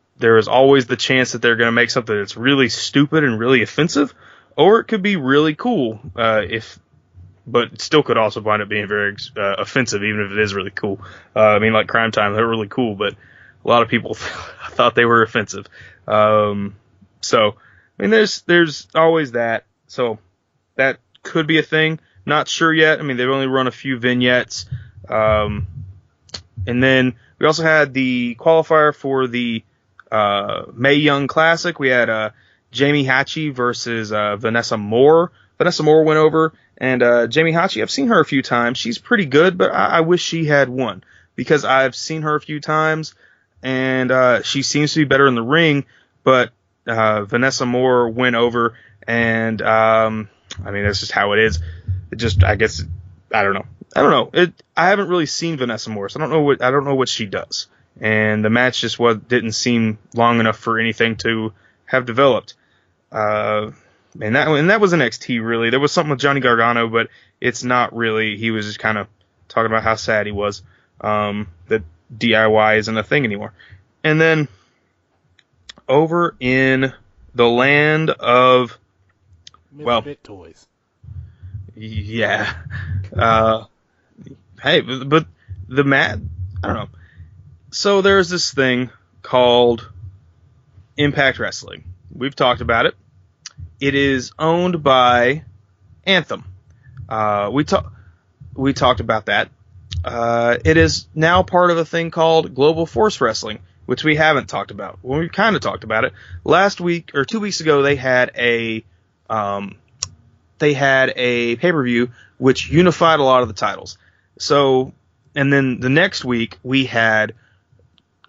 always the chance that they're going to make something that's really stupid and really offensive, or it could be really cool, but it still could also wind up being very offensive, even if it is really cool. I mean, like Crime Time, they're really cool, but a lot of people thought they were offensive. So, I mean, there's always that. So that could be a thing. Not sure yet. I mean, they've only run a few vignettes. And then we also had the qualifier for the Mae Young Classic. We had Jamie Hatchie versus Vanessa Moore. Vanessa Moore went over, and Jamie Hatchie, I've seen her a few times. She's pretty good, but I wish she had won, because I've seen her a few times, and she seems to be better in the ring, but Vanessa Moore went over, and I mean, that's just how it is. It just, I guess, I don't know. I haven't really seen Vanessa Morris. I don't know what she does. And the match just didn't seem long enough for anything to have developed. And that was NXT, really. There was something with Johnny Gargano, but it's not really. He was just kind of talking about how sad he was that DIY isn't a thing anymore. And then over in the land of Misfit toys. Yeah. Hey, but I don't know. So there's this thing called Impact Wrestling. We've talked about it. It is owned by Anthem. We talked about that. It is now part of a thing called Global Force Wrestling, which we haven't talked about. Well, we kind of talked about it. Last week, or 2 weeks ago, they had a pay-per-view which unified a lot of the titles. So, and then the next week, we had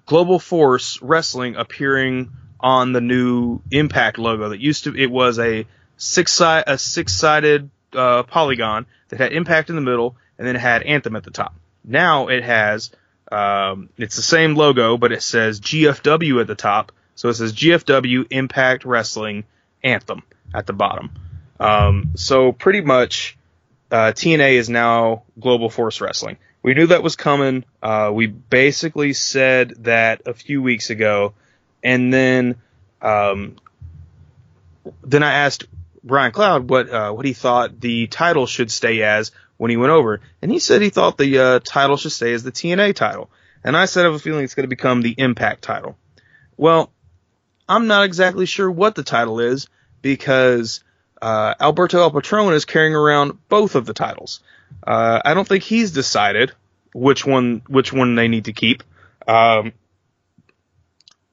Global Force Wrestling appearing on the new Impact logo. It was a six-sided polygon that had Impact in the middle, and then it had Anthem at the top. Now it has, it's the same logo, but it says GFW at the top. So it says GFW Impact Wrestling Anthem at the bottom. So pretty much, TNA is now Global Force Wrestling. We knew that was coming. We basically said that a few weeks ago, and then I asked Brian Cloud what he thought the title should stay as when he went over, and he said he thought the title should stay as the TNA title, and I said I have a feeling it's going to become the Impact title. Well, I'm not exactly sure what the title is because Alberto El Patron is carrying around both of the titles. I don't think he's decided which one they need to keep.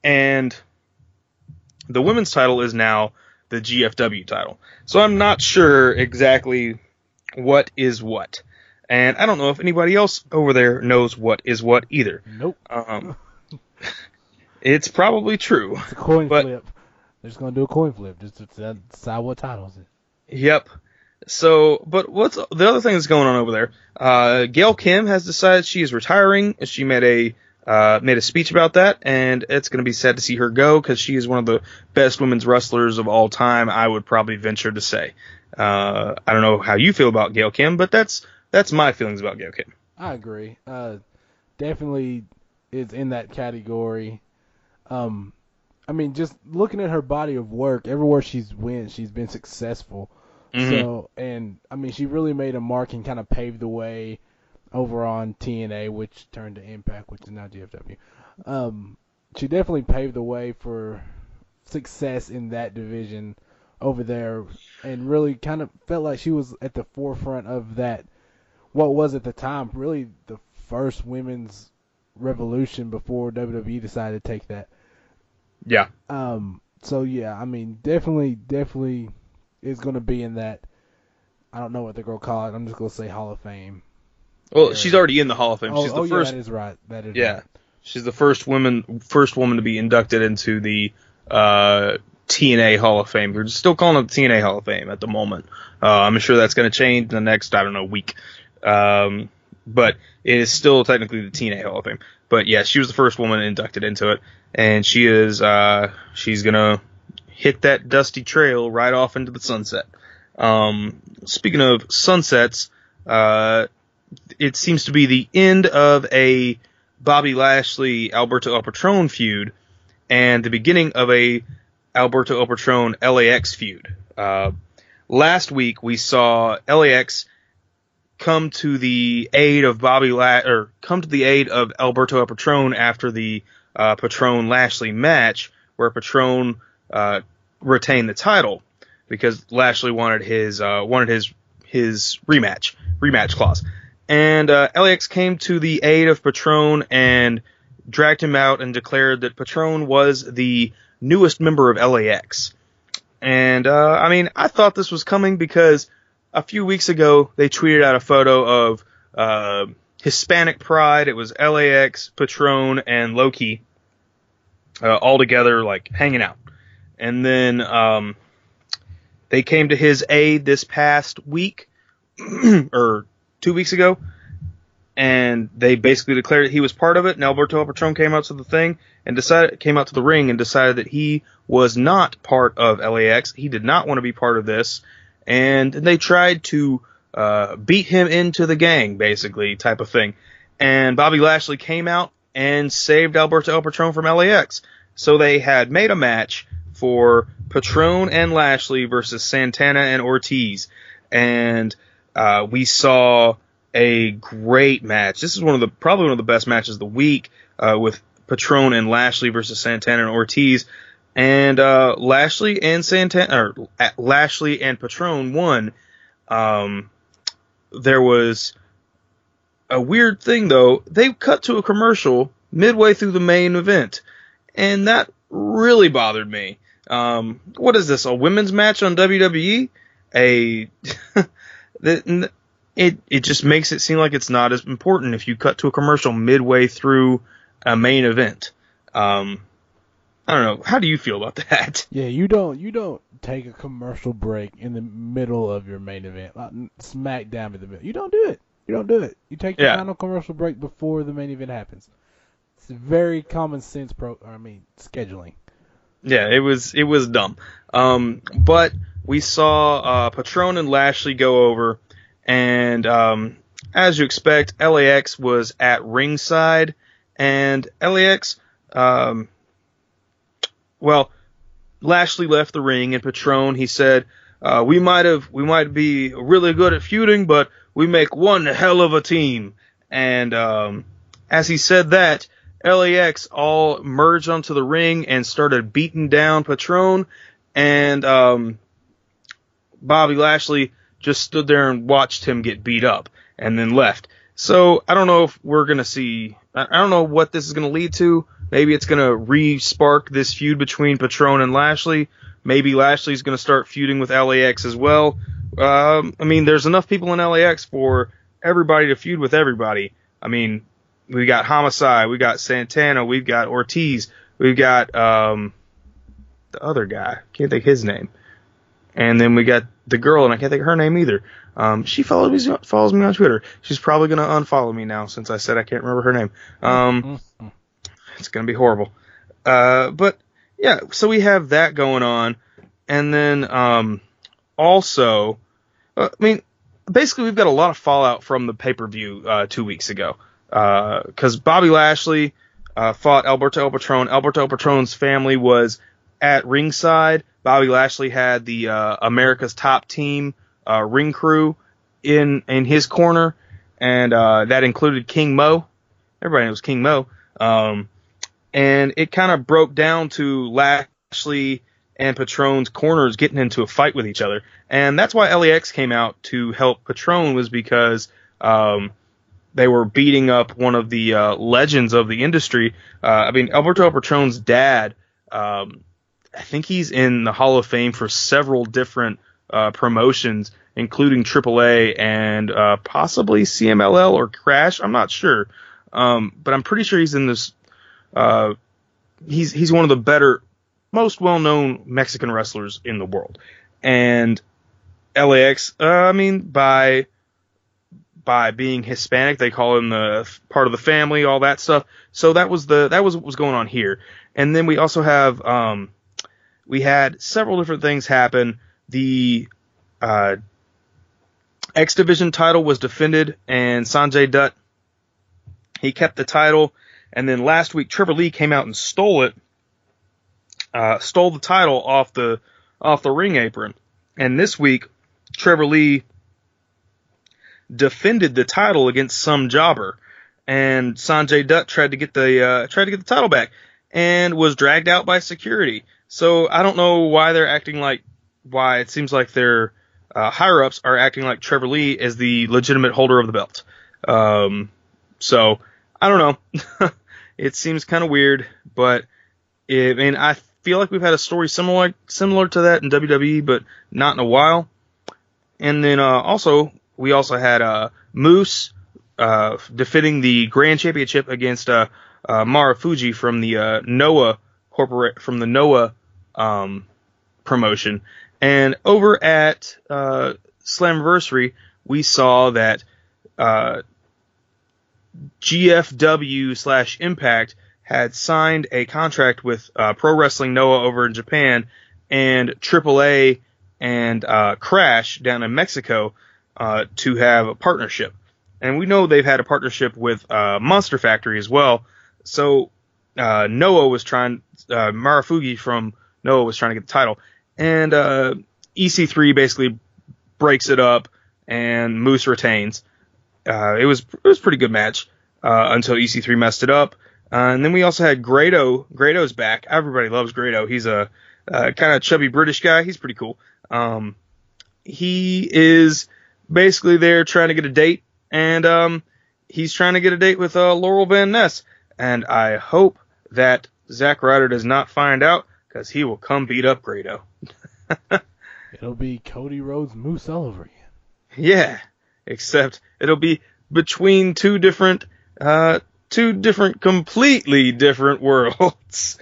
And the women's title is now the GFW title. So I'm not sure exactly what is what. And I don't know if anybody else over there knows what is what either. Nope. It's probably true. It's a coin flip. They're just going to do a coin flip just to decide what title is it. Yep. So, but what's the other thing that's going on over there? Gail Kim has decided she is retiring. She made a speech about that, and it's going to be sad to see her go because she is one of the best women's wrestlers of all time, I would probably venture to say. I don't know how you feel about Gail Kim, but that's my feelings about Gail Kim. I agree. Definitely is in that category. I mean, just looking at her body of work, everywhere she's went, she's been successful. Mm-hmm. So, and I mean, she really made a mark and kind of paved the way over on TNA, which turned to Impact, which is now GFW. She definitely paved the way for success in that division over there, and really kind of felt like she was at the forefront of that. What was at the time really the first women's revolution before WWE decided to take that. Yeah. So yeah, I mean, definitely is going to be in that. I don't know what they're going to call it. I'm just going to say Hall of Fame. Well, she's already in the Hall of Fame. She's the first. Yeah, that is right. That is yeah. Right. She's the first woman to be inducted into the TNA Hall of Fame. We're still calling it the TNA Hall of Fame at the moment. I'm sure that's going to change in the next, week. But it is still technically the TNA Hall of Fame. But yeah, she was the first woman inducted into it, and she's gonna hit that dusty trail right off into the sunset. Speaking of sunsets, it seems to be the end of a Bobby Lashley Alberto El Patron feud, and the beginning of a Alberto El Patron LAX feud. Last week we saw LAX come to the aid of Alberto El Patron after the Patron Lashley match, where Patron retained the title because Lashley wanted his rematch clause. And LAX came to the aid of Patron and dragged him out and declared that Patron was the newest member of LAX. And I thought this was coming because a few weeks ago they tweeted out a photo of Hispanic Pride. It was LAX, Patron, and Loki all together, like hanging out. And then they came to his aid this past week, or 2 weeks ago, and they basically declared that he was part of it. And Alberto El Patron came out to the ring and decided that he was not part of LAX. He did not want to be part of this, and they tried to beat him into the gang, basically, type of thing. And Bobby Lashley came out and saved Alberto El Patron from LAX. So they had made a match for Patron and Lashley versus Santana and Ortiz. And we saw a great match. This is probably one of the best matches of the week, with Patron and Lashley versus Santana and Ortiz. And Lashley and Patron won. There was a weird thing, though. They cut to a commercial midway through the main event, and that really bothered me. What is this, a women's match on WWE? It just makes it seem like it's not as important if you cut to a commercial midway through a main event. I don't know. How do you feel about that? Yeah, you don't take a commercial break in the middle of your main event. Smackdown in the middle. You don't do it. You take the final commercial break before the main event happens. It's very common sense scheduling. Yeah, it was dumb. But we saw Patron and Lashley go over, and as you expect, LAX was at ringside, and LAX, Lashley left the ring, and Patron, he said, we might be really good at feuding, but we make one hell of a team. And as he said that, LAX all merged onto the ring and started beating down Patron, and Bobby Lashley just stood there and watched him get beat up and then left. So I don't know if we're going to see, I don't know what this is going to lead to. Maybe it's going to re-spark this feud between Patron and Lashley. Maybe Lashley's going to start feuding with LAX as well. There's enough people in LAX for everybody to feud with everybody. We got Homicide, we got Santana, we've got Ortiz, we've got the other guy, can't think his name, and then we got the girl, and I can't think of her name either. She follows me on Twitter. She's probably gonna unfollow me now since I said I can't remember her name. It's gonna be horrible. But yeah, so we have that going on, and then also, basically we've got a lot of fallout from the pay-per-view 2 weeks ago. Because Bobby Lashley fought Alberto El Patron. Alberto El Patron's family was at ringside. Bobby Lashley had the America's Top Team ring crew in his corner, and that included King Mo. Everybody knows King Mo. And it kind of broke down to Lashley and Patron's corners getting into a fight with each other. And that's why LAX came out to help Patron, was because they were beating up one of the legends of the industry. Alberto El Patron's dad, I think he's in the Hall of Fame for several different promotions, including AAA and possibly CMLL or Crash. I'm not sure. But I'm pretty sure he's in this. He's one of the better, most well-known Mexican wrestlers in the world. And LAX, by being Hispanic, they call him the part of the family, all that stuff. So that was what was going on here. And then we also have we had several different things happen. The X Division title was defended, and Sanjay Dutt, he kept the title. And then last week, Trevor Lee came out and stole the title off the ring apron. And this week, Trevor Lee defended the title against some jobber, and Sanjay Dutt tried to get the title back and was dragged out by security. So I don't know why it seems like their higher ups are acting like Trevor Lee is the legitimate holder of the belt. So I don't know. It seems kind of weird, but I feel like we've had a story similar to that in WWE, but not in a while. And then we also had Moose defending the Grand Championship against Marufuji from the Noah promotion, And over at Slammiversary, we saw that GFW / Impact had signed a contract with Pro Wrestling Noah over in Japan and AAA and Crash down in Mexico to have a partnership. And we know they've had a partnership with Monster Factory as well. So Noah was trying, Marufuji from Noah was trying to get the title. And EC3 basically breaks it up and Moose retains. It was a pretty good match until EC3 messed it up. And then we also had Grado. Grado's back. Everybody loves Grado. He's a kind of chubby British guy. He's pretty cool. He is basically there trying to get a date, and he's trying to get a date with Laurel Van Ness. And I hope that Zack Ryder does not find out, because he will come beat up Grado. It'll be Cody Rhodes Moose all over again. Yeah, except it'll be between two different, completely different worlds.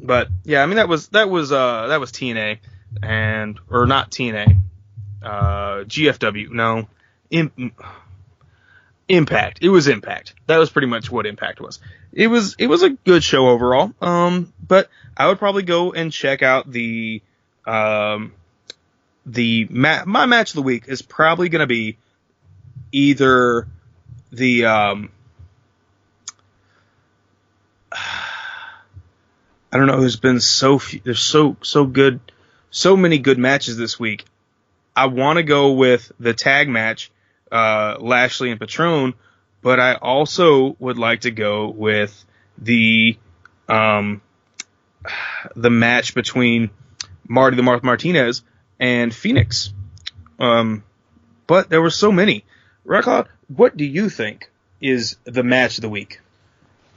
But yeah, I mean that was TNA or not TNA, GFW. No, Impact. It was Impact. That was pretty much what Impact was. It was a good show overall. But I would probably go and check out my match of the week is probably going to be either the I don't know. There's been there's so many good matches this week. I want to go with the tag match, Lashley and Patron, but I also would like to go with the match between Marty the Marth Martinez and Phoenix. But there were so many. Redcloud, what do you think is the match of the week?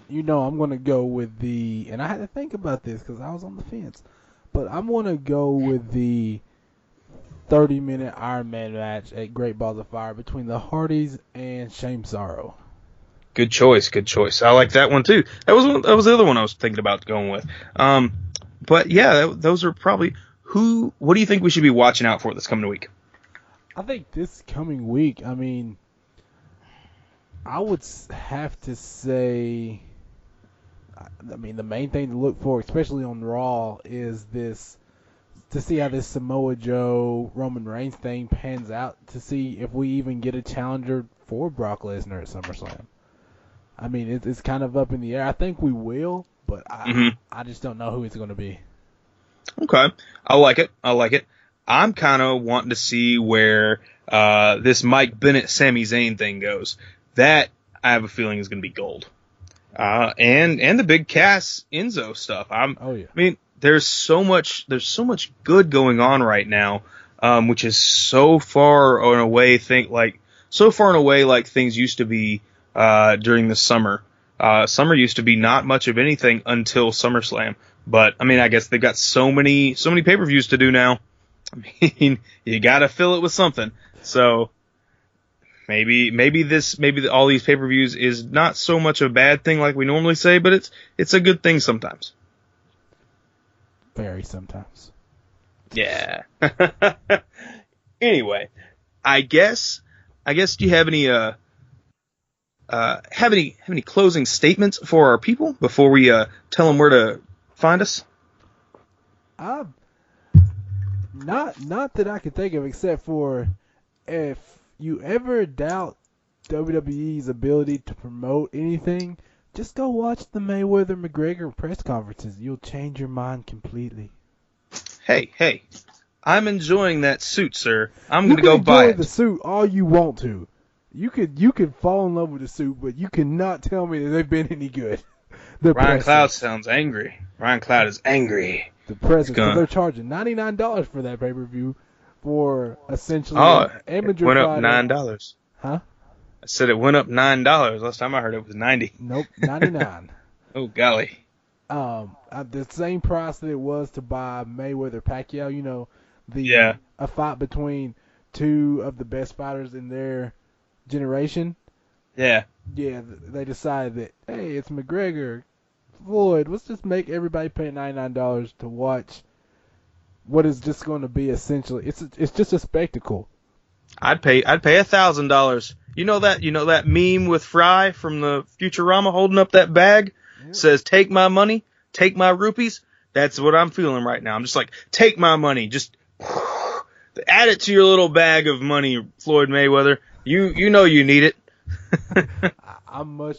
You know, I'm going to go with and I had to think about this because I was on the fence, but I'm going to go with the 30-minute Iron Man match at Great Balls of Fire between the Hardys and Shame Sorrow. Good choice. I like that one too. That was the other one I was thinking about going with. But yeah, those are probably what do you think we should be watching out for this coming week? I think this coming week, I mean, I would have to say, I mean, the main thing to look for, especially on Raw, is to see how this Samoa Joe Roman Reigns thing pans out, to see if we even get a challenger for Brock Lesnar at SummerSlam. I mean, it's kind of up in the air. I think we will, but I just don't know who it's going to be. Okay. I like it. I'm kind of wanting to see where this Mike Bennett Sami Zayn thing goes. That, I have a feeling, is going to be gold. And the big Cass Enzo stuff. I mean, there's so much good going on right now, which is so far and away like things used to be during the summer. Summer used to be not much of anything until SummerSlam. But I mean, I guess they've got so many pay-per-views to do now. I mean, you got to fill it with something. So maybe all these pay-per-views is not so much a bad thing like we normally say, but it's a good thing sometimes. Very sometimes. Yeah. Anyway, I guess do you have any closing statements for our people before we tell them where to find us? Not that I can think of, except for if you ever doubt WWE's ability to promote anything, just go watch the Mayweather-McGregor press conferences. You'll change your mind completely. Hey, I'm enjoying that suit, sir. I'm going to go buy it. You can enjoy the suit all you want to. You could fall in love with the suit, but you cannot tell me that they've been any good. Ryan Cloud sounds angry. Ryan Cloud is angry. The presents, they're charging $99 for that pay-per-view for essentially amateur went up fighter. $9. Huh? I said it went up $9. Last time I heard it was $90. Nope, $99. Oh golly. The same price that it was to buy Mayweather-Pacquiao. You know, a fight between two of the best fighters in their generation. Yeah. Yeah, they decided that, hey, it's McGregor, Floyd, let's just make everybody pay $99 to watch what is just going to be essentially it's just a spectacle. I'd pay $1,000. You know that meme with Fry from the Futurama holding up that bag? Yep. Says, take my money, take my rupees. That's what I'm feeling right now. I'm just like, take my money. Just add it to your little bag of money, Floyd Mayweather. You know you need it. I'm more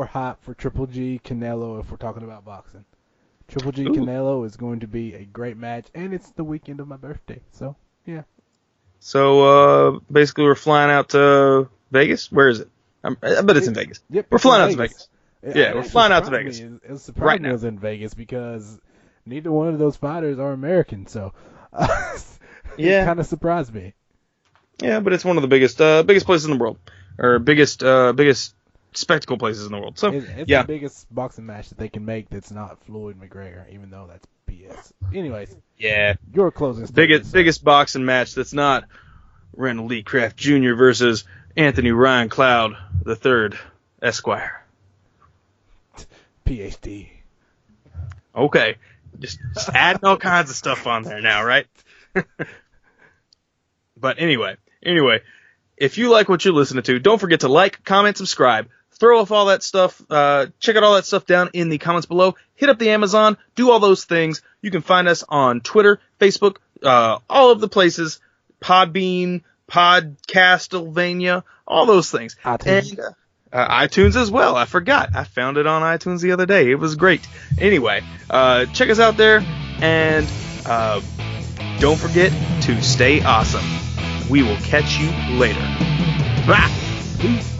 hyped for Triple G Canelo if we're talking about boxing. Triple G Canelo is going to be a great match, and it's the weekend of my birthday. So, yeah. So, basically we're flying out to Vegas? Where is it? I bet it's in Vegas. Yep, we're flying out to Vegas. Yeah, we're flying out to Vegas. It was surprising it was in Vegas because neither one of those fighters are American, so it kind of surprised me. Yeah, but it's one of the biggest places in the world, or biggest spectacle places in the world. So it's the biggest boxing match that they can make that's not Floyd McGregor, even though that's BS. Anyways, your closing statement. Biggest boxing match that's not Randall Lee Craft Jr. versus Anthony Ryan Cloud III, Esquire. PhD. Okay, just adding all kinds of stuff on there now, right? But anyway, if you like what you're listening to, don't forget to like, comment, subscribe, throw off all that stuff, check out all that stuff down in the comments below, hit up the Amazon, do all those things. You can find us on Twitter, Facebook, all of the places, Podbean, Podcastlevania, all those things. iTunes. And iTunes as well. I forgot. I found it on iTunes the other day. It was great. Anyway, check us out there, and don't forget to stay awesome. We will catch you later. Bye. Peace.